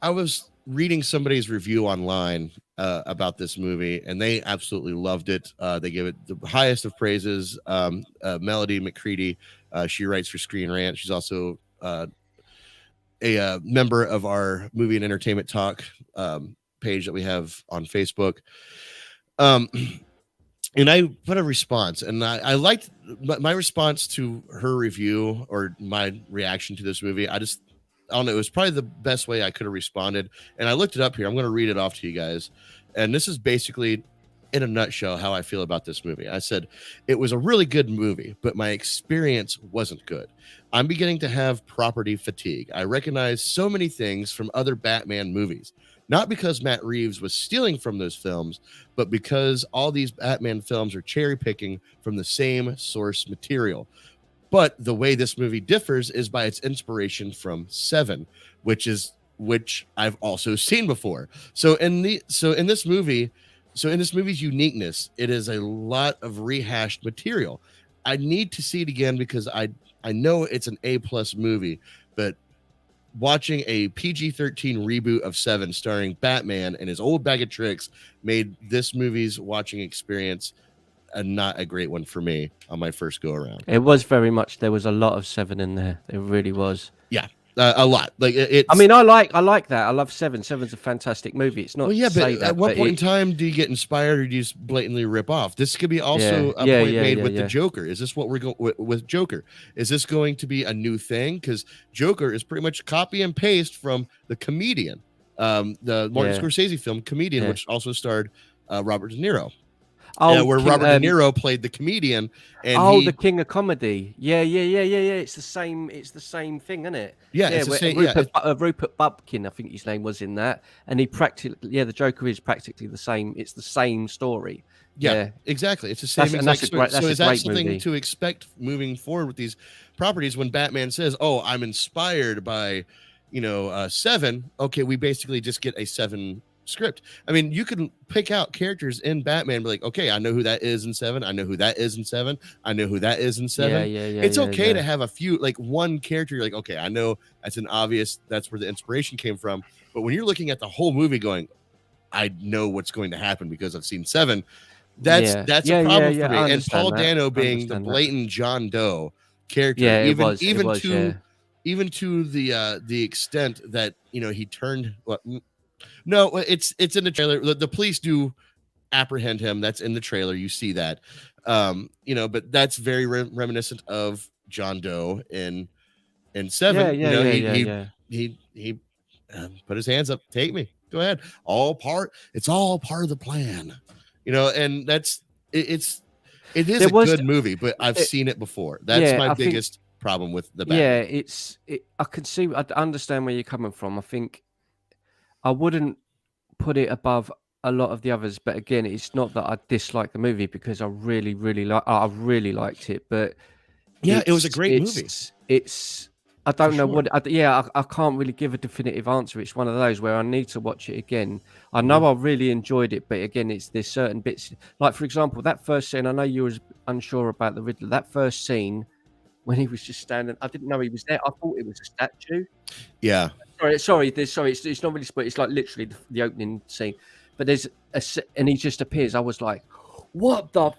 was reading somebody's review online about this movie, and they absolutely loved it. They gave it the highest of praises. Melody McCready, she writes for Screen Rant. She's also a member of our movie and entertainment talk page that we have on Facebook. And I put a response, and I liked my response to her review or my reaction to this movie. I don't know. It was probably the best way I could have responded. And I looked it up here. I'm going to read it off to you guys. And this is basically, in a nutshell, how I feel about this movie. I said, it was a really good movie, but my experience wasn't good. I'm beginning to have property fatigue. I recognize so many things from other Batman movies. Not because Matt Reeves was stealing from those films, but because all these Batman films are cherry picking from the same source material. But the way this movie differs is by its inspiration from Seven, which I've also seen before. So in this movie's uniqueness, it is a lot of rehashed material. I need to see it again because I know it's an A+ movie, but watching a PG-13 reboot of Seven starring Batman and his old bag of tricks made this movie's watching experience not a great one for me on my first go around. It was very much, there was a lot of Seven in there. It really was. Yeah. A lot. Like it's. I mean, I like that. I love Seven. Seven's a fantastic movie. It's not. Well, yeah, but at what point in time do you get inspired, or do you just blatantly rip off? This could be also a point made with the Joker. Is this what we're going with Joker? Is this going to be a new thing? Because Joker is pretty much copy and paste from the Comedian, the Martin Scorsese film Comedian, which also starred Robert De Niro. Oh, where Robert De Niro played the comedian, and the king of comedy. Yeah. It's the same thing, isn't it? Yeah, it's the same. Rupert Bupkin, I think his name was in that, and he the Joker is practically the same. It's the same story. Yeah, exactly. It's the same exact story. So is that something to expect moving forward with these properties when Batman says, "Oh, I'm inspired by, Seven"? Okay, we basically just get a Seven script. I mean, you can pick out characters in Batman and be like, okay, I know who that is in Seven. I know who that is in Seven. I know who that is in Seven. It's okay to have a few, like one character, you're like, okay, I know that's an obvious, that's where the inspiration came from. But when you're looking at the whole movie going, I know what's going to happen because I've seen Seven. That's a problem for me. And Paul Dano being the blatant John Doe character, even to the extent that, he turned No, it's in the trailer. The police do apprehend him. That's in the trailer. You see that, but that's very reminiscent of John Doe in Seven. He put his hands up. Take me. Go ahead. It's all part of the plan. And it is a good movie, but I've seen it before. That's my biggest problem with the Batman. I can see. I understand where you're coming from. I think I wouldn't put it above a lot of the others, but again, it's not that I dislike the movie because I really liked it. But Yeah, it was a great movie. It's I don't know what. I can't really give a definitive answer. It's one of those where I need to watch it again. I know I really enjoyed it, but again, there's certain bits. Like for example, that first scene. I know you was unsure about the Riddler. That first scene when he was just standing. I didn't know he was there. I thought it was a statue. Yeah. Sorry. It's not really split. It's like literally the opening scene. But and he just appears. I was like, what the.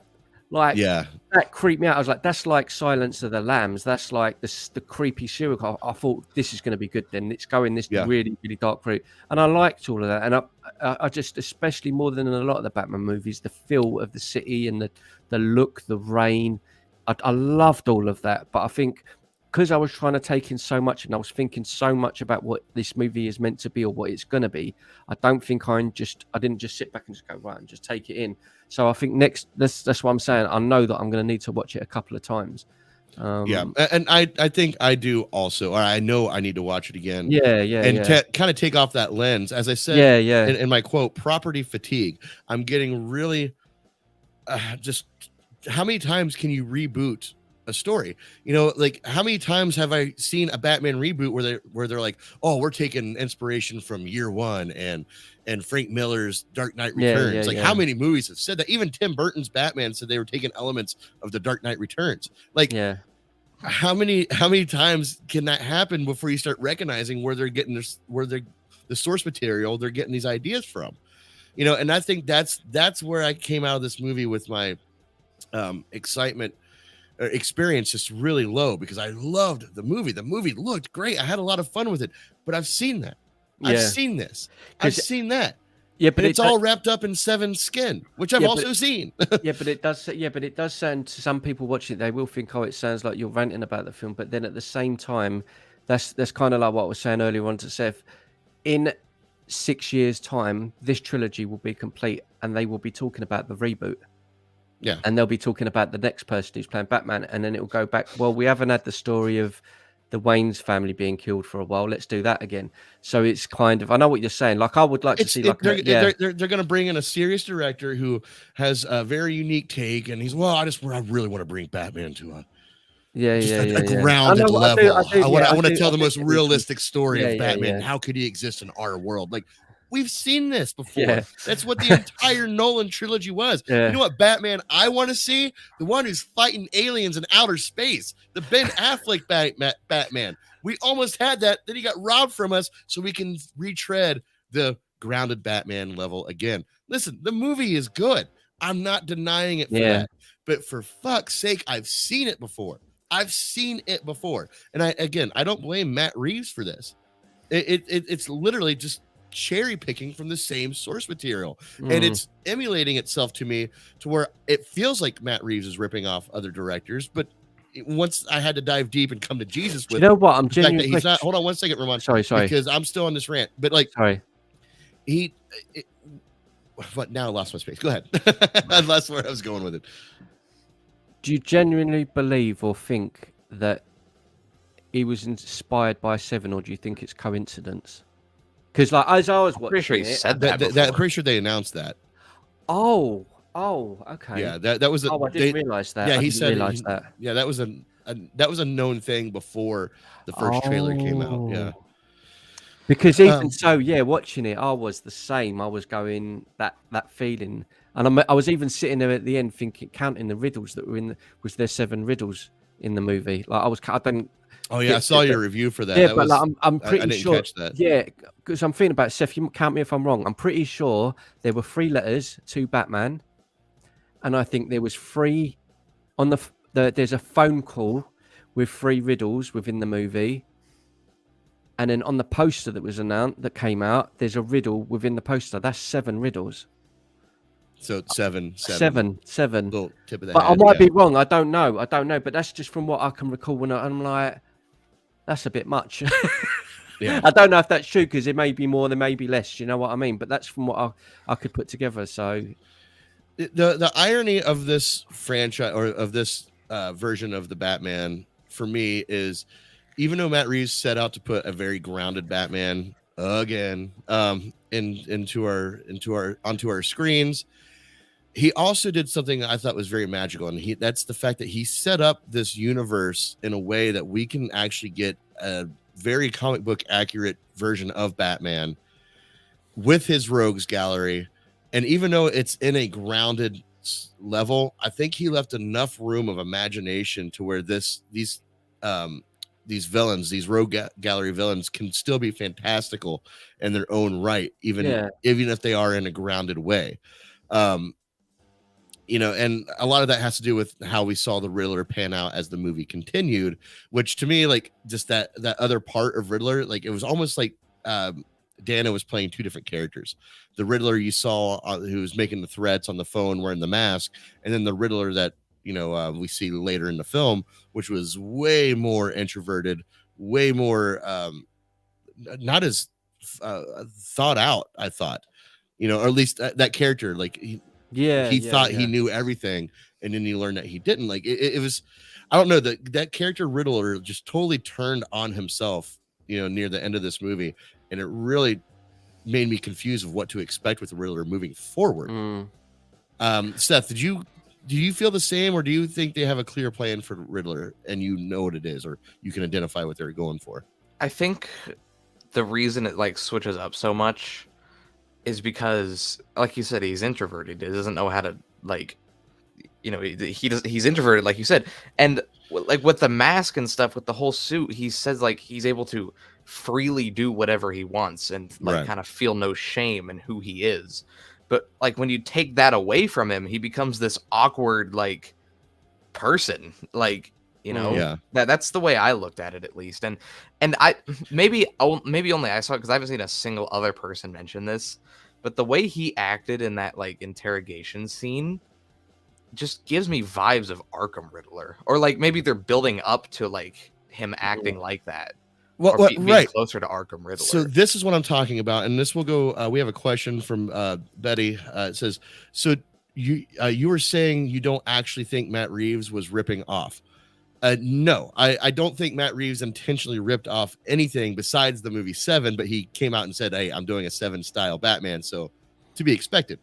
Like, that creeped me out. I was like, that's like Silence of the Lambs. That's like the creepy serial killer. I thought this is going to be good then. It's going this really, really dark route. And I liked all of that. And I just, especially more than in a lot of the Batman movies, the feel of the city and the look, the rain. I loved all of that. But I think because I was trying to take in so much and I was thinking so much about what this movie is meant to be or what it's going to be, I don't think I didn't just sit back and just go, right, and just take it in. So I think that's what I'm saying. I know that I'm going to need to watch it a couple of times. And I think I do also, or I know I need to watch it again. And kind of take off that lens. As I said in my quote, property fatigue. I'm getting really just how many times can you reboot a story? Like how many times have I seen a Batman reboot where they're like, oh, we're taking inspiration from Year One and Frank Miller's Dark Knight Returns. How many movies have said that? Even Tim Burton's Batman said they were taking elements of the Dark Knight Returns. How many times can that happen before you start recognizing where they're getting the source material they're getting these ideas from? And I think that's where I came out of this movie with my excitement experience just really low, because I loved the movie. The movie looked great. I had a lot of fun with it, but I've seen that. I've seen this. I've seen that. Yeah, but it's all wrapped up in Seven skin, which I've also seen. But it does sound to some people watching it, they will think, oh, it sounds like you're ranting about the film. But then at the same time, that's kind of like what I was saying earlier on to Seth. In 6 years' time, this trilogy will be complete, and they will be talking about the reboot. Yeah. And they'll be talking about the next person who's playing Batman. And then it will go back. Well, we haven't had the story of the Wayne's family being killed for a while. Let's do that again. So it's kind of, I know what you're saying. Like, I would like to see, like, they're going to bring in a serious director who has a very unique take. And he's, I really want to bring Batman to a grounded level. I want to tell the most realistic story of Batman. How could he exist in our world? Like, we've seen this before. Yeah. That's what the entire Nolan trilogy was. Yeah. You know what Batman I want to see? The one who's fighting aliens in outer space. The Ben Affleck Batman. We almost had that. Then he got robbed from us, so we can retread the grounded Batman level again. Listen, the movie is good. I'm not denying it for that. But for fuck's sake, I've seen it before. And I don't blame Matt Reeves for this. It's literally just cherry picking from the same source material, and it's emulating itself to me to where it feels like Matt Reeves is ripping off other directors. Once I had to dive deep and come to Jesus with, what I'm genuinely, he's not. Hold on one second, Ramon. Sorry, because I'm still on this rant. But but now I lost my space. Go ahead. I lost where I was going with it. Do you genuinely believe or think that he was inspired by Seven, or do you think it's coincidence? Because, like, as I was watching, pretty sure he said that. Pretty sure they announced that. Oh, okay. Yeah, that was. I didn't realize that. Yeah, he said that. Yeah, that was a known thing before the first trailer came out. Yeah. Because even so, watching it, I was the same. I was going that feeling, and I was even sitting there at the end thinking, counting the riddles that were was there 7 riddles in the movie? Like I don't. Oh yeah, I saw your review for that. Yeah, that but like, I'm pretty I didn't sure. Catch that. Yeah, because I'm thinking about it, Seth. You count me if I'm wrong. I'm pretty sure there were 3 letters to Batman, and I think there was 3 on there's a phone call with 3 riddles within the movie, and then on the poster that came out, there's a riddle within the poster. That's 7 riddles. So seven. Little tip of the but head, I might be wrong. I don't know. But that's just from what I can recall. When I'm like, that's a bit much. Yeah. I don't know if that's true, because it may be more, there may be less. You know what I mean? But that's from what I could put together. So the irony of this franchise, or of this version of the Batman, for me is, even though Matt Reeves set out to put a very grounded Batman again onto our screens. He also did something I thought was very magical, and that's the fact that he set up this universe in a way that we can actually get a very comic book accurate version of Batman with his rogues gallery. And even though it's in a grounded level, I think he left enough room of imagination to where these villains, these rogue gallery villains, can still be fantastical in their own right, even if they are in a grounded way. And a lot of that has to do with how we saw the Riddler pan out as the movie continued, which to me, like, just that other part of Riddler, like, it was almost like Dana was playing two different characters. The Riddler you saw who was making the threats on the phone wearing the mask, and then the Riddler that we see later in the film, which was way more introverted, way more not as thought out, I thought, or at least that character, like he thought he knew everything, and then you learn that he didn't. Like it was, I don't know, that character Riddler just totally turned on himself, near the end of this movie, and it really made me confused of what to expect with the Riddler moving forward. Seth, do you feel the same, or do you think they have a clear plan for Riddler and you know what it is, or you can identify what they're going for? I think the reason it like switches up so much is because, like you said, he's introverted. He doesn't know how to, like, he's introverted, like you said. And like with the mask and stuff, with the whole suit, he says like he's able to freely do whatever he wants and like kind of feel no shame in who he is. But like when you take that away from him, he becomes this awkward like person, like, that's the way I looked at it, at least. And I maybe only I saw it because I haven't seen a single other person mention this, but the way he acted in that like interrogation scene just gives me vibes of Arkham Riddler, or like maybe they're building up to like him acting like that. Well, being closer to Arkham Riddler. So this is what I'm talking about, and this will go. We have a question from Betty. It says, "So you were saying you don't actually think Matt Reeves was ripping off?" No, I don't think Matt Reeves intentionally ripped off anything besides the movie Seven, but he came out and said, "Hey, I'm doing a Seven style Batman," so to be expected.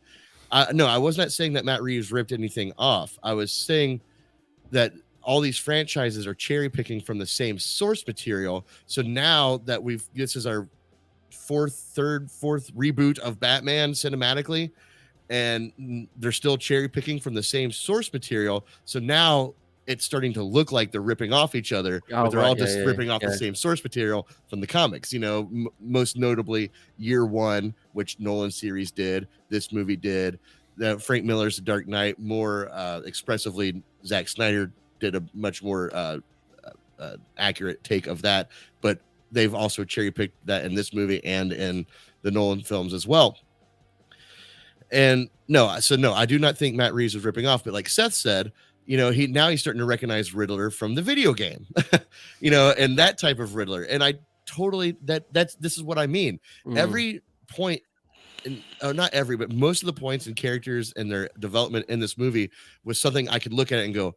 No, I was not saying that Matt Reeves ripped anything off. I was saying that all these franchises are cherry picking from the same source material. So now that this is our fourth reboot of Batman cinematically, and they're still cherry picking from the same source material. So now it's starting to look like they're ripping off each other, but they're all just ripping off the same source material from the comics. Most notably Year One, which Nolan series did, this movie did. Frank Miller's The Dark Knight, more expressively, Zack Snyder did a much more accurate take of that, but they've also cherry picked that in this movie and in the Nolan films as well. And no, I do not think Matt Reeves was ripping off, but like Seth said, he's starting to recognize Riddler from the video game, and that type of Riddler. And I totally, this is what I mean. Every point, not every, but most of the points and characters and their development in this movie was something I could look at it and go,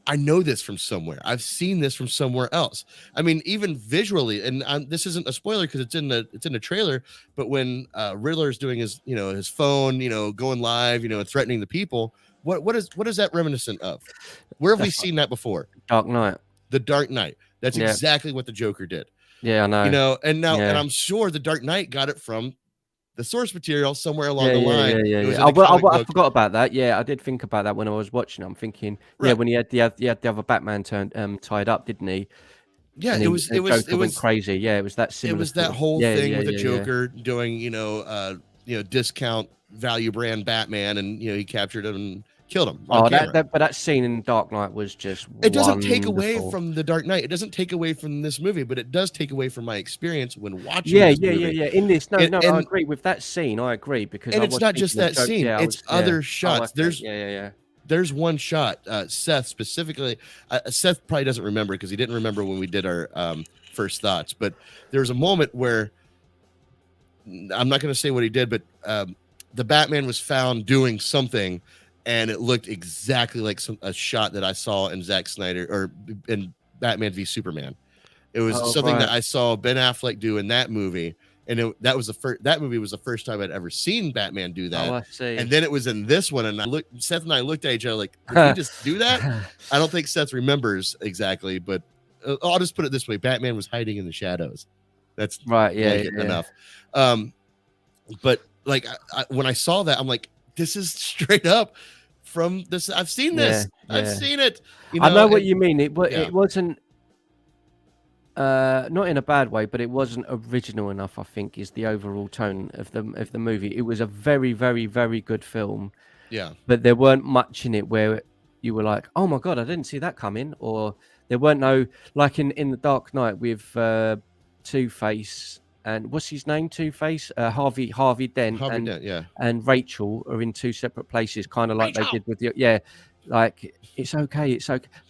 I know this from somewhere. I've seen this from somewhere else. I mean, even visually, and this isn't a spoiler because it's in the trailer. But when Riddler is doing his phone, going live, threatening the people, what is that reminiscent of? Where have we seen that before? Dark Knight. The Dark Knight. That's exactly what the Joker did. Yeah, I know. And I'm sure the Dark Knight got it from the source material somewhere along the line. I forgot about that. Yeah, I did think about that when I was watching. I'm thinking, when he had the other Batman tied up, didn't he? Yeah, and it was crazy. Yeah, it was that similar. It was that whole thing with the Joker doing, discount value brand Batman, and he captured him and killed him. But that scene in Dark Knight was just. It doesn't take away from the Dark Knight. It doesn't take away from this movie, but it does take away from my experience when watching. Yeah. In this, I agree with that scene. I agree because. And it's not just that scene; it's other shots. There's one shot. Seth specifically. Seth probably doesn't remember because he didn't remember when we did our first thoughts. But there's a moment where I'm not going to say what he did, but the Batman was found doing something. And it looked exactly like a shot that I saw in Zack Snyder or in Batman v Superman. It was something that I saw Ben Affleck do in that movie, and that was the first. That movie was the first time I'd ever seen Batman do that. Oh, I see. And then it was in this one, and Seth and I looked at each other like, did he just do that? I don't think Seth remembers exactly, but I'll just put it this way: Batman was hiding in the shadows. That's right. Yeah, enough. But like when I saw that, I'm like, this is straight up from this. I've seen this. I've seen it. I know what you mean. It wasn't not in a bad way, but it wasn't original enough. I think is the overall tone of the movie. It was a very, very, very good film. Yeah, but there weren't much in it where you were like, oh my god, I didn't see that coming, or there weren't no like in the Dark Knight with Two-Face. And what's his name? Two-Face, Harvey Dent, and Rachel are in two separate places, kind of like Rachel. They did with the like it's okay.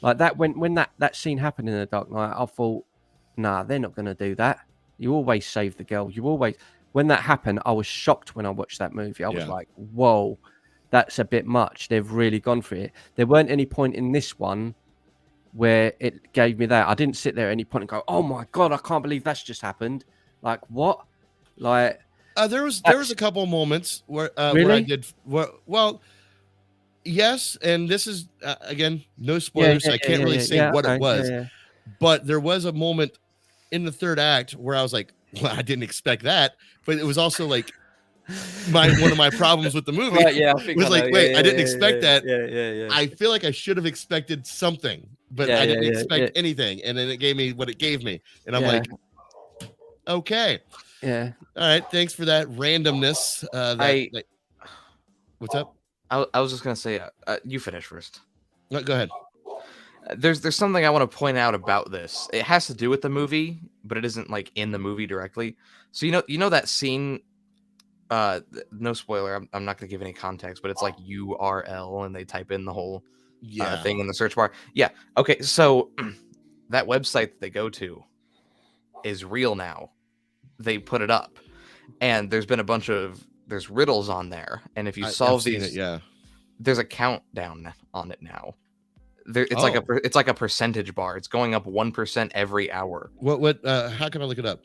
Like that when that scene happened in the Dark Knight, I thought, nah, they're not going to do that. You always save the girl. When that happened, I was shocked when I watched that movie. I was like, whoa, that's a bit much. They've really gone for it. There weren't any point in this one where it gave me that. I didn't sit there at any point and go, oh my god, I can't believe that's just happened. Like what? Like there was a couple of moments where really? where I did well. Yes, and this is again no spoilers. So I can't really say what it was, but there was a moment in the third act where I was like, well, I didn't expect that, but it was also like one of my problems with the movie. Right, was like, wait, I didn't expect that. Yeah. I feel like I should have expected something, but I didn't expect anything, and then it gave me what it gave me, and I'm like. Okay. Yeah. All right. Thanks for that randomness. What's up? I was just gonna say, you finish first. No, go ahead. There's something I want to point out about this. It has to do with the movie, but it isn't like in the movie directly. So you know that scene. No spoiler. I'm not gonna give any context, but it's like URL, and they type in the whole thing in the search bar. Yeah. Okay. So that website that they go to is real now. They put it up, and there's been there's riddles on there, and if you solve these, there's a countdown on it now. It's like a percentage bar. It's going up 1% every hour. What how can I look it up?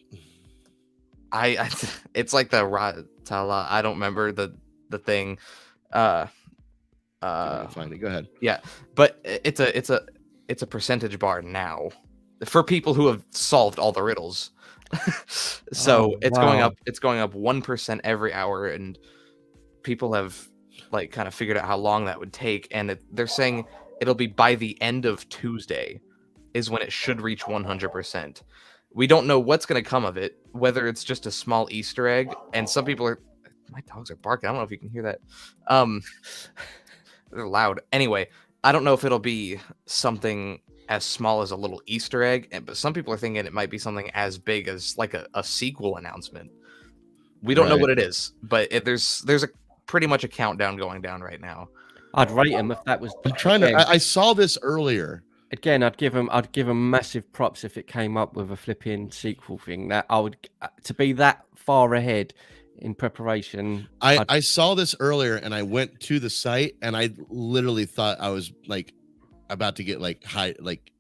It's like the Ratala. I don't remember the thing. Find it. Go ahead. Yeah, but it's a percentage bar now for people who have solved all the riddles. So it's going up 1% every hour, and people have like kind of figured out how long that would take, and they're saying it'll be by the end of Tuesday is when it should reach 100%. We don't know what's going to come of it, whether it's just a small Easter egg, and some people are, my dogs are barking. I don't know if you can hear that. They're loud. Anyway, I don't know if it'll be something as small as a little Easter egg, but some people are thinking it might be something as big as like a sequel announcement. We don't know what it is, but there's a pretty much a countdown going down right now. I'd rate him if that was. I'm trying to. I saw this earlier. Again, I'd give him massive props if it came up with a flipping sequel thing. That I would to be that far ahead in preparation. I saw this earlier, and I went to the site, and I literally thought I was like about to get hijacked. Like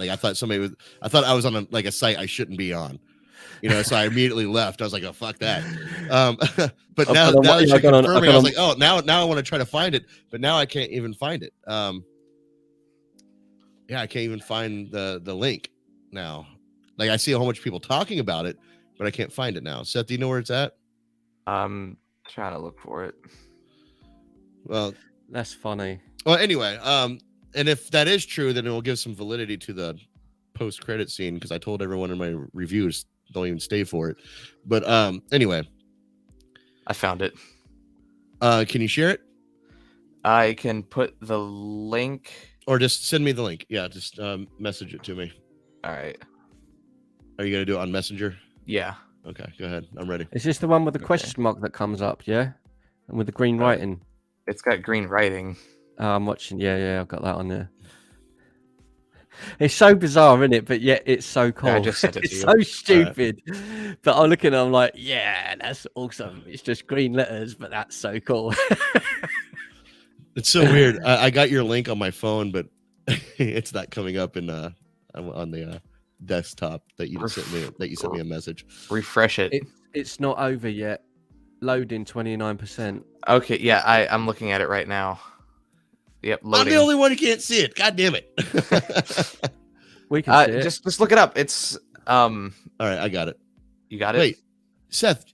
I thought I was on a site I shouldn't be on. So I immediately left. I was like, "Oh, fuck that!" But now that you're confirming, I was like, "Oh, now I want to try to find it," but now I can't even find it. I can't even find the link now. Like I see a whole bunch of people talking about it, but I can't find it now. Seth, do you know where it's at? I'm trying to look for it. Well, that's funny. Well, anyway, and if that is true, then it will give some validity to the post-credit scene because I told everyone in my reviews don't even stay for it. But anyway, I found it. Can you share it? I can put the link, or just send me the link. Yeah, just message it to me. All right. Are you gonna do it on Messenger? Yeah. Okay, go ahead. I'm ready. Is this the one with the question mark that comes up? Yeah, and with the green writing. It's got green writing. I'm watching. Yeah, I've got that on there. It's so bizarre, isn't it? But yet it's so cool. I just sent it to you. So stupid. Right. But I look at it, I'm like, yeah, that's awesome. It's just green letters, but that's so cool. It's so weird. I got your link on my phone, but it's not coming up on the desktop that you just sent me. That you sent me a message. Refresh it. It's not over yet. Loading 29%. Okay, yeah, I'm looking at it right now. Yep, loading. I'm the only one who can't see it. God damn it. We can see it. Just look it up. It's All right, I got it. You got it? Wait, Seth,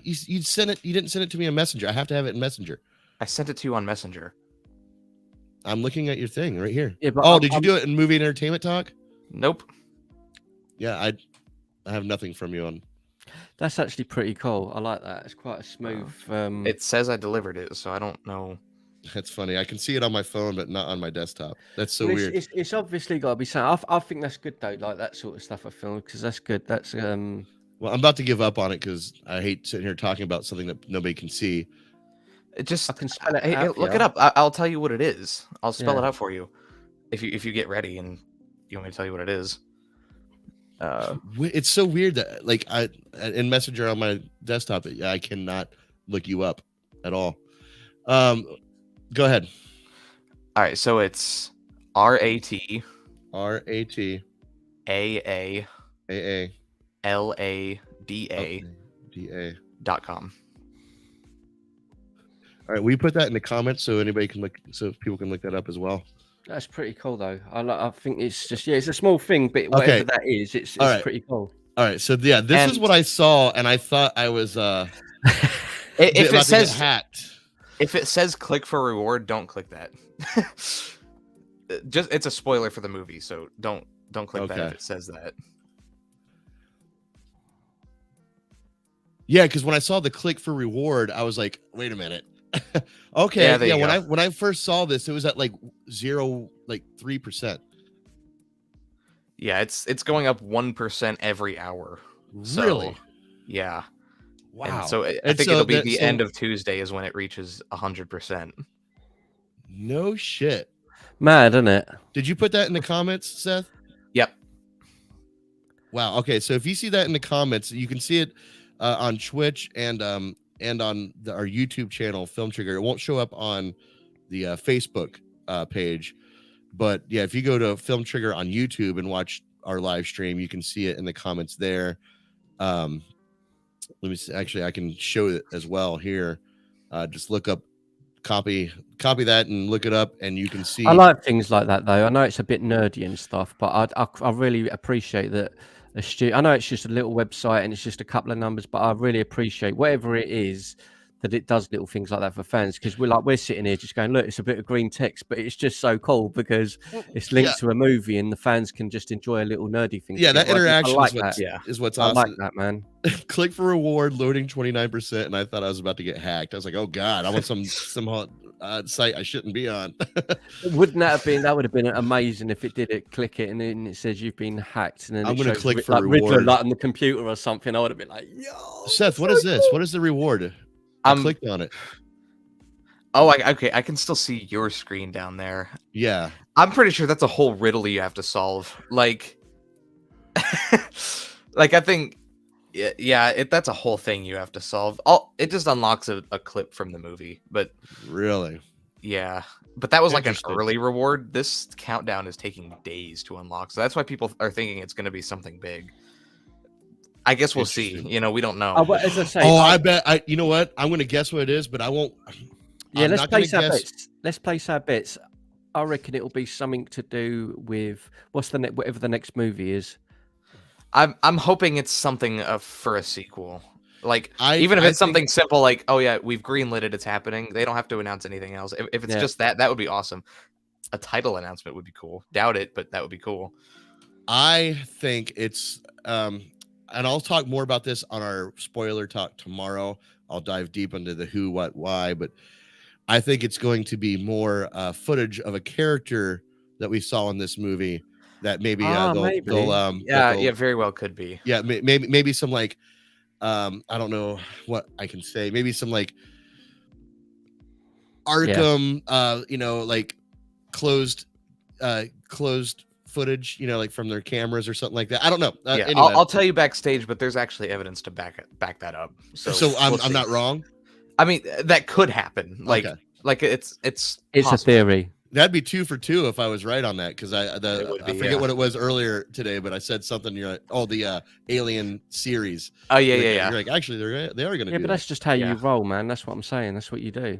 you sent it. You didn't send it to me in Messenger. I have to have it in Messenger. I sent it to you on Messenger. I'm looking at your thing right here. Yeah, but did you do it in Movie and Entertainment Talk? Nope. Yeah, I have nothing from you on. That's actually pretty cool. I like that. It's quite a smooth. It says I delivered it, so I don't know. That's funny. I can see it on my phone, but not on my desktop. That's so Well, weird. It's obviously got to be something. I think that's good though, like that sort of stuff I film, because that's good. That's Well, I'm about to give up on it because I hate sitting here talking about something that nobody can see. It just I can spell it out, look yeah. it up. I'll tell you what it is. I'll spell Yeah. it out for you. If you get ready and you want me to tell you what it is. It's so weird that like I in Messenger on my desktop, I cannot look you up at all. Go ahead. All right, so it's RAT RAT AA AA LADA DA.com. .com. All right, we put that in the comments so anybody can look, so people can look that up as well. That's pretty cool though. I think it's just it's a small thing, but whatever that is, it's All right. pretty cool. All right, so yeah, this is what I saw, and I thought I was If it says hacked. If it says click for reward, don't click that. It's a spoiler for the movie, so don't click that if it says that. Yeah, because when I saw the click for reward, I was like, wait a minute. Okay, yeah. When I first saw this, it was at like 3%. Yeah, it's going up 1% every hour. Really? So, yeah. Wow. And so I think it'll be the end of Tuesday is when it reaches 100%. No shit. Mad, isn't it? Did you put that in the comments, Seth? Yep. Wow. Okay, so if you see that in the comments, you can see it on Twitch and on our YouTube channel, Film Trigger. It won't show up on the Facebook page, but yeah, if you go to Film Trigger on YouTube and watch our live stream, you can see it in the comments there. Let me see. Actually, I can show it as well here. Just look up, copy that, and look it up, and you can see. I like things like that though. I know it's a bit nerdy and stuff, but I really appreciate that. I know it's just a little website and it's just a couple of numbers, but I really appreciate whatever it is that it does little things like that for fans, because we're sitting here just going, look, it's a bit of green text, but it's just so cool because it's linked to a movie and the fans can just enjoy a little nerdy thing. Yeah, that interaction like is what's awesome. I like that, man. Click for reward, loading 29%, and I thought I was about to get hacked. I was like, oh god, I want some site I shouldn't be on. Wouldn't that would have been amazing if it did it, click it, and then it says you've been hacked, and then I'm gonna click for like reward Riddler, like on the computer or something. I would have been like, yo, Seth, what is this? What is the reward? I clicked on it. Oh, okay. I can still see your screen down there. Yeah. I'm pretty sure that's a whole riddle you have to solve. Like, I think, that's a whole thing you have to solve. It just unlocks a clip from the movie, but really, yeah. But that was like an early reward. This countdown is taking days to unlock, so that's why people are thinking it's going to be something big. I guess we'll see. We don't know. But as I say, I bet. You know what? I'm going to guess what it is, but I won't. Yeah, let's place our bets. Let's place our bets. I reckon it will be something to do with whatever the next movie is. I'm hoping it's something for a sequel. Like, even if it's something simple, like, oh yeah, we've greenlit it, it's happening. They don't have to announce anything else. If it's just that would be awesome. A title announcement would be cool. Doubt it, but that would be cool. I think it's and I'll talk more about this on our spoiler talk tomorrow. I'll dive deep into the who, what, why, but I think it's going to be more footage of a character that we saw in this movie that maybe they'll very well could be. Yeah, maybe some like I don't know what I can say. Maybe some like Arkham like closed footage, like from their cameras or something like that. I don't know. Anyway. I'll tell you backstage, but there's actually evidence to back that up. So I'm not wrong. I mean, that could happen. Like it's a theory. That'd be 2 for 2 if I was right on that, because I be, forget what it was earlier today, but I said something. You're like, oh, the Alien series. Oh yeah, You're like, actually, they are going to. Yeah, do but that. that's just how you roll, man. That's what I'm saying. That's what you do.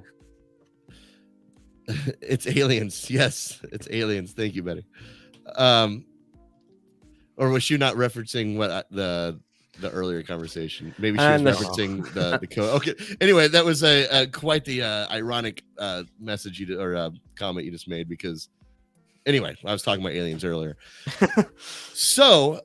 It's aliens. Yes, it's aliens. Thank you, Betty. Or was she not referencing what the earlier conversation? Maybe she was referencing the code. Okay. Anyway, that was a quite the ironic message or comment you just made, because anyway, I was talking about aliens earlier. So,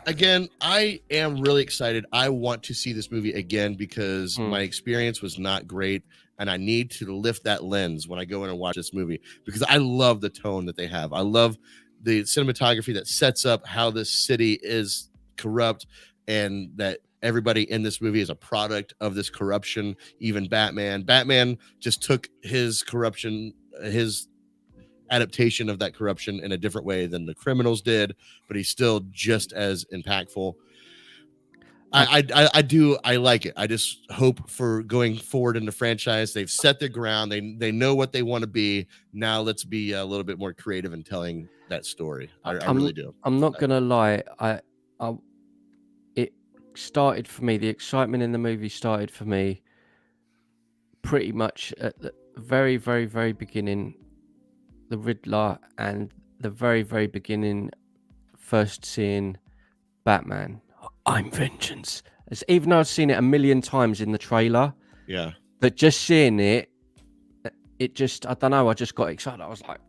again, I am really excited. I want to see this movie again because my experience was not great. And I need to lift that lens when I go in and watch this movie, because I love the tone that they have. I love the cinematography that sets up how this city is corrupt, and that everybody in this movie is a product of this corruption. Even Batman just took his corruption, his adaptation of that corruption in a different way than the criminals did, but he's still just as impactful. I like it. I just hope for going forward in the franchise, they've set their ground. They know what they want to be. Now let's be a little bit more creative in telling that story. I really do. I'm not gonna lie. It started for me. The excitement in the movie started for me pretty much at the very, very, very beginning. The Riddler, and the very, very beginning, first seeing Batman. I'm vengeance. Even though I've seen it a million times in the trailer, but just seeing it just, I don't know, I just got excited. I was like,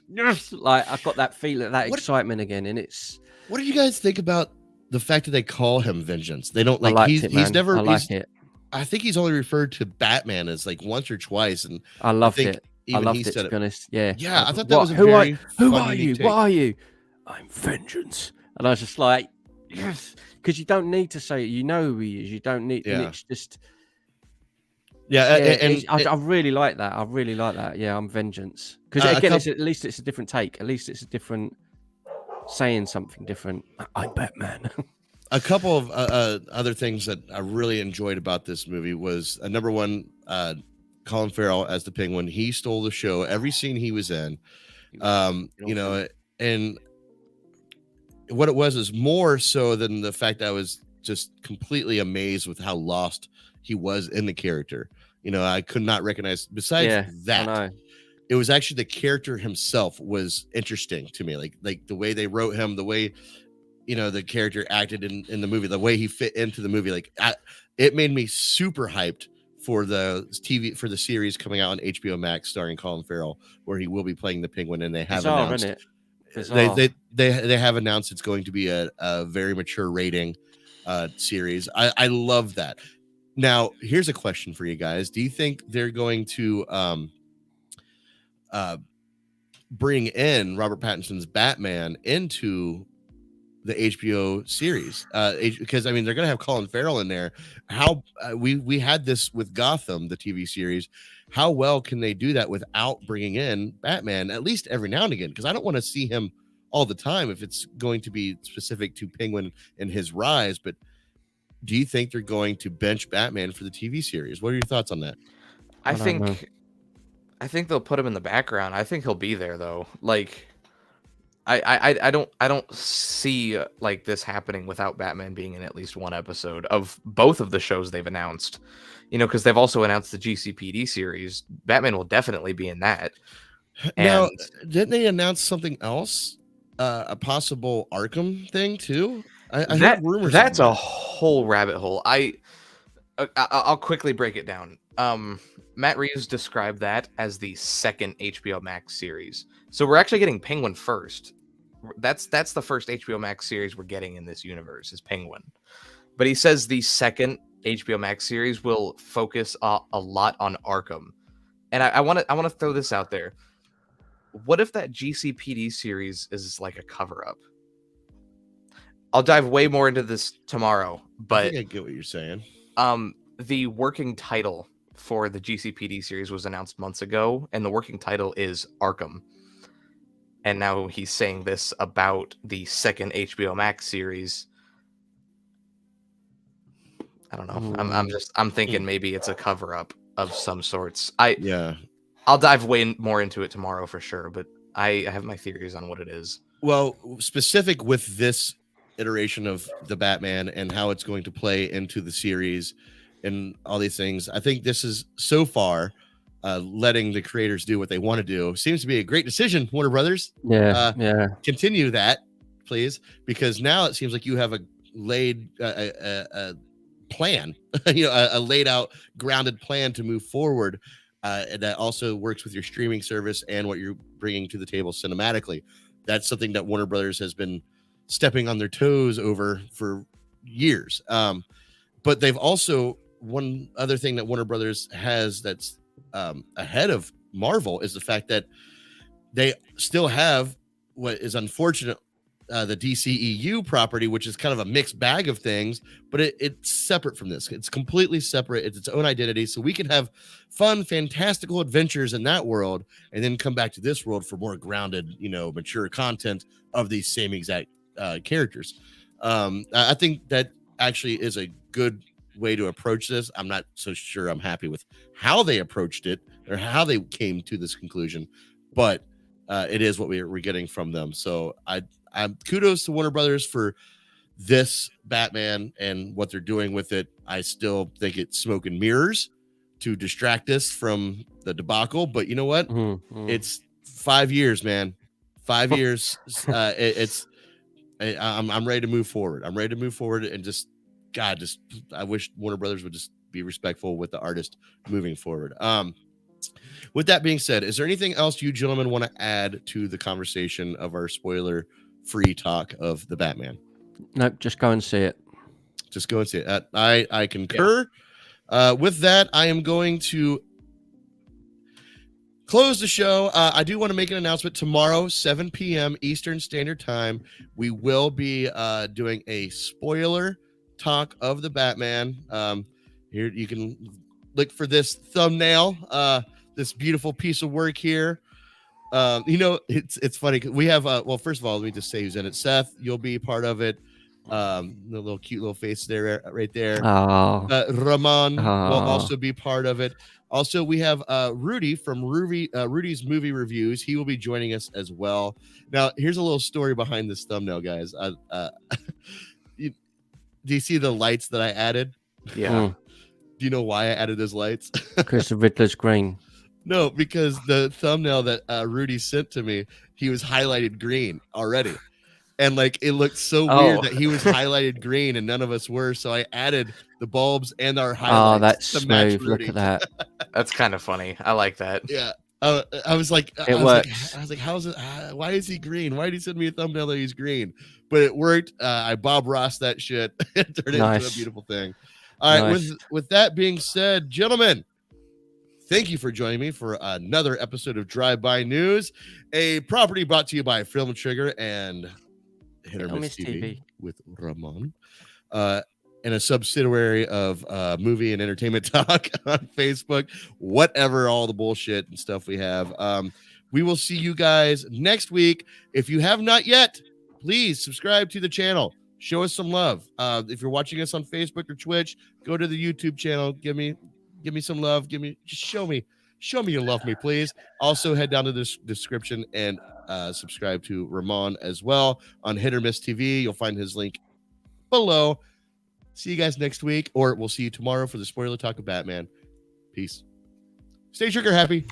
yes, like I got that feeling, that excitement again. And it's, what do you guys think about the fact that they call him Vengeance? They don't like, he's never, it. I think he's only referred to Batman as like once or twice, and I loved it. Even I loved he it, said to be honest. Yeah, I thought that was a very who are you? What are you? I'm Vengeance, and I was just like, yes, because you don't need to say it. You know who he is. You don't need. And it's just. I really like that. I really like that. Yeah, I'm Vengeance. Because again, at least it's a different take. At least it's a different saying something different. I'm Batman. A couple of other things that I really enjoyed about this movie was number one, Colin Farrell as the Penguin. He stole the show. Every scene he was in, you know, and what it was is more so than the fact that I was just completely amazed with how lost he was in the character. You know, I could not recognize. Besides that, it was actually the character himself was interesting to me. Like the way they wrote him, the way, you know, the character acted in the movie, the way he fit into the movie. Like it made me super hyped for the series coming out on HBO Max starring Colin Farrell, where he will be playing the Penguin, and they have announced they have announced it's going to be a very mature rating series. I love that. Now, here's a question for you guys. Do you think they're going to bring in Robert Pattinson's Batman into the HBO series? Because I mean, they're going to have Colin Farrell in there. How we had this with Gotham, the TV series. How well can they do that without bringing in Batman at least every now and again? Because I don't want to see him all the time if it's going to be specific to Penguin and his rise. But do you think they're going to bench Batman for the TV series? What are your thoughts on that? I think they'll put him in the background. I think he'll be there though. Like I don't see like this happening without Batman being in at least one episode of both of the shows they've announced. You know, because they've also announced the GCPD series. Batman will definitely be in that. Now, didn't they announce something else? A possible Arkham thing too? I heard rumors. That's a whole rabbit hole. I'll quickly break it down. Matt Reeves described that as the second HBO Max series. So we're actually getting Penguin first. That's the first HBO Max series we're getting in this universe is Penguin. But he says the second HBO Max series will focus a lot on Arkham. And I want to throw this out there. What if that GCPD series is like a cover up? I'll dive way more into this tomorrow, but I think I get what you're saying. The working title for the GCPD series was announced months ago, and the working title is Arkham. And now he's saying this about the second HBO Max series. I don't know. I'm thinking maybe it's a cover up of some sorts. I'll dive way more into it tomorrow for sure, but I have my theories on what it is. Well, specific with this iteration of the Batman and how it's going to play into the series and all these things, I think this is so far letting the creators do what they want to do. Seems to be a great decision, Warner Brothers. Yeah. Continue that, please, because now it seems like you have a laid a plan, a laid out, grounded plan to move forward. And that also works with your streaming service and what you're bringing to the table cinematically. That's something that Warner Brothers has been stepping on their toes over for years. But they've also, one other thing that Warner Brothers has that's ahead of Marvel is the fact that they still have what is unfortunate, the DCEU property, which is kind of a mixed bag of things, but it's separate from this. It's completely separate. It's its own identity. So we can have fun, fantastical adventures in that world and then come back to this world for more grounded, mature content of these same exact characters. I think that actually is a good way to approach this. I'm not so sure I'm happy with how they approached it or how they came to this conclusion, but it is what we're getting from them. So I'm kudos to Warner Brothers for this Batman and what they're doing with it. I still think it's smoke and mirrors to distract us from the debacle, but you know what? It's 5 years, man. 5 years. I'm ready to move forward. I'm ready to move forward and I wish Warner Brothers would just be respectful with the artist moving forward. With that being said, is there anything else you gentlemen want to add to the conversation of our spoiler-free talk of the Batman? Nope, just go and see it. Just go and see it. I concur. Yeah. With that, I am going to close the show. I do want to make an announcement. Tomorrow, 7 p.m. Eastern Standard Time, we will be doing a spoiler talk of the Batman. Here you can look for this thumbnail, this beautiful piece of work here. It's funny. We have, well, first of all, let me just say who's in it. Seth, you'll be part of it. The little cute little face there, right there. Ramon will also be part of it. Also, we have Rudy from Rudy's Movie Reviews. He will be joining us as well. Now, here's a little story behind this thumbnail, guys. Do you see the lights that I added? Yeah. Do you know why I added those lights? Because the Riddler's green. No, because the thumbnail that Rudy sent to me, he was highlighted green already. And it looked so weird that he was highlighted green and none of us were. So I added the bulbs and our highlights. Oh, that's smooth. Look at that. That's kind of funny. I like that. Yeah. I was like, it works. I was like, how's it? Why is he green? Why did he send me a thumbnail that he's green? But it worked. I Bob Ross that shit and turned it into a beautiful thing. All right. Nice. With that being said, gentlemen, thank you for joining me for another episode of Drive-By News, a property brought to you by Film Trigger and Hit or Miss TV with Ramon, and a subsidiary of Movie and Entertainment Talk on Facebook, whatever, all the bullshit and stuff we have. We will see you guys next week. If you have not yet, please subscribe to the channel. Show us some love. If you're watching us on Facebook or Twitch, go to the YouTube channel. Give me some love. Just show me you love me, please. Also, head down to the description and subscribe to Ramon as well on Hit or Miss TV. You'll find his link below. See you guys next week, or we'll see you tomorrow for the spoiler talk of Batman. Peace. Stay trigger happy.